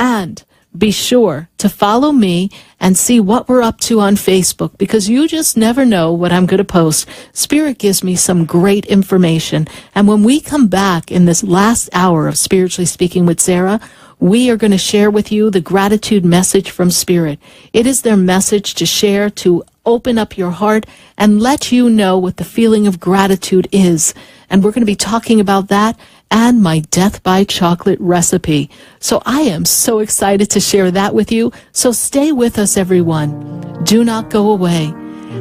And be sure to follow me and see what we're up to on Facebook, because you just never know what I'm going to post. Spirit gives me some great information. And when we come back in this last hour of Spiritually Speaking with Sarah, we are going to share with you the gratitude message from Spirit. It is their message to share, to open up your heart and let you know what the feeling of gratitude is. And we're going to be talking about that and my Death by Chocolate recipe. So I am so excited to share that with you. So stay with us, everyone. Do not go away.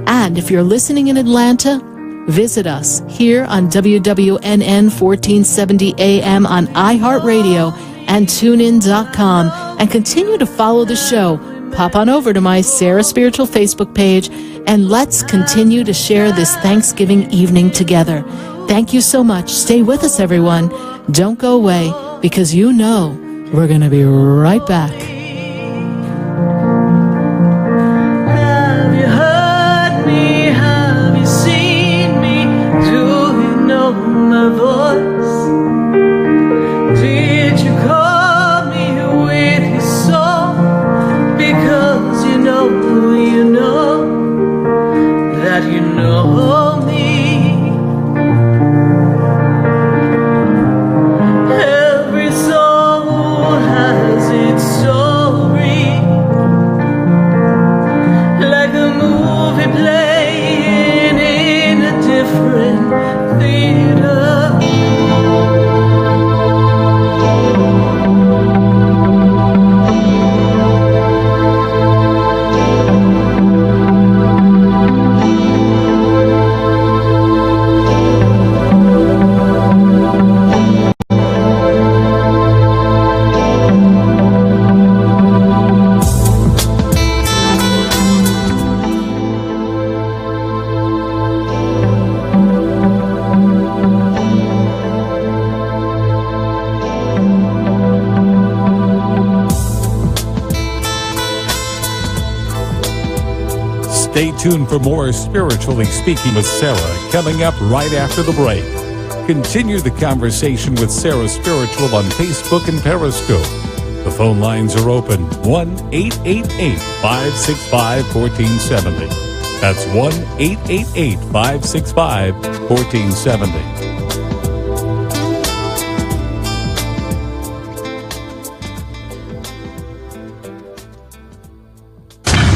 And if you're listening in Atlanta, visit us here on WWNN 1470 AM on iHeartRadio and TuneIn.com, and continue to follow the show. Pop on over to my Sarah Spiritual Facebook page, and let's continue to share this Thanksgiving evening together. Thank you so much. Stay with us, everyone. Don't go away, because you know we're going to be right back. Have you heard me? Have you seen me? Do you know my voice? Did you call me with your song? Because you know that you know me. Every soul has its story, like a movie playing in a different theater. Stay tuned for more Spiritually Speaking with Sarah coming up right after the break. Continue the conversation with Sarah Spiritual on Facebook and Periscope. The phone lines are open, 1-888-565-1470. That's 1-888-565-1470.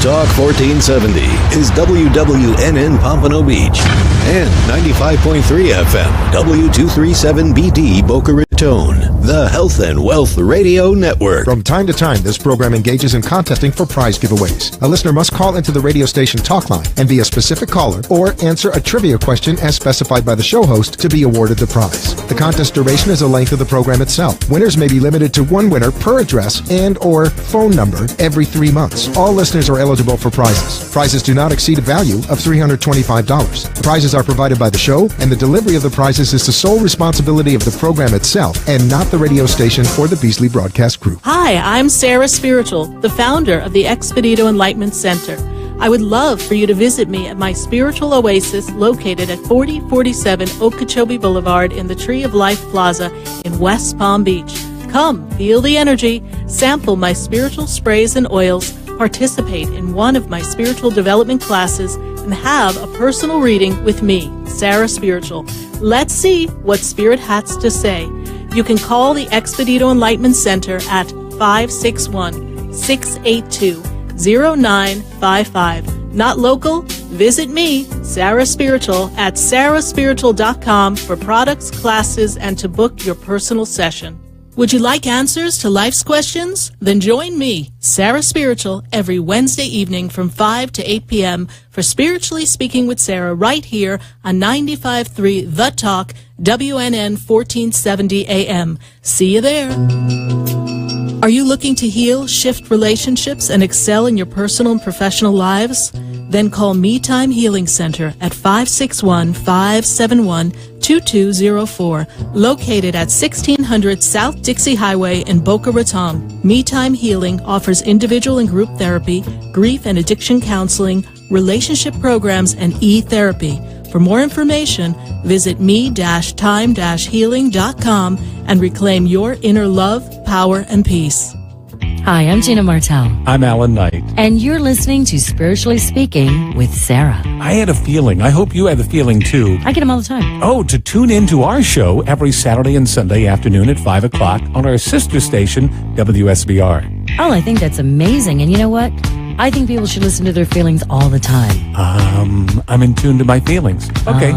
Talk 1470 is WWNN Pompano Beach and 95.3 FM W237BD Boca Raton, the Health and Wealth Radio Network. From time to time, this program engages in contesting for prize giveaways. A listener must call into the radio station talk line and be a specific caller or answer a trivia question as specified by the show host to be awarded the prize. The contest duration is the length of the program itself. Winners may be limited to one winner per address and or phone number every 3 months. All listeners are eligible for prizes. Prizes do not exceed a value of $325. The prizes are provided by the show, and the delivery of the prizes is the sole responsibility of the program itself and not the radio station or the Beasley Broadcast Group. Hi, I'm Sarah Spiritual, the founder of the Expedito Enlightenment Center. I would love for you to visit me at my spiritual oasis located at 4047 Okeechobee Boulevard in the Tree of Life Plaza in West Palm Beach. Come, feel the energy, sample my spiritual sprays and oils, participate in one of my spiritual development classes, and have a personal reading with me, Sarah Spiritual. Let's see what Spirit has to say. You can call the Expedito Enlightenment Center at 561-682-0955. Not local? Visit me, Sarah Spiritual, at sarahspiritual.com for products, classes, and to book your personal session. Would you like answers to life's questions? Then join me, Sarah Spiritual, every Wednesday evening from 5 to 8 p.m. for Spiritually Speaking with Sarah right here on 95.3 The Talk, WNN 1470 AM. See you there. Are you looking to heal, shift relationships, and excel in your personal and professional lives? Then call Me Time Healing Center at 561-571-2204, located at 1600 South Dixie Highway in Boca Raton. Me Time Healing offers individual and group therapy, grief and addiction counseling, relationship programs, and e-therapy. For more information, visit me-time-healing.com and reclaim your inner love, power, and peace. Hi, I'm Gina Martell. I'm Alan Knight. And you're listening to Spiritually Speaking with Sarah. I had a feeling. I hope you had the feeling too. I get them all the time. Oh, to tune in to our show every Saturday and Sunday afternoon at 5 o'clock on our sister station, WSBR. Oh, I think that's amazing. And you know what? I think people should listen to their feelings all the time. I'm in tune to my feelings. Okay.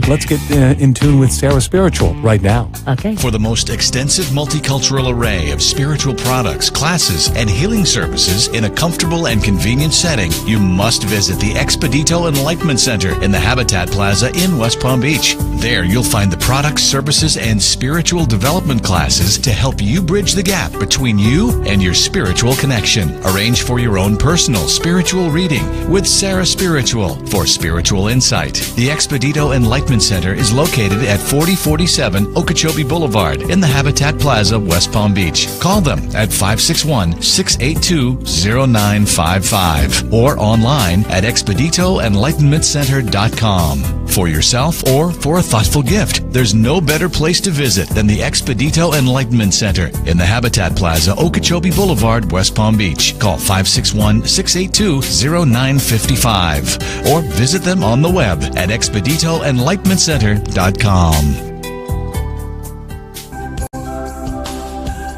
Let's get in tune with Sarah Spiritual right now. Okay. For the most extensive multicultural array of spiritual products, classes, and healing services in a comfortable and convenient setting, you must visit the Expedito Enlightenment Center in the Habitat Plaza in West Palm Beach. There you'll find the products, services, and spiritual development classes to help you bridge the gap between you and your spiritual connection. Arrange for your own personal personal spiritual reading with Sarah Spiritual for spiritual insight. The Expedito Enlightenment Center is located at 4047 Okeechobee Boulevard in the Habitat Plaza, West Palm Beach. Call them at 561-682-0955 or online at ExpeditoEnlightenmentCenter.com. For yourself or for a thoughtful gift, there's no better place to visit than the Expedito Enlightenment Center in the Habitat Plaza, Okeechobee Boulevard, West Palm Beach. Call 561-682-0955 or visit them on the web at ExpeditoEnlightenmentCenter.com.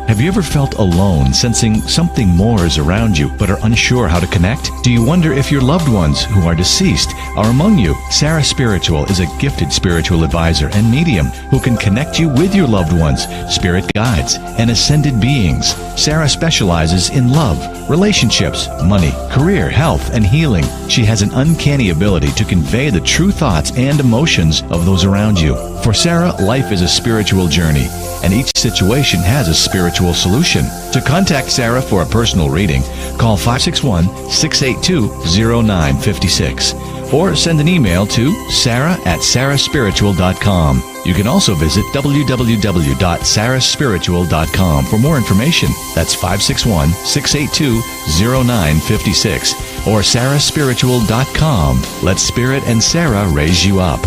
Have you ever felt alone, sensing something more is around you, but are unsure how to connect? Do you wonder if your loved ones who are deceased are among you? Sarah Spiritual is a gifted spiritual advisor and medium who can connect you with your loved ones, spirit guides, and ascended beings. Sarah specializes in love, relationships, money, career, health, and healing. She has an uncanny ability to convey the true thoughts and emotions of those around you. For Sarah, life is a spiritual journey, and each situation has a spiritual solution. To contact Sarah for a personal reading, call 561-682-0956 or send an email to sarah@sarahspiritual.com. You can also visit www.sarahspiritual.com for more information. That's 561-682-0956 or sarahspiritual.com. Let Spirit and Sarah raise you up.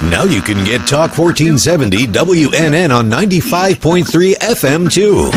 Now you can get Talk 1470 WNN on 95.3 FM too.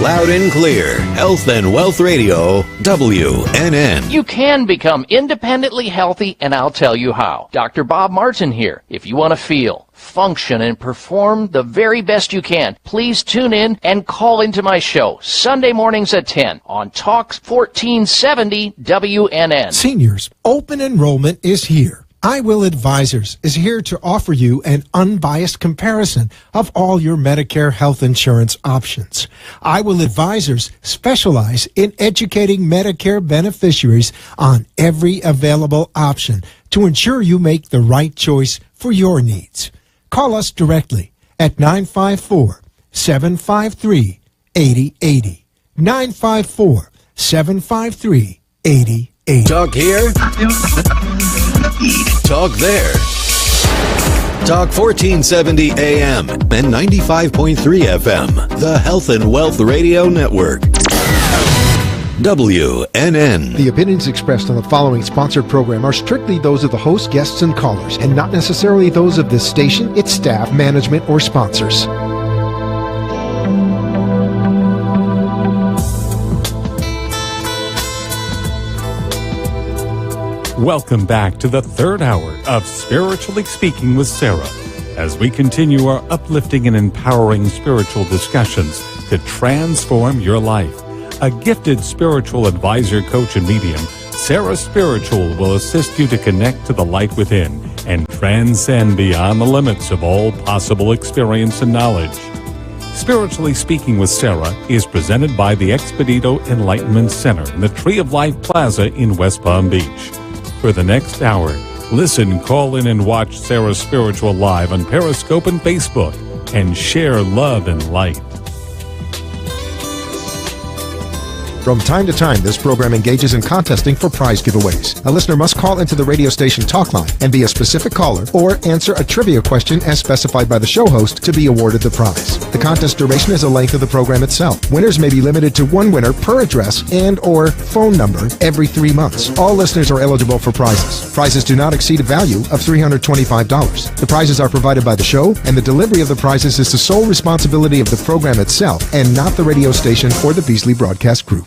Loud and clear. Health and Wealth Radio, WNN. You can become independently healthy, and I'll tell you how. Dr. Bob Martin here. If you want to feel, function, and perform the very best you can, please tune in and call into my show Sunday mornings at 10 on Talk 1470 WNN. Seniors, open enrollment is here. I Will Advisors is here to offer you an unbiased comparison of all your Medicare health insurance options. I Will Advisors specialize in educating Medicare beneficiaries on every available option to ensure you make the right choice for your needs. Call us directly at 954-753-8080. 954-753-8080. Talk here. Talk there. Talk 1470 AM and 95.3 FM. The Health and Wealth Radio Network. WNN. The opinions expressed on the following sponsored program are strictly those of the host, guests, and callers, and not necessarily those of this station, its staff, management, or sponsors. Welcome back to the third hour of Spiritually Speaking with Sarah, as we continue our uplifting and empowering spiritual discussions to transform your life. A gifted spiritual advisor, coach, and medium, Sarah Spiritual will assist you to connect to the light within and transcend beyond the limits of all possible experience and knowledge. Spiritually Speaking with Sarah is presented by the Expedito Enlightenment Center in the Tree of Life Plaza in West Palm Beach. For the next hour, listen, call in, and watch Sarah Spiritual live on Periscope and Facebook, and share love and light. From time to time, this program engages in contesting for prize giveaways. A listener must call into the radio station talk line and be a specific caller or answer a trivia question as specified by the show host to be awarded the prize. The contest duration is the length of the program itself. Winners may be limited to one winner per address and or phone number every 3 months. All listeners are eligible for prizes. Prizes do not exceed a value of $325. The prizes are provided by the show, and the delivery of the prizes is the sole responsibility of the program itself and not the radio station or the Beasley Broadcast Group.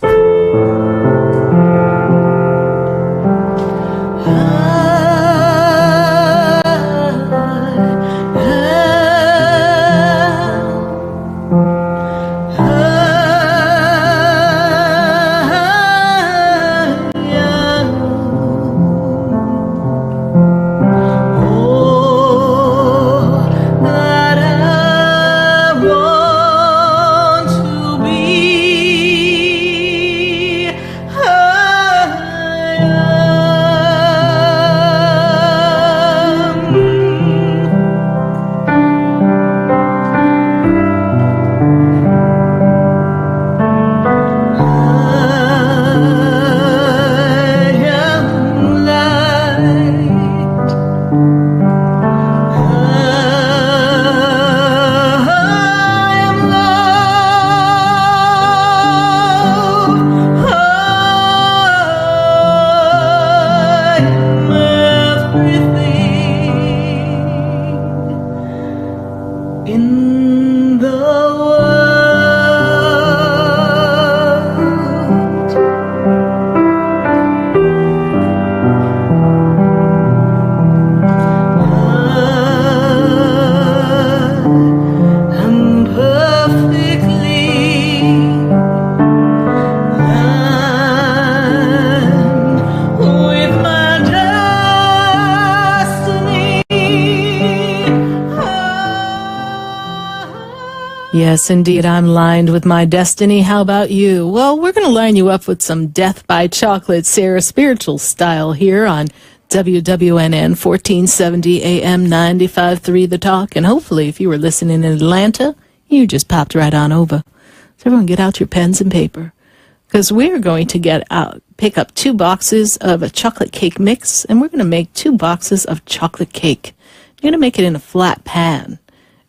Yes, indeed, I'm lined with my destiny. How about you? Well, we're going to line you up with some Death by Chocolate, Sarah Spiritual style here on WWNN 1470 AM 95.3 The Talk. And hopefully, if you were listening in Atlanta, you just popped right on over. So everyone get out your pens and paper, because we're going to pick up 2 boxes of a chocolate cake mix, and we're going to make 2 boxes of chocolate cake. You're going to make it in a flat pan,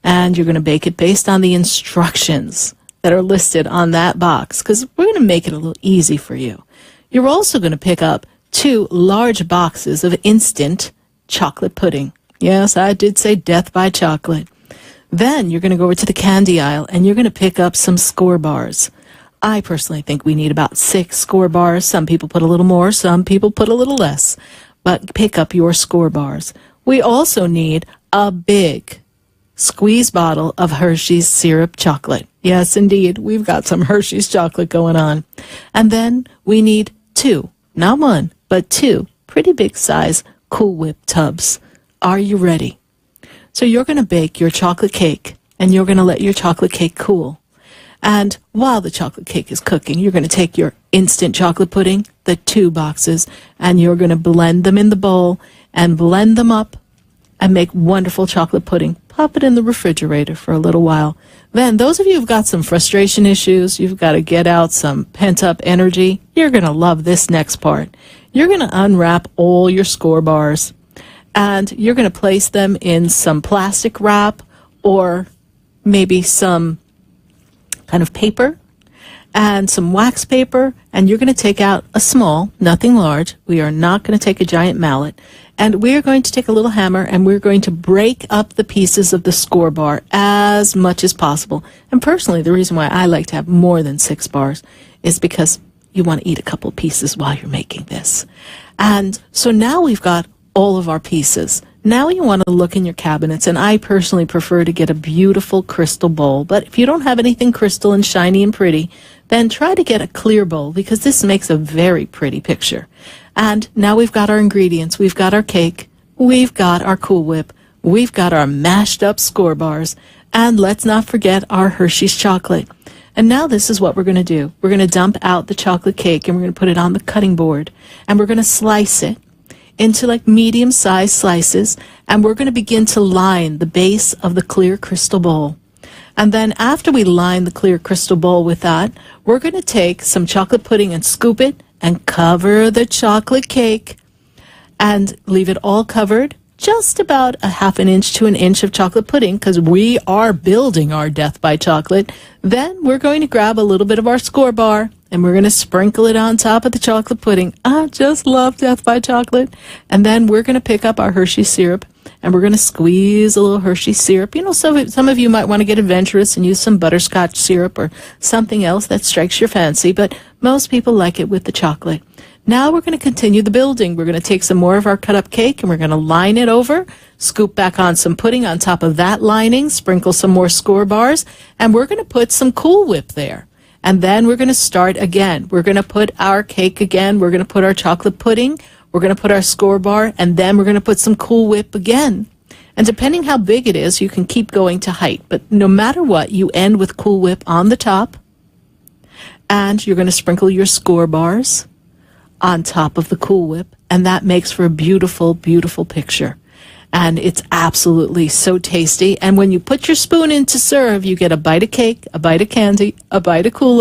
and you're going to bake it based on the instructions that are listed on that box, because we're going to make it a little easy for you. You're also going to pick up 2 large boxes of instant chocolate pudding. Yes, I did say Death by Chocolate. Then you're going to go over to the candy aisle, and you're going to pick up some Skor bars. I personally think we need about 6 Skor bars. Some people put a little more, some people put a little less. But pick up your Skor bars. We also need a big squeeze bottle of Hershey's syrup chocolate. Yes, indeed, we've got some Hershey's chocolate going on. And then we need 2, not 1, but 2 pretty big size Cool Whip tubs. Are you ready? So you're going to bake your chocolate cake, and you're going to let your chocolate cake cool. And while the chocolate cake is cooking, you're going to take your instant chocolate pudding, the 2 boxes, and you're going to blend them in the bowl and blend them up and make wonderful chocolate pudding. Pop it in the refrigerator for a little while. Then those of you who've got some frustration issues, you've got to get out some pent-up energy, you're going to love this next part. You're going to unwrap all your Skor bars, and you're going to place them in some plastic wrap or maybe some kind of paper and some wax paper, and you're going to take out a small, nothing large. We are not going to take a giant mallet, and we're going to take a little hammer, and we're going to break up the pieces of the Skor bar as much as possible. And personally, the reason why I like to have more than 6 bars is because you want to eat a couple pieces while you're making this. And so now we've got all of our pieces. Now you want to look in your cabinets, and I personally prefer to get a beautiful crystal bowl. But if you don't have anything crystal and shiny and pretty, then try to get a clear bowl, because this makes a very pretty picture. And now we've got our ingredients. We've got our cake. We've got our Cool Whip. We've got our mashed up Skor bars. And let's not forget our Hershey's chocolate. And now this is what we're going to do. We're going to dump out the chocolate cake, and we're going to put it on the cutting board. And we're going to slice it into like medium-sized slices, and we're going to begin to line the base of the clear crystal bowl. And then after we line the clear crystal bowl with that, we're going to take some chocolate pudding and scoop it and cover the chocolate cake and leave it all covered, just about a half an inch to an inch of chocolate pudding, because we are building our Death by Chocolate. Then we're going to grab a little bit of our Skor bar, and we're going to sprinkle it on top of the chocolate pudding. I just love Death by Chocolate. And then we're going to pick up our Hershey syrup, and we're going to squeeze a little Hershey syrup. You know, some of you might want to get adventurous and use some butterscotch syrup or something else that strikes your fancy, but most people like it with the chocolate. Now we're going to continue the building. We're going to take some more of our cut-up cake, and we're going to line it over, scoop back on some pudding on top of that lining, sprinkle some more Skor bars, and we're going to put some Cool Whip there. And then we're going to start again. We're going to put our cake again. We're going to put our chocolate pudding. We're going to put our Skor bar, and then we're going to put some Cool Whip again. And depending how big it is, you can keep going to height. But no matter what, you end with Cool Whip on the top, and you're going to sprinkle your Skor bars on top of the Cool Whip, and that makes for a beautiful, beautiful picture. And it's absolutely so tasty. And when you put your spoon in to serve, you get a bite of cake, a bite of candy, a bite of Cool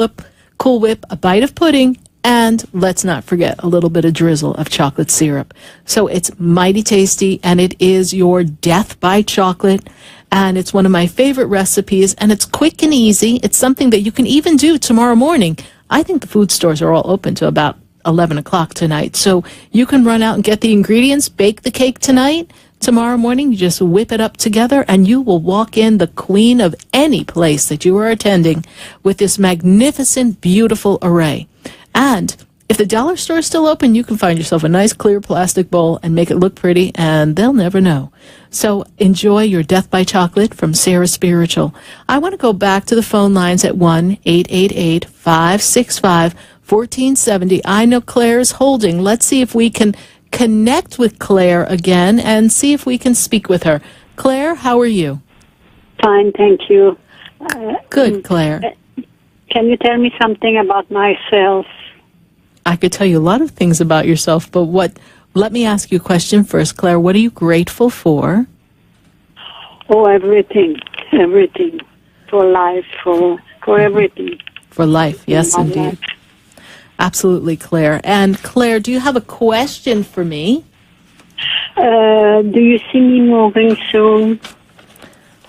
Whip, a bite of pudding, and let's not forget a little bit of drizzle of chocolate syrup. So it's mighty tasty, and it is your Death by Chocolate. And it's one of my favorite recipes, and it's quick and easy. It's something that you can even do tomorrow morning. I think the food stores are all open to about 11 o'clock tonight. So you can run out and get the ingredients, bake the cake tonight. Tomorrow morning, you just whip it up together, and you will walk in the queen of any place that you are attending with this magnificent, beautiful array. And if the dollar store is still open, you can find yourself a nice clear plastic bowl and make it look pretty, and they'll never know. So enjoy your Death by Chocolate from Sarah Spiritual. I want to go back to the phone lines at 1-888-565-1470. I know Claire is holding. Let's see if we can connect with Claire again and see if we can speak with her. Claire, how are you? Fine, thank you. Good, Claire. Can you tell me something about myself? I could tell you a lot of things about yourself, but let me ask you a question first, Claire. What are you grateful for? Oh, everything. For life, for everything. For life, yes, My indeed. life. Absolutely, Claire. And Claire, do you have a question for me? Do you see me moving soon?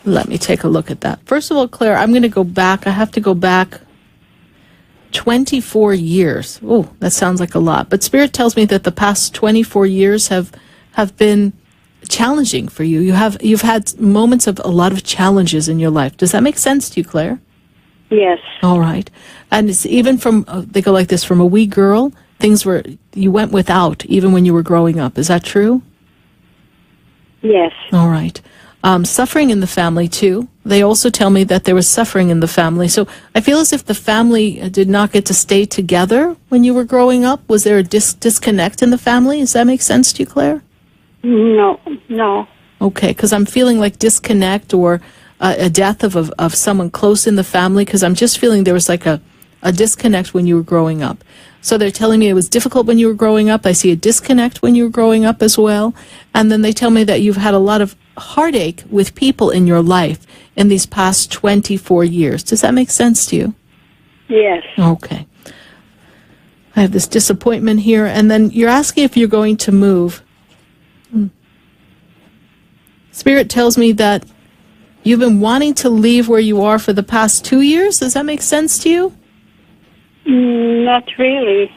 Let me take a look at that. First of all, Claire, I'm going to go back. I have to go back 24 years. Oh, that sounds like a lot. But Spirit tells me that the past 24 years have been challenging for you. You've had moments of a lot of challenges in your life. Does that make sense to you, Claire? Yes. All right. And it's even from, they go like this, from a wee girl, you went without even when you were growing up. Is that true? Yes. All right. Suffering in the family, too. They also tell me that there was suffering in the family. So I feel as if the family did not get to stay together when you were growing up. Was there a disconnect in the family? Does that make sense to you, Claire? No. Okay, because I'm feeling like disconnect or a death of someone close in the family, because I'm just feeling there was like a disconnect when you were growing up. So they're telling me it was difficult when you were growing up. I see a disconnect when you were growing up as well. And then they tell me that you've had a lot of heartache with people in your life in these past 24 years. Does that make sense to you? Yes. Okay. I have this disappointment here. And then you're asking if you're going to move. Spirit tells me that you've been wanting to leave where you are for the past 2 years. Does that make sense to you? Not really.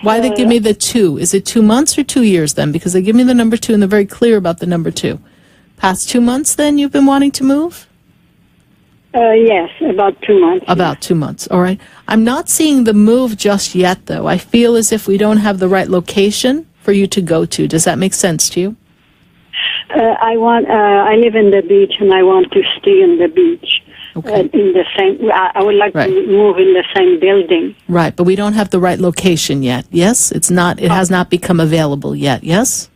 Why they give me the 2? Is it 2 months or 2 years then? Because they give me the number 2 and they're very clear about the number 2. Past 2 months then you've been wanting to move? Yes, about 2 months. About 2 months, all right. I'm not seeing the move just yet, though. I feel as if we don't have the right location for you to go to. Does that make sense to you? I live in the beach and I want to stay in the beach. Okay. In the same, I would like to move in the same building. Right, but we don't have the right location yet. Yes, it has not become available yet. Yes.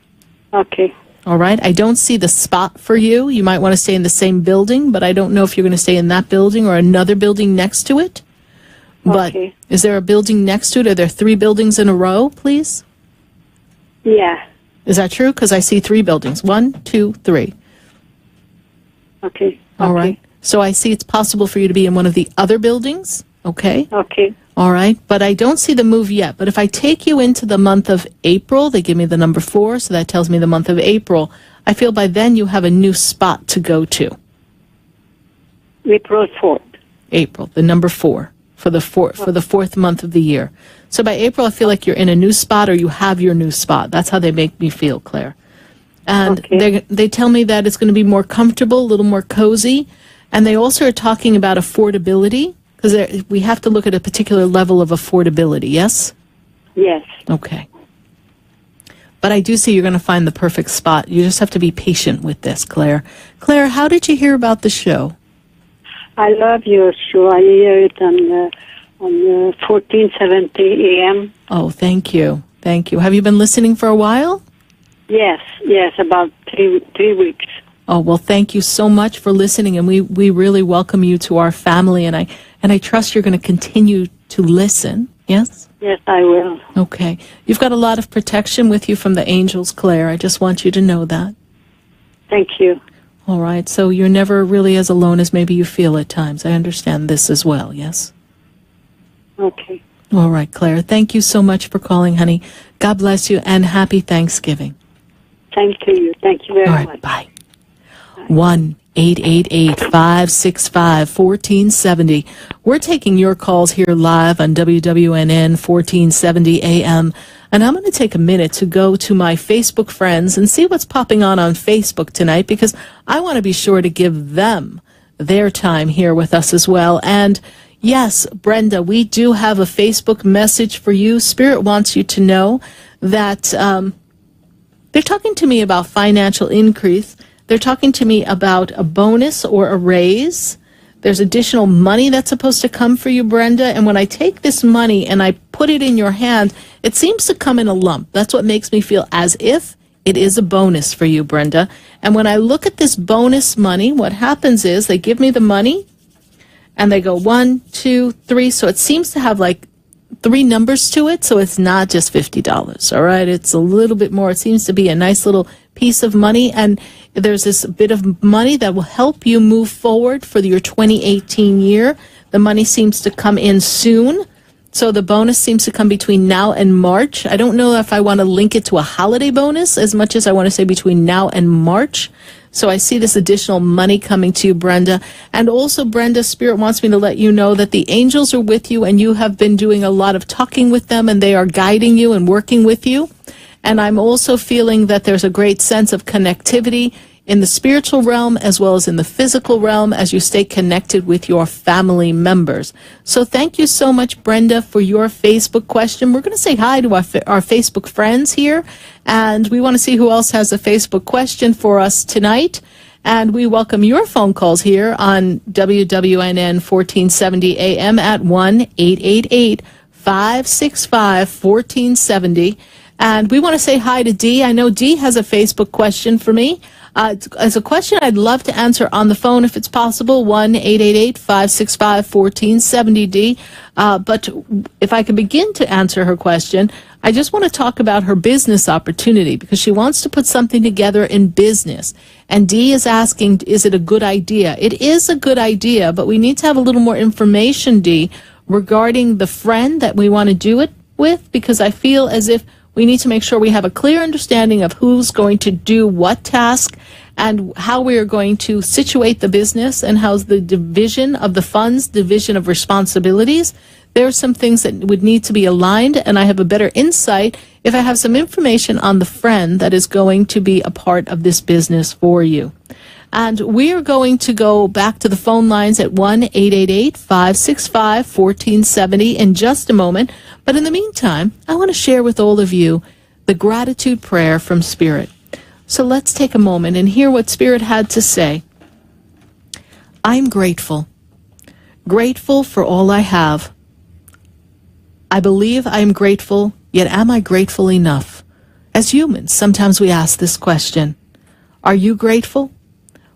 Okay. All right. I don't see the spot for you. You might want to stay in the same building, but I don't know if you're going to stay in that building or another building next to it. But Okay. Is there a building next to it? Are there 3 buildings in a row, please? Yeah. Is that true? Because I see 3 buildings. 1, 2, 3. Okay. All right. So I see it's possible for you to be in one of the other buildings. Okay. Okay. All right. But I don't see the move yet. But if I take you into the month of April, they give me the number 4, so that tells me the month of April. I feel by then you have a new spot to go to. April 4th. April, the number 4 for the 4th month of the year. So by April, I feel like you're in a new spot or you have your new spot. That's how they make me feel, Claire. And they tell me that it's going to be more comfortable, a little more cozy. And they also are talking about affordability, because we have to look at a particular level of affordability, yes? Yes. Okay. But I do see you're going to find the perfect spot. You just have to be patient with this, Claire. Claire, how did you hear about the show? I love your show. I hear it on 1470 AM. Oh, thank you. Thank you. Have you been listening for a while? Yes, about 3 weeks. Oh, well, thank you so much for listening, and we really welcome you to our family, and I trust you're going to continue to listen, yes? Yes, I will. Okay. You've got a lot of protection with you from the angels, Claire. I just want you to know that. Thank you. All right. So you're never really as alone as maybe you feel at times. I understand this as well, yes? Okay. All right, Claire. Thank you so much for calling, honey. God bless you, and happy Thanksgiving. Thank you. Thank you very much. Bye. 1-888-565-1470. We're taking your calls here live on WWNN 1470 AM. And I'm going to take a minute to go to my Facebook friends and see what's popping on Facebook tonight, because I want to be sure to give them their time here with us as well. And yes, Brenda, we do have a Facebook message for you. Spirit wants you to know that they're talking to me about financial increase. They're talking to me about a bonus or a raise. There's additional money that's supposed to come for you, Brenda. And when I take this money and I put it in your hand, it seems to come in a lump. That's what makes me feel as if it is a bonus for you, Brenda. And when I look at this bonus money, what happens is they give me the money, and they go 1, 2, 3. So it seems to have like 3 numbers to it. So it's not just $50. All right. It's a little bit more. It seems to be a nice little piece of money. And there's this bit of money that will help you move forward for your 2018 year. The money seems to come in soon. So the bonus seems to come between now and March. I don't know if I want to link it to a holiday bonus as much as I want to say between now and March. So I see this additional money coming to you, Brenda. And also, Brenda, Spirit wants me to let you know that the angels are with you, and you have been doing a lot of talking with them, and they are guiding you and working with you. And I'm also feeling that there's a great sense of connectivity in the spiritual realm as well as in the physical realm as you stay connected with your family members. So thank you so much, Brenda, for your Facebook question. We're going to say hi to our Facebook friends here, and we want to see who else has a Facebook question for us tonight. And we welcome your phone calls here on WWNN 1470 AM at 1-888-565-1470. And we want to say hi to Dee. I know Dee has a Facebook question for me. It's a question I'd love to answer on the phone if it's possible, 1-888-565-1470, but if I could begin to answer her question, I just want to talk about her business opportunity because she wants to put something together in business. And Dee is asking, is it a good idea? It is a good idea, but we need to have a little more information, Dee, regarding the friend that we want to do it with, because I feel as if we need to make sure we have a clear understanding of who's going to do what task and how we are going to situate the business and how's the division of the funds, division of responsibilities. There are some things that would need to be aligned, and I have a better insight if I have some information on the friend that is going to be a part of this business for you. And we are going to go back to the phone lines at 1-888-565-1470 in just a moment. But in the meantime, I want to share with all of you the gratitude prayer from Spirit. So let's take a moment and hear what Spirit had to say. I'm grateful. Grateful for all I have. I believe I am grateful, yet am I grateful enough? As humans, sometimes we ask this question. Are you grateful?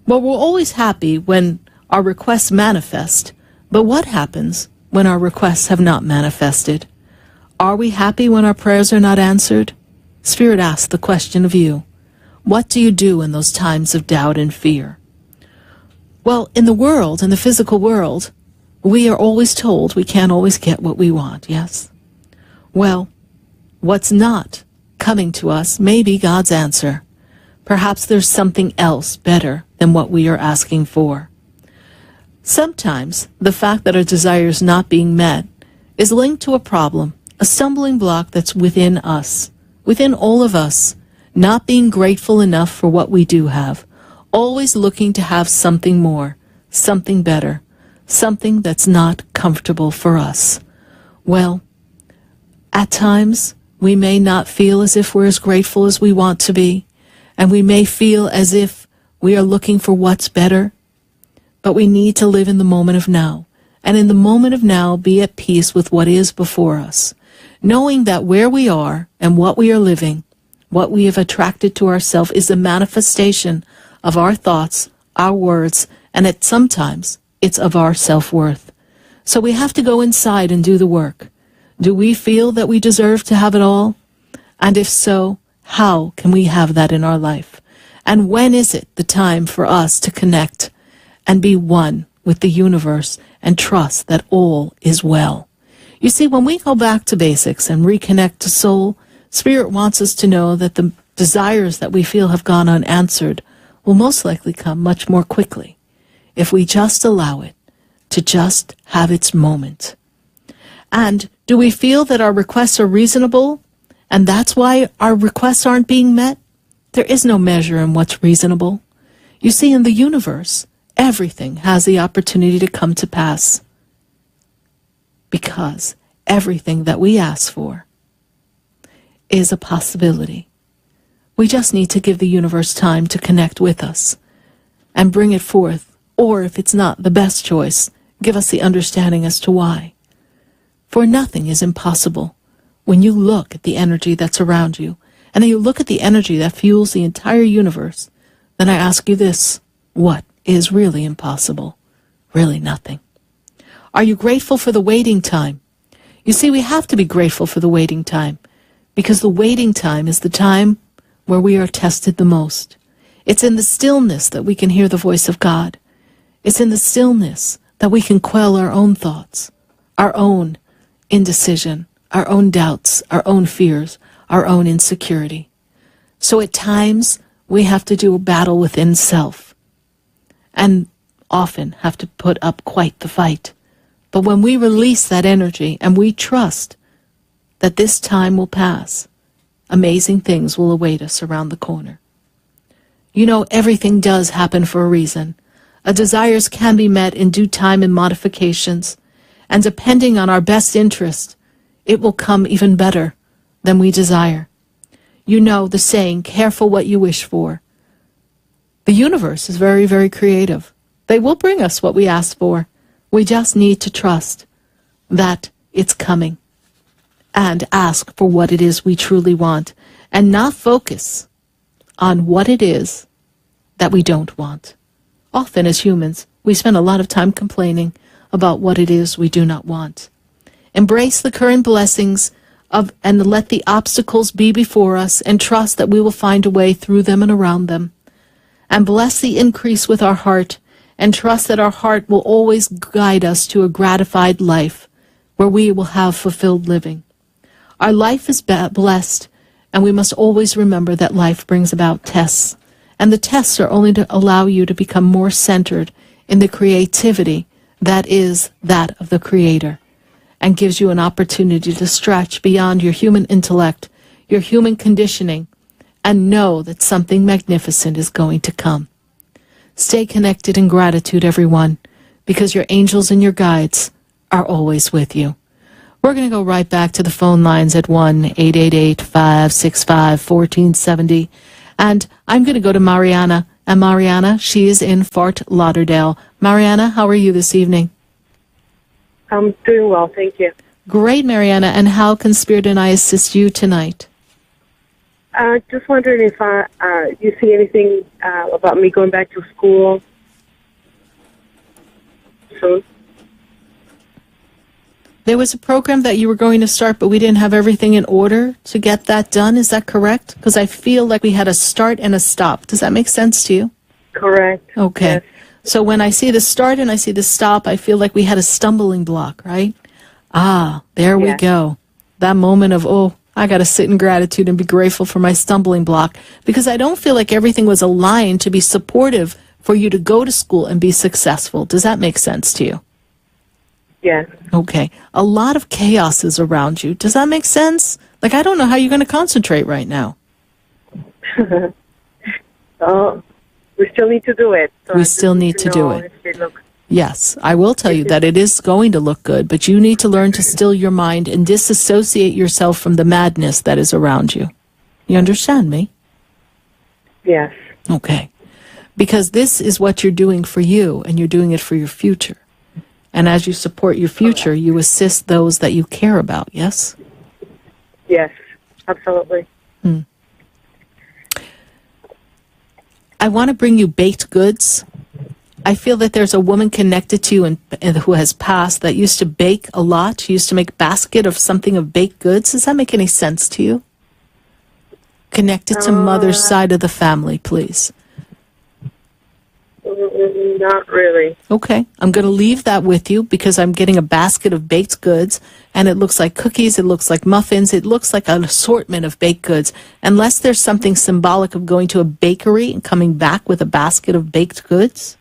Well, we're always happy when our requests manifest, but what happens when our requests have not manifested? Are we happy when our prayers are not answered? Spirit asks the question of you. What do you do in those times of doubt and fear? Well, in the world, in the physical world, we are always told we can't always get what we want, yes? Well, what's not coming to us may be God's answer. Perhaps there's something else better than what we are asking for. Sometimes the fact that our desire is not being met is linked to a problem, a stumbling block that's within us, within all of us, not being grateful enough for what we do have, always looking to have something more, something better, something that's not comfortable for us. Well, at times we may not feel as if we're as grateful as we want to be. And we may feel as if we are looking for what's better, but we need to live in the moment of now. And in the moment of now, be at peace with what is before us, knowing that where we are and what we are living, what we have attracted to ourselves is a manifestation of our thoughts, our words, and sometimes it's of our self-worth. So we have to go inside and do the work. Do we feel that we deserve to have it all? And if so, how can we have that in our life? And when is it the time for us to connect and be one with the universe and trust that all is well? You see, when we go back to basics and reconnect to soul, Spirit wants us to know that the desires that we feel have gone unanswered will most likely come much more quickly if we just allow it to just have its moment. And do we feel that our requests are reasonable? And that's why our requests aren't being met? There is no measure in what's reasonable. You see, in the universe, everything has the opportunity to come to pass. Because everything that we ask for is a possibility. We just need to give the universe time to connect with us and bring it forth. Or if it's not the best choice, give us the understanding as to why. For nothing is impossible. When you look at the energy that's around you, and then you look at the energy that fuels the entire universe, then I ask you this, what is really impossible? Really nothing. Are you grateful for the waiting time? You see, we have to be grateful for the waiting time because the waiting time is the time where we are tested the most. It's in the stillness that we can hear the voice of God. It's in the stillness that we can quell our own thoughts, our own indecision, our own doubts, our own fears, our own insecurity. So at times, we have to do a battle within self and often have to put up quite the fight. But when we release that energy and we trust that this time will pass, amazing things will await us around the corner. You know, everything does happen for a reason. Our desires can be met in due time and modifications, and depending on our best interest, it will come even better than we desire. You know the saying, careful what you wish for. The universe is very, very creative. They will bring us what we ask for. We just need to trust that it's coming and ask for what it is we truly want and not focus on what it is that we don't want. Often as humans, we spend a lot of time complaining about what it is we do not want. Embrace the current blessings and let the obstacles be before us and trust that we will find a way through them and around them. And bless the increase with our heart and trust that our heart will always guide us to a gratified life where we will have fulfilled living. Our life is blessed, and we must always remember that life brings about tests. And the tests are only to allow you to become more centered in the creativity that is that of the Creator, and gives you an opportunity to stretch beyond your human intellect, your human conditioning, and know that something magnificent is going to come. Stay connected in gratitude, everyone, because your angels and your guides are always with you. We're going to go right back to the phone lines at 1-888-565-1470. And I'm going to go to Mariana. And Mariana, she is in Fort Lauderdale. Mariana, how are you this evening? I'm doing well, thank you. Great, Mariana. And how can Spirit and I assist you tonight? Just wondering if you see anything about me going back to school soon. There was a program that you were going to start, but we didn't have everything in order to get that done. Is that correct? Because I feel like we had a start and a stop. Does that make sense to you? Correct. Okay. Yes. So when I see the start and I see the stop, I feel like we had a stumbling block, right? There we go. That moment of, I got to sit in gratitude and be grateful for my stumbling block, because I don't feel like everything was aligned to be supportive for you to go to school and be successful. Does that make sense to you? Yes. Okay. A lot of chaos is around you. Does that make sense? Like, I don't know how you're going to concentrate right now. We still need to do it. So we still need to do it. Yes, I will tell you that it is going to look good, but you need to learn to still your mind and disassociate yourself from the madness that is around you. You understand me? Yes. Okay. Because this is what you're doing for you, and you're doing it for your future. And as you support your future, you assist those that you care about, yes? Yes, absolutely. I want to bring you baked goods. I feel that there's a woman connected to you and who has passed that used to bake a lot. She used to make a basket of something of baked goods. Does that make any sense to you? Connected to mother's side of the family, please. Not really. Okay. I'm going to leave that with you because I'm getting a basket of baked goods, and it looks like cookies, it looks like muffins, it looks like an assortment of baked goods. Unless there's something symbolic of going to a bakery and coming back with a basket of baked goods,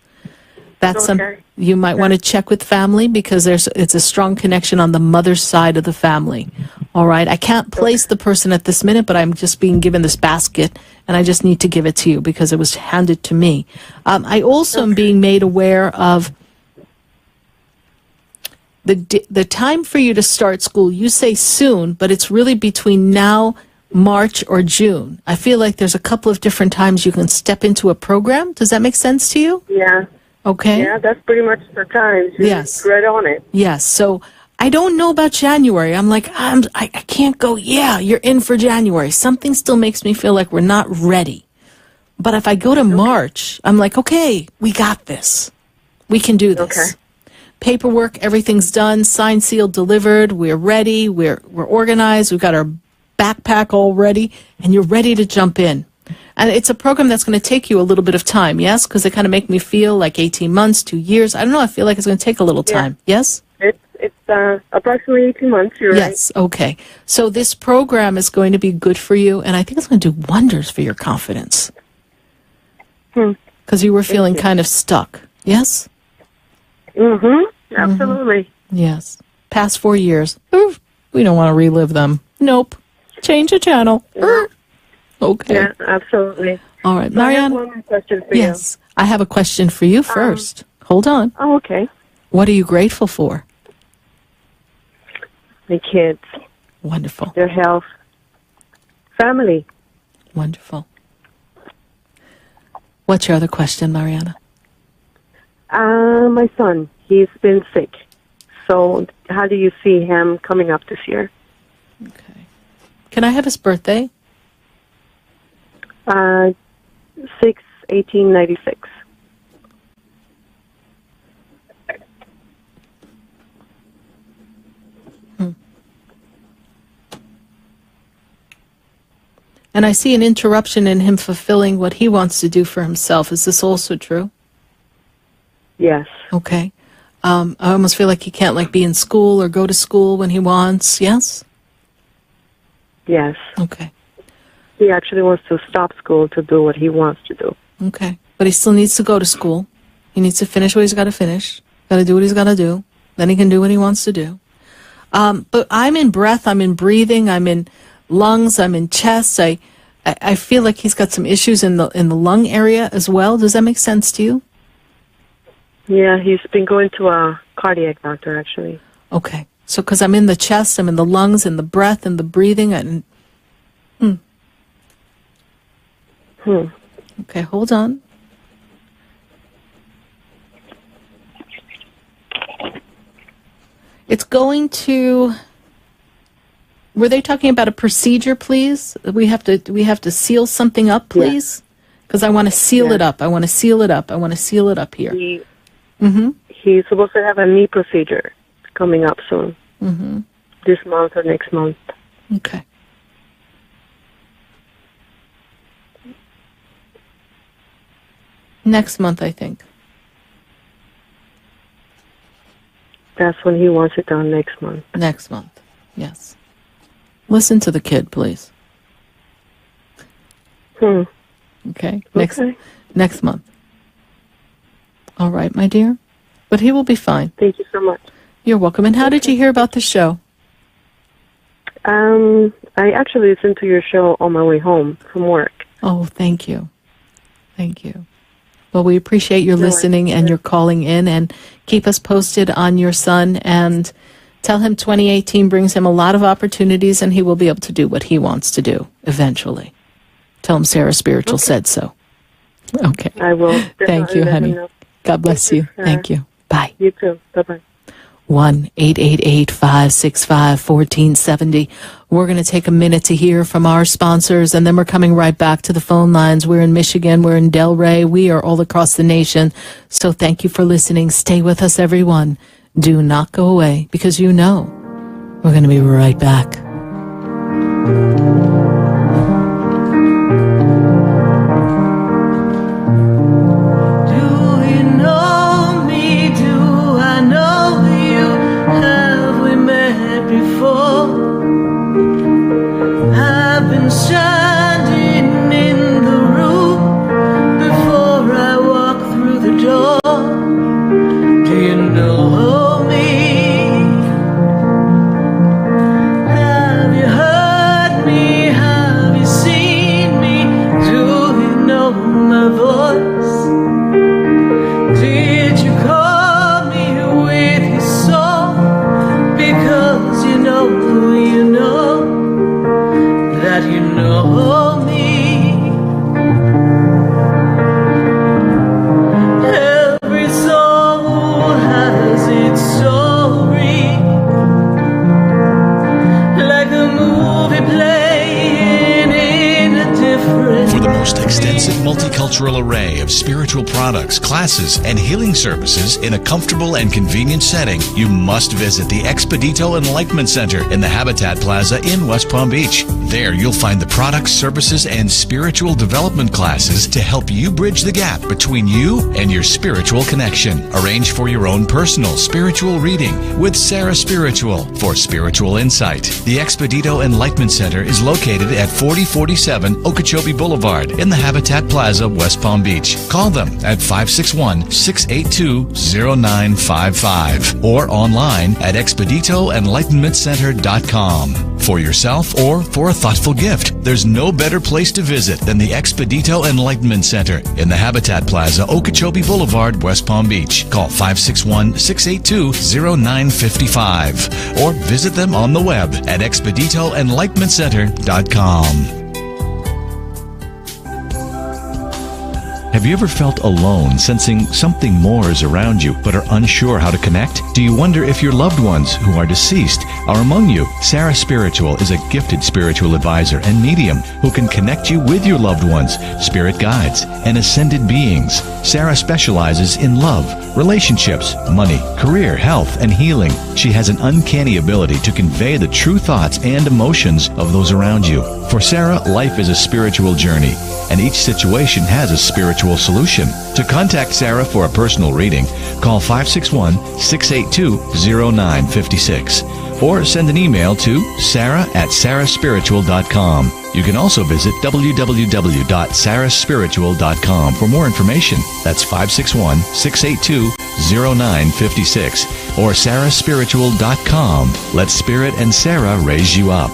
that's something you might want to check with family, because it's a strong connection on the mother's side of the family. All right. I can't place the person at this minute, but I'm just being given this basket, and I just need to give it to you because it was handed to me. I also am being made aware of the time for you to start school. You say soon, but it's really between now, March, or June. I feel like there's a couple of different times you can step into a program. Does that make sense to you? Yeah. Okay. Yeah, that's pretty much the time. Yes. Right on it. Yes. So I don't know about January. I'm like, I can't go. Yeah, you're in for January. Something still makes me feel like we're not ready. But if I go to March, I'm like, okay, we got this. We can do this. Okay. paperwork, everything's done, signed, sealed, delivered. We're ready. We're organized. We've got our backpack all ready, and you're ready to jump in. And it's a program that's going to take you a little bit of time, yes? Because they kind of make me feel like 18 months, 2 years. I don't know. I feel like it's going to take a little time. Yes? It's approximately 18 months. You're yes. Okay. So this program is going to be good for you, and I think it's going to do wonders for your confidence. Because you were feeling kind of stuck. Yes? Mm-hmm. Absolutely. Yes. Past 4 years. Oof, we don't want to relive them. Nope. Change the channel. Yeah. Okay. Yeah, absolutely. All right, So I have Mariana. one more question for Yes. I have a question for you first. Hold on. Oh, okay. What are you grateful for? My kids. Wonderful. Their health. Family. Wonderful. What's your other question, Mariana? My son. He's been sick. So how do you see him coming up this year? Can I have his birthday? 6/18/96. And I see an interruption in him fulfilling what he wants to do for himself. Is this also true? Yes. Okay. I almost feel like he can't be in school or go to school when he wants. Yes? Yes. Okay. He actually wants to stop school to do what he wants to do. Okay. But he still needs to go to school. He needs to finish what he's got to finish. Got to do what he's got to do. Then he can do what he wants to do. But I'm in breath. I'm in breathing. I'm in lungs. I'm in chest. I feel like he's got some issues in the lung area as well. Does that make sense to you? Yeah, he's been going to a cardiac doctor, actually. Okay. So because I'm in the chest, I'm in the lungs, and the breath, and the breathing, and... Okay, hold on. It's going to... Were they talking about a procedure, please? We have to seal something up, please? Because I want to seal it up. I want to seal it up. I want to seal it up here. He's supposed to have a knee procedure coming up soon. This month or next month. Okay. Next month, I think. That's when he wants it done, next month. Next month, yes. Listen to the kid, please. Okay. Next month. All right, my dear. But he will be fine. Thank you so much. You're welcome. And how did you hear about the show? I actually listened to your show on my way home from work. Oh, thank you. Thank you. Well, we appreciate your listening and your calling in, and keep us posted on your son, and tell him 2018 brings him a lot of opportunities, and he will be able to do what he wants to do eventually. Tell him Sarah Spiritual said so. Okay. I will. Thank you, let him honey. know. God bless you. Thank you. Bye. You too. Bye-bye. 1-888-565-1470. We're going to take a minute to hear from our sponsors, and then we're coming right back to the phone lines. We're in Michigan. We're in Delray. We are all across the nation. So thank you for listening. Stay with us, everyone. Do not go away, because you know we're going to be right back. Standing in the room before I walk through the door. Do you know me? Have you heard me of spiritual products, classes, and healing services in a comfortable and convenient setting, you must visit the Expedito Enlightenment Center in the Habitat Plaza in West Palm Beach. There you'll find the products, services, and spiritual development classes to help you bridge the gap between you and your spiritual connection. Arrange for your own personal spiritual reading with Sarah Spiritual for spiritual insight. The Expedito Enlightenment Center is located at 4047 Okeechobee Boulevard in the Habitat Plaza, West Palm Beach. Call them at 561-682-0955 or online at expeditoenlightenmentcenter.com. For yourself or for a thoughtful gift, there's no better place to visit than the Expedito Enlightenment Center in the Habitat Plaza, Okeechobee Boulevard, West Palm Beach. Call 561-682-0955 or visit them on the web at expeditoenlightenmentcenter.com. Have you ever felt alone, sensing something more is around you, but are unsure how to connect? Do you wonder if your loved ones who are deceased are among you? Sarah Spiritual is a gifted spiritual advisor and medium who can connect you with your loved ones, spirit guides, and ascended beings. Sarah specializes in love, relationships, money, career, health, and healing. She has an uncanny ability to convey the true thoughts and emotions of those around you. For Sarah, life is a spiritual journey, and each situation has a spiritual solution. To contact Sarah for a personal reading, call 561-682-0956 or send an email to sarah@sarahspiritual.com. You can also visit www.sarahspiritual.com for more information. That's 561-682-0956 or sarahspiritual.com. Let Spirit and Sarah raise you up.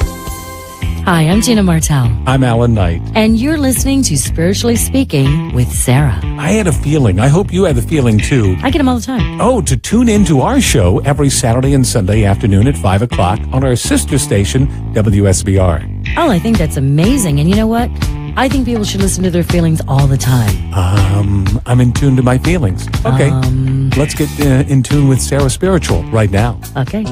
Hi, I'm Tina Martell. I'm Alan Knight. And you're listening to Spiritually Speaking with Sarah. I had a feeling. I hope you had the feeling too. I get them all the time. Oh, to tune into our show every Saturday and Sunday afternoon at 5 o'clock on our sister station, WSBR. Oh, I think that's amazing. And you know what? I think people should listen to their feelings all the time. I'm in tune to my feelings. Okay. Let's get in tune with Sarah Spiritual right now. Okay.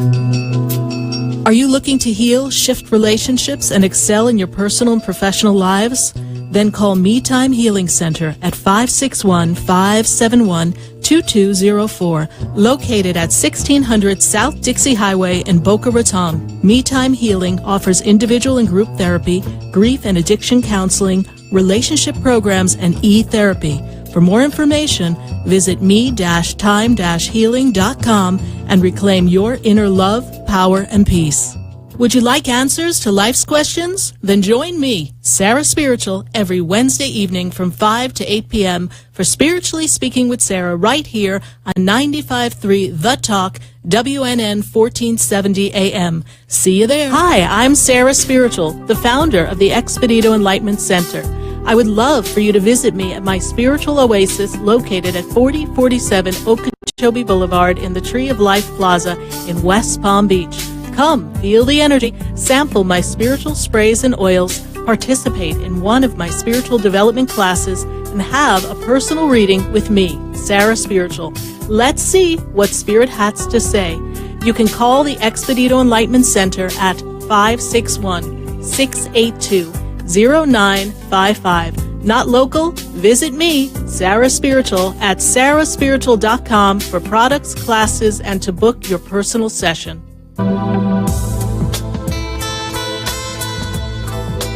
Are you looking to heal, shift relationships, and excel in your personal and professional lives? Then call Me Time Healing Center at 561-571-2204, located at 1600 South Dixie Highway in Boca Raton. Me Time Healing offers individual and group therapy, grief and addiction counseling, relationship programs, and e-therapy. For more information, visit me-time-healing.com and reclaim your inner love, power, and peace. Would you like answers to life's questions? Then join me, Sarah Spiritual, every Wednesday evening from 5 to 8 p.m. for Spiritually Speaking with Sarah right here on 95.3 The Talk, WNN 1470 AM. See you there. Hi, I'm Sarah Spiritual, the founder of the Expedito Enlightenment Center. I would love for you to visit me at my spiritual oasis located at 4047 Okeechobee Boulevard in the Tree of Life Plaza in West Palm Beach. Come, feel the energy, sample my spiritual sprays and oils, participate in one of my spiritual development classes, and have a personal reading with me, Sarah Spiritual. Let's see what Spirit has to say. You can call the Expedito Enlightenment Center at 561-682-0955. Not local? Visit me, Sarah Spiritual, at sarahspiritual.com for products, classes, and to book your personal session.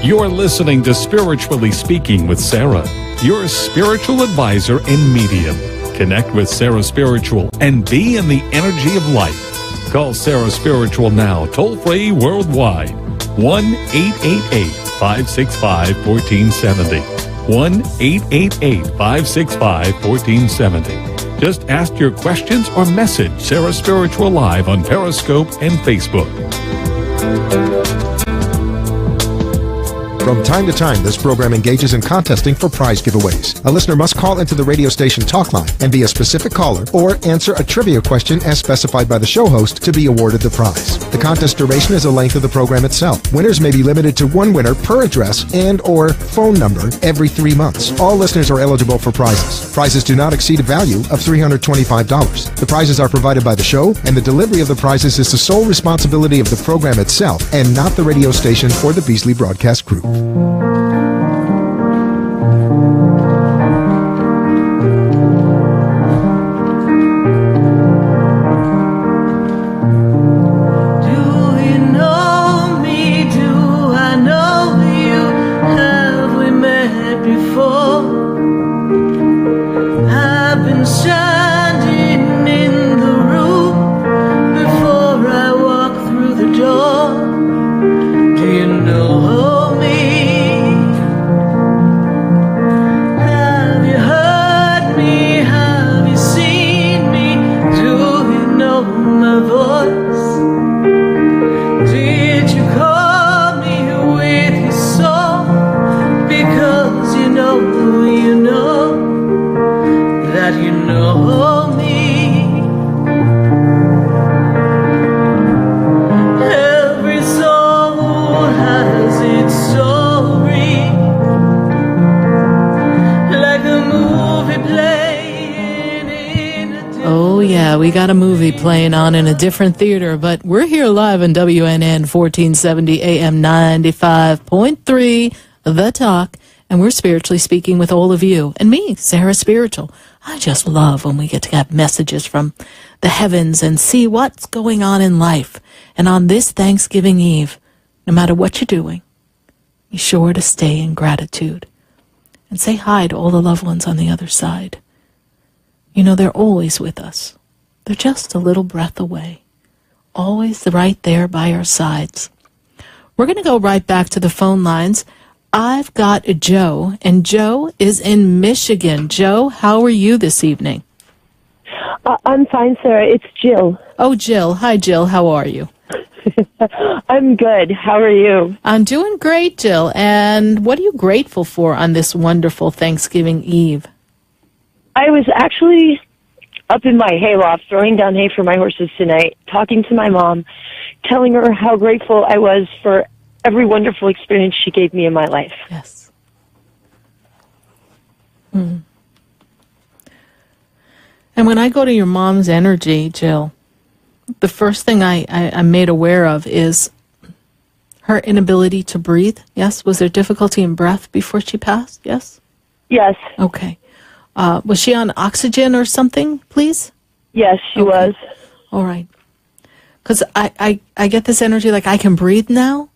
You're listening to Spiritually Speaking with Sarah, your spiritual advisor and medium. Connect with Sarah Spiritual and be in the energy of light. Call Sarah Spiritual now, toll-free worldwide. 1-888-565-1470. 1-888-565-1470. Just ask your questions or message Sarah Spiritual live on Periscope and Facebook. From time to time, this program engages in contesting for prize giveaways. A listener must call into the radio station talk line and be a specific caller or answer a trivia question as specified by the show host to be awarded the prize. The contest duration is the length of the program itself. Winners may be limited to one winner per address and or phone number every 3 months. All listeners are eligible for prizes. Prizes do not exceed a value of $325. The prizes are provided by the show, and the delivery of the prizes is the sole responsibility of the program itself and not the radio station or the Beasley Broadcast Group. standing in the room before I walk through the door. Do you know me? Have you heard me? Have you seen me? Do you know my voice? Did you call me with your song? Because you know that you know me. Every soul has its story, like a movie playing in a Oh, yeah, we got a movie playing on in a different theater, but we're here live in WNN 1470 AM 95.3, The Talk, and we're spiritually speaking with all of you. And me, Sarah Spiritual. I just love when we get to get messages from the heavens and see what's going on in life. And on this Thanksgiving Eve, no matter what you're doing, be sure to stay in gratitude and say hi to all the loved ones on the other side. You know, they're always with us. They're just a little breath away, always right there by our sides. We're going to go right back to the phone lines. I've got Joe, and Joe is in Michigan. Joe, how are you this evening? I'm fine, Sarah. It's Jill. Oh, Jill. Hi, Jill. How are you? I'm good. How are you? I'm doing great, Jill. And what are you grateful for on this wonderful Thanksgiving Eve? I was actually up in my hayloft throwing down hay for my horses tonight, talking to my mom, telling her how grateful I was for every wonderful experience she gave me in my life. Yes. Mm. And when I go to your mom's energy, Jill, the first thing I'm made aware of is her inability to breathe. Yes? Was there difficulty in breath before she passed? Yes? Yes. Okay. Was she on oxygen or something, please? Yes, she was. All right. Because I get this energy like I can breathe now.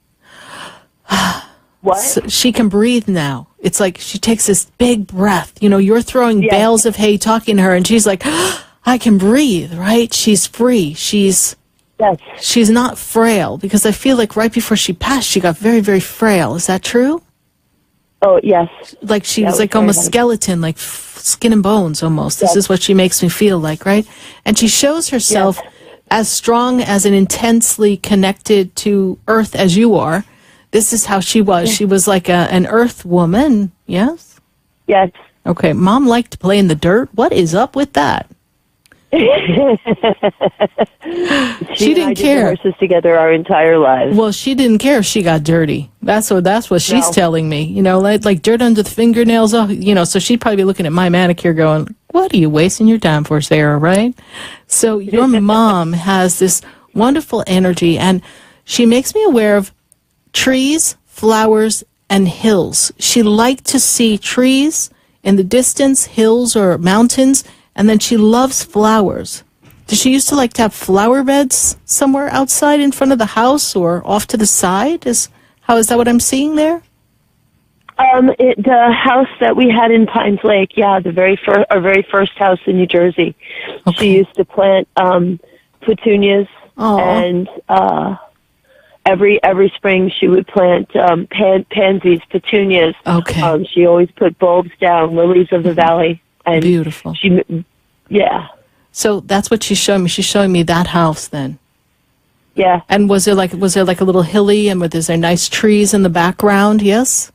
What? So she can breathe now. It's like she takes this big breath. You know, you're throwing bales of hay talking to her, and she's like, I can breathe, right? She's free. She's not frail, because I feel like right before she passed, she got very, very frail. Is that true? Oh, yes. Like she was like almost skeleton, like skin and bones almost. This is what she makes me feel like, right? And she shows herself as strong as and intensely connected to Earth as you are. This is how she was. She was like an Earth woman, yes? Yes. Okay, Mom liked to play in the dirt. What is up with that? She didn't care. We did horses together our entire lives. Well, she didn't care if she got dirty. That's what she's telling me. You know, like dirt under the fingernails. You know, so she'd probably be looking at my manicure going, "What are you wasting your time for, Sarah?" Right? So your mom has this wonderful energy, and she makes me aware of trees, flowers, and hills. She liked to see trees in the distance, hills or mountains. And then she loves flowers. Does she used to like to have flower beds somewhere outside in front of the house or off to the side? Is that what I'm seeing there? The house that we had in Pines Lake, our very first house in New Jersey. Okay. She used to plant petunias, and every spring she would plant pansies, petunias. Okay. She always put bulbs down, lilies of the valley. And beautiful. So that's what she's showing me. She's showing me that house then. Yeah. And was there like a little hilly, and was there nice trees in the background? Yes.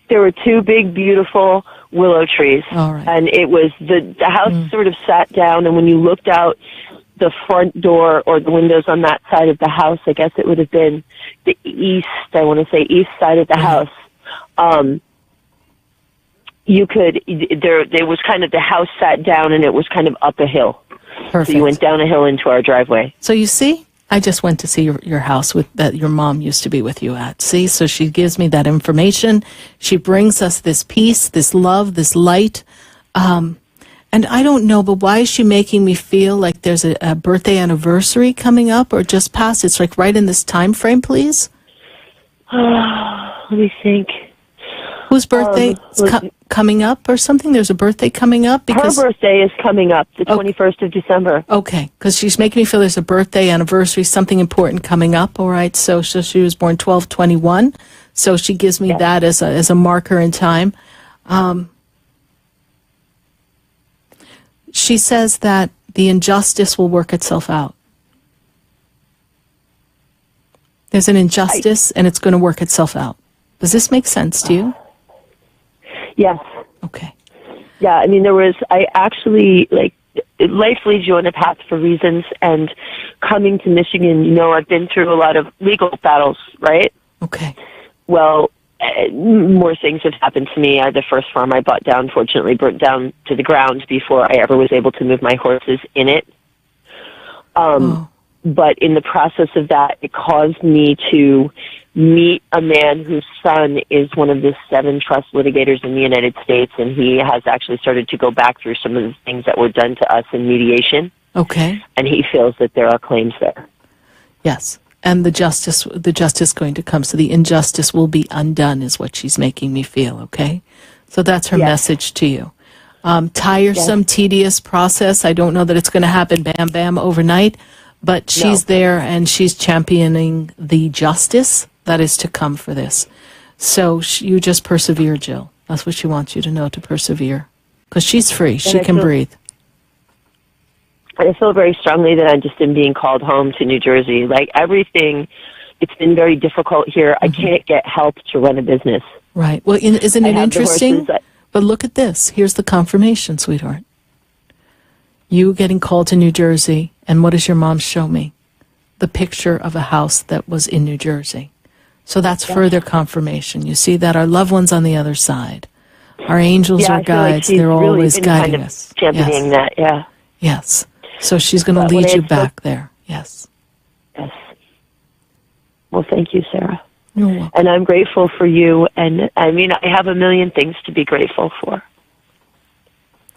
There were two big, beautiful willow trees. All right. And it was the house sort of sat down, and when you looked out the front door or the windows on that side of the house, I guess it would have been the east. I want to say east side of the house. You could, there was kind of the house sat down and it was kind of up a hill. Perfect. So you went down a hill into our driveway. So you see, I just went to see your house that your mom used to be with you at. See, so she gives me that information. She brings us this peace, this love, this light. And I don't know, but why is she making me feel like there's a birthday anniversary coming up or just past? It's like right in this time frame, please. Let me think. Whose birthday is coming up or something? There's a birthday coming up? Her birthday is coming up, the 21st of December. Okay, because she's making me feel there's a birthday, anniversary, something important coming up, all right? So she was born 12/21, so she gives me that as a marker in time. She says that the injustice will work itself out. There's an injustice, and it's going to work itself out. Does this make sense to you? Yes. Okay. Yeah, I mean, I actually, life leads you on a path for reasons, and coming to Michigan, I've been through a lot of legal battles, right? Okay. Well, more things have happened to me. The first farm I bought down, fortunately, burnt down to the ground before I ever was able to move my horses in it. But in the process of that, it caused me to meet a man whose son is one of the 7 trust litigators in the United States, and he has actually started to go back through some of the things that were done to us in mediation. Okay. And he feels that there are claims there. Yes. And the justice going to come. So the injustice will be undone is what she's making me feel, okay? So that's her message to you. Tiresome, tedious process. I don't know that it's going to happen bam, bam overnight, but she's there and she's championing the justice that is to come for this. So you just persevere, Jill. That's what she wants you to know, to persevere. Because she's free. She can breathe. I feel very strongly that I just am being called home to New Jersey. Like everything, it's been very difficult here. I can't get help to run a business. Right. Well, isn't it interesting? But look at this. Here's the confirmation, sweetheart. You getting called to New Jersey, and what does your mom show me? The picture of a house that was in New Jersey. So that's further confirmation. You see that our loved ones on the other side, our angels or guides, they're really always guiding us. Championing that, Yes. So she's going to lead you back there. Yes. Yes. Well, thank you, Sarah. You're welcome. And I'm grateful for you. And I mean, I have a million things to be grateful for.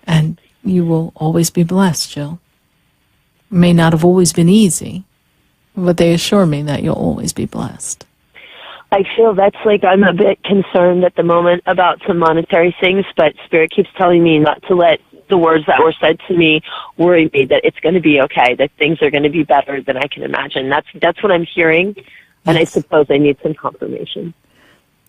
And you will always be blessed, Jill. It may not have always been easy, but they assure me that you'll always be blessed. I feel that's I'm a bit concerned at the moment about some monetary things, but Spirit keeps telling me not to let the words that were said to me worry me, that it's going to be okay, that things are going to be better than I can imagine. That's what I'm hearing, and I suppose I need some confirmation.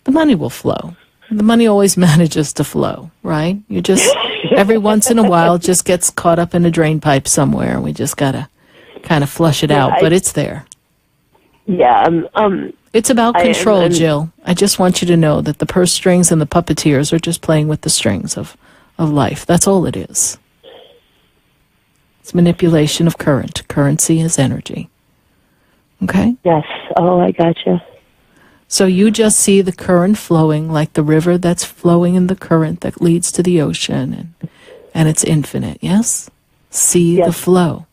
The money will flow. The money always manages to flow, right? You just, every once in a while, just gets caught up in a drain pipe somewhere, and we just got to kind of flush it out, but it's there. Yeah. It's about control, Jill. I just want you to know that the purse strings and the puppeteers are just playing with the strings of life. That's all it is. It's manipulation of current. Currency is energy. Okay? Yes. Oh, I gotcha. So you just see the current flowing like the river that's flowing in the current that leads to the ocean, and it's infinite, yes? See the flow.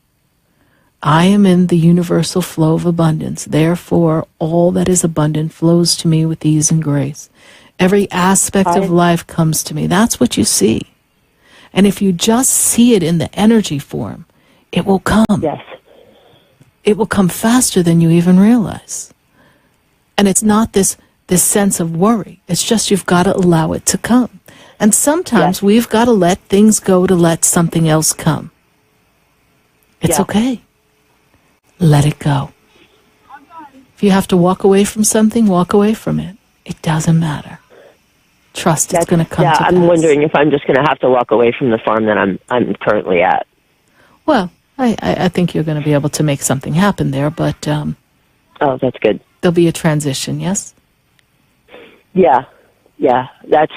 I am in the universal flow of abundance. Therefore, all that is abundant flows to me with ease and grace. Every aspect of life comes to me. That's what you see. And if you just see it in the energy form, it will come. Yes. It will come faster than you even realize. And it's not this sense of worry. It's just you've got to allow it to come. And sometimes we've got to let things go to let something else come. It's okay. Let it go. If you have to walk away from something, walk away from it. It doesn't matter. Trust it's going to come to pass. I'm wondering if I'm just going to have to walk away from the farm that I'm currently at. Well, I think you're going to be able to make something happen there, but oh, that's good. There'll be a transition, yes? Yeah. That's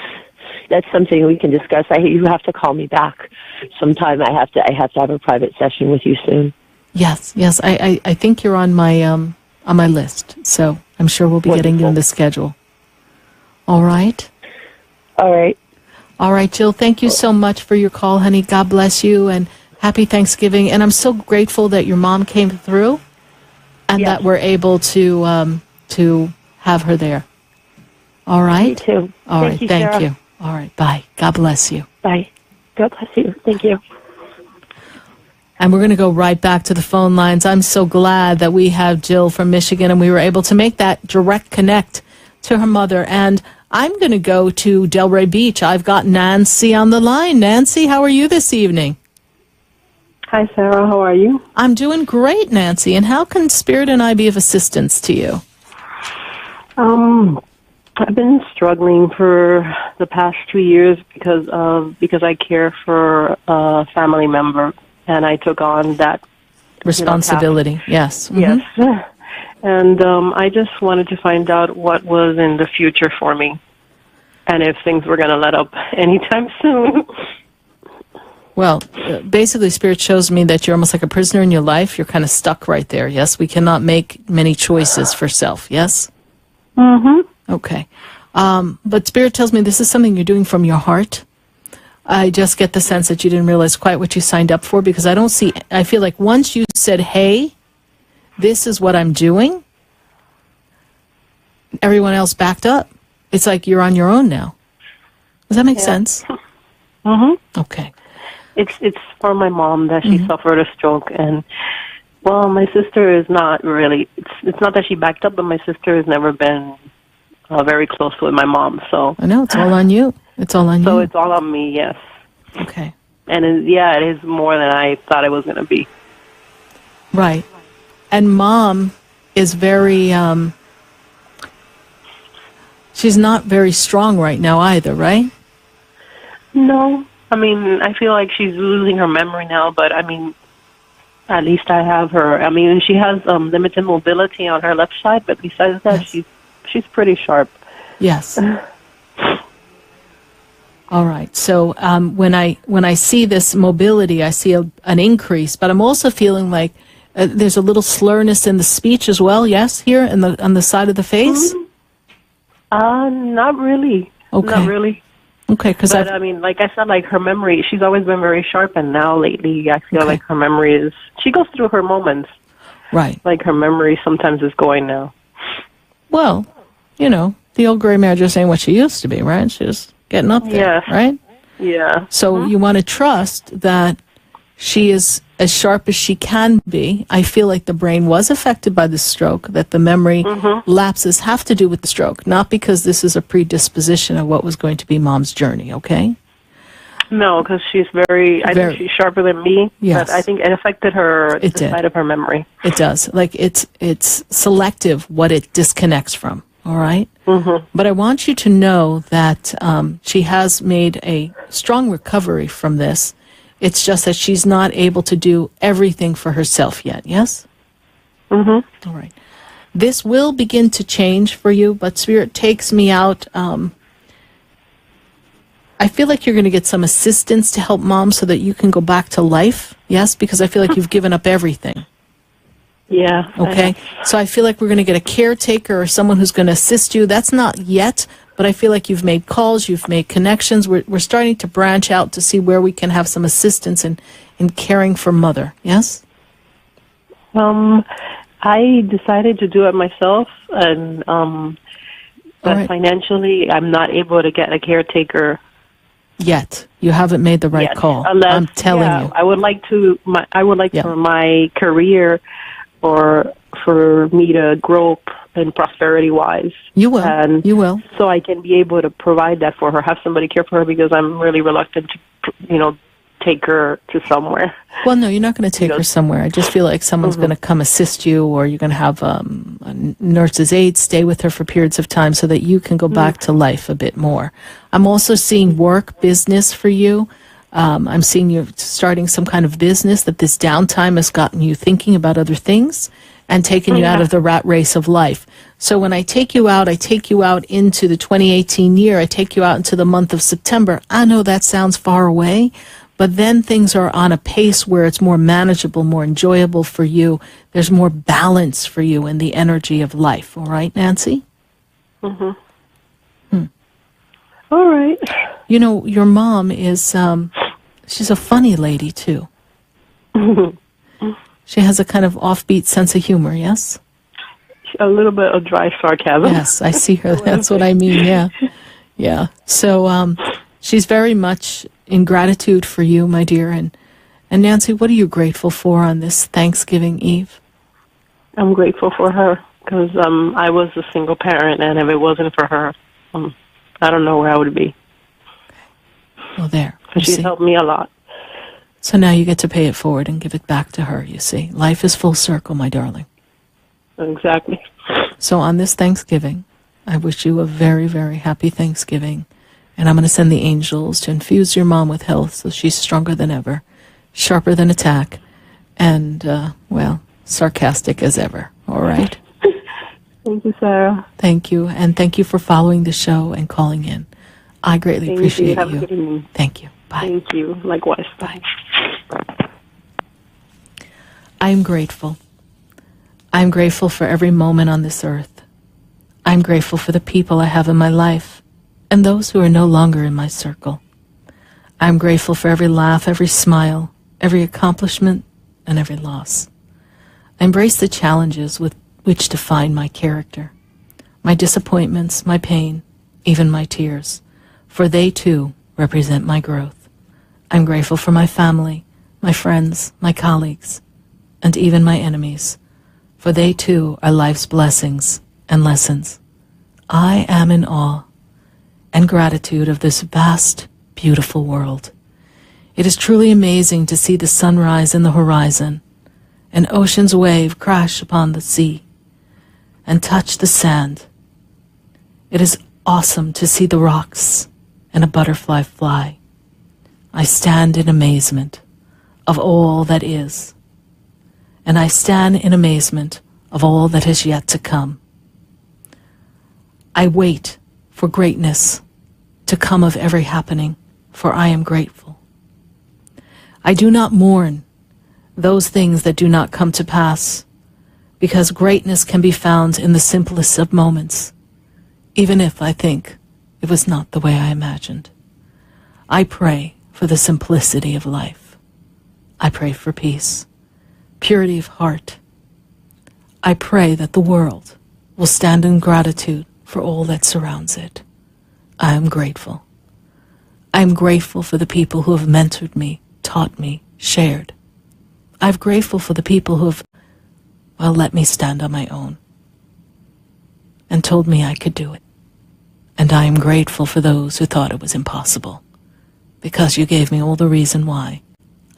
something we can discuss. You have to call me back sometime. I have to have a private session with you soon. Yes. I think you're on my list, so I'm sure we'll be getting you in the schedule. All right? All right, Jill, thank you so much for your call, honey. God bless you, and happy Thanksgiving. And I'm so grateful that your mom came through and that we're able to have her there. All right? Me too. All right, thank you. All right, bye. God bless you. Bye. God bless you. Thank you. And we're going to go right back to the phone lines. I'm so glad that we have Jill from Michigan, and we were able to make that direct connect to her mother. And I'm going to go to Delray Beach. I've got Nancy on the line. Nancy, how are you this evening? Hi, Sarah. How are you? I'm doing great, Nancy. And how can Spirit and I be of assistance to you? I've been struggling for the past 2 years because I care for a family member, and I took on that responsibility. Yes. Mm-hmm. Yes. And I just wanted to find out what was in the future for me, and if things were going to let up anytime soon. Well, basically, Spirit shows me that you're almost like a prisoner in your life. You're kind of stuck right there. Yes, we cannot make many choices for self. Yes. Mm-hmm. Okay. But Spirit tells me this is something you're doing from your heart. I just get the sense that you didn't realize quite what you signed up for, because I feel like once you said, hey, this is what I'm doing, everyone else backed up. It's like you're on your own now. Does that make sense? Mm-hmm. Okay. It's for my mom that she suffered a stroke, and well, my sister is not really. It's not that she backed up, but my sister has never been very close with my mom. So I know it's all on you. It's all on you. So it's all on me. Yes. Okay. And it is more than I thought it was going to be. Right. And Mom is very. She's not very strong right now either, right? No. I mean, I feel like she's losing her memory now, but I mean, at least I have her. I mean, she has limited mobility on her left side, but besides that, she's pretty sharp. Yes. All right. So when I see this mobility, I see an increase, but I'm also feeling like there's a little slurness in the speech as well. Yes, here on the side of the face. Not really. Okay. Not really. Okay, but I mean, like I said, like her memory, she's always been very sharp, and now lately I feel like her memory is, she goes through her moments. Right. Like her memory sometimes is going now. Well, the old gray mare just ain't what she used to be, right? She's getting up there, right? Yeah. So you want to trust that she is as sharp as she can be. I feel like the brain was affected by the stroke, that the memory lapses have to do with the stroke, not because this is a predisposition of what was going to be Mom's journey, okay? No, because she's I think she's sharper than me, yes. But I think it affected her, the side of her memory. It does. Like it's selective what it disconnects from, all right? Mm-hmm. But I want you to know that she has made a strong recovery from this. It's just that she's not able to do everything for herself yet, yes? Mm-hmm. All right. This will begin to change for you, but Spirit takes me out. I feel like you're going to get some assistance to help Mom so that you can go back to life, yes? Because I feel like you've given up everything. Yeah. Okay. So I feel like we're going to get a caretaker or someone who's going to assist you. That's not yet, but I feel like you've made calls, you've made connections. We're starting to branch out to see where we can have some assistance in caring for Mother. Yes? I decided to do it myself, and but financially, I'm not able to get a caretaker yet. You haven't made the right call. Unless, I'm telling you. I would like to. For my career, or for me to grow up in prosperity-wise. You will. You will. So I can be able to provide that for her, have somebody care for her, because I'm really reluctant to, take her to somewhere. Well, no, you're not going to take her somewhere. I just feel like someone's going to come assist you, or you're going to have a nurse's aide stay with her for periods of time so that you can go back to life a bit more. I'm also seeing work, business for you. I'm seeing you starting some kind of business, that this downtime has gotten you thinking about other things and taken you out of the rat race of life. So when I take you out into the 2018 year. I take you out into the month of September. I know that sounds far away, but then things are on a pace where it's more manageable, more enjoyable for you. There's more balance for you in the energy of life. All right, Nancy? Mm-hmm. All right. Your mom is, she's a funny lady, too. She has a kind of offbeat sense of humor, yes? A little bit of dry sarcasm. Yes, I see her. That's what I mean, yeah. Yeah. So she's very much in gratitude for you, my dear. And Nancy, what are you grateful for on this Thanksgiving Eve? I'm grateful for her because I was a single parent, and if it wasn't for her, I don't know where I would be. Well, there. Because she's helped me a lot. So now you get to pay it forward and give it back to her, you see. Life is full circle, my darling. Exactly. So on this Thanksgiving, I wish you a very, very happy Thanksgiving. And I'm going to send the angels to infuse your mom with health so she's stronger than ever, sharper than a tack, and, sarcastic as ever. All right? Thank you, Sarah. Thank you. And thank you for following the show and calling in. I greatly appreciate Have you. a good evening. Thank you. Bye. Thank you. Likewise. Bye. I'm grateful. I'm grateful for every moment on this earth. I'm grateful for the people I have in my life and those who are no longer in my circle. I'm grateful for every laugh, every smile, every accomplishment, and every loss. I embrace the challenges with which define my character, my disappointments, my pain, even my tears, for they too represent my growth. I'm grateful for my family, my friends, my colleagues, and even my enemies, for they too are life's blessings and lessons. I am in awe and gratitude of this vast, beautiful world. It is truly amazing to see the sunrise in the horizon, an ocean's wave crash upon the sea and touch the sand. It is awesome to see the rocks and a butterfly fly. I stand in amazement of all that is, and I stand in amazement of all that is yet to come. I wait for greatness to come of every happening, for I am grateful. I do not mourn those things that do not come to pass, because greatness can be found in the simplest of moments, even if I think it was not the way I imagined. I pray for the simplicity of life. I pray for peace, purity of heart. I pray that the world will stand in gratitude for all that surrounds it. I am grateful. I am grateful for the people who have mentored me, taught me, shared. I'm grateful for the people who have, let me stand on my own and told me I could do it. And I am grateful for those who thought it was impossible, because you gave me all the reason why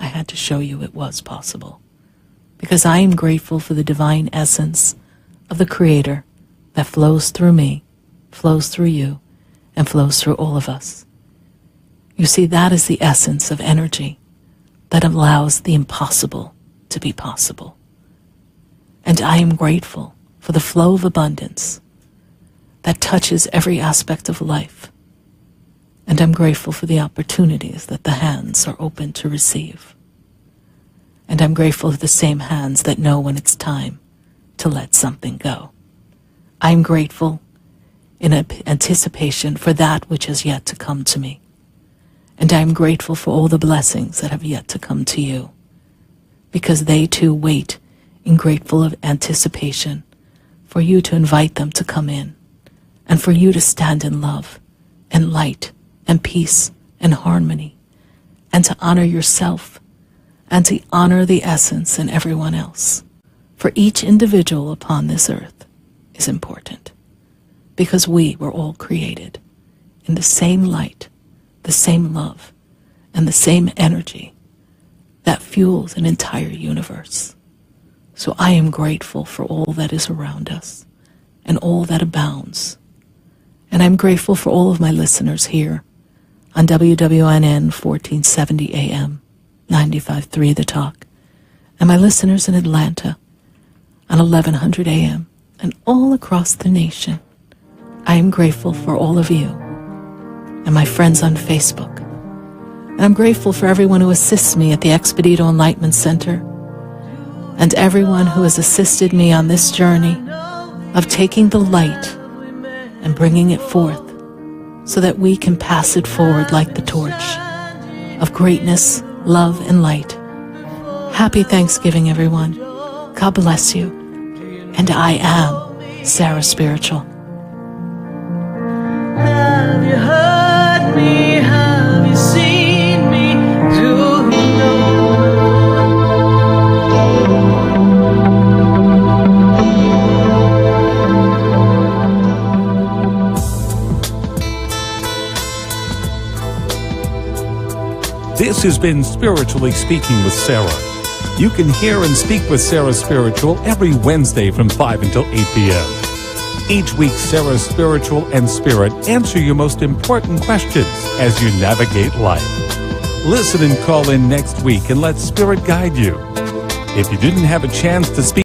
I had to show you it was possible. Because I am grateful for the divine essence of the Creator that flows through me, flows through you, and flows through all of us. You see, that is the essence of energy that allows the impossible to be possible. And I am grateful for the flow of abundance that touches every aspect of life. And I'm grateful for the opportunities that the hands are open to receive. And I'm grateful for the same hands that know when it's time to let something go. I'm grateful in anticipation for that which has yet to come to me. And I'm grateful for all the blessings that have yet to come to you, because they too wait in grateful anticipation for you to invite them to come in, and for you to stand in love and light and peace and harmony, and to honor yourself and to honor the essence in everyone else. For each individual upon this earth is important, because we were all created in the same light, the same love, and the same energy that fuels an entire universe. So I am grateful for all that is around us and all that abounds. And I'm grateful for all of my listeners here on WWNN 1470 AM, 95.3 The Talk, and my listeners in Atlanta on 1100 AM, and all across the nation. I am grateful for all of you and my friends on Facebook. And I'm grateful for everyone who assists me at the Expedito Enlightenment Center, and everyone who has assisted me on this journey of taking the light and bringing it forth so that we can pass it forward like the torch of greatness, love, and light. Happy Thanksgiving, everyone. God bless you. And I am Sarah Spiritual. Have you heard me? Have you seen me? Do you know? This has been Spiritually Speaking with Sarah. You can hear and speak with Sarah Spiritual every Wednesday from 5 until 8 p.m. Each week, Sarah Spiritual and Spirit answer your most important questions as you navigate life. Listen and call in next week and let Spirit guide you. If you didn't have a chance to speak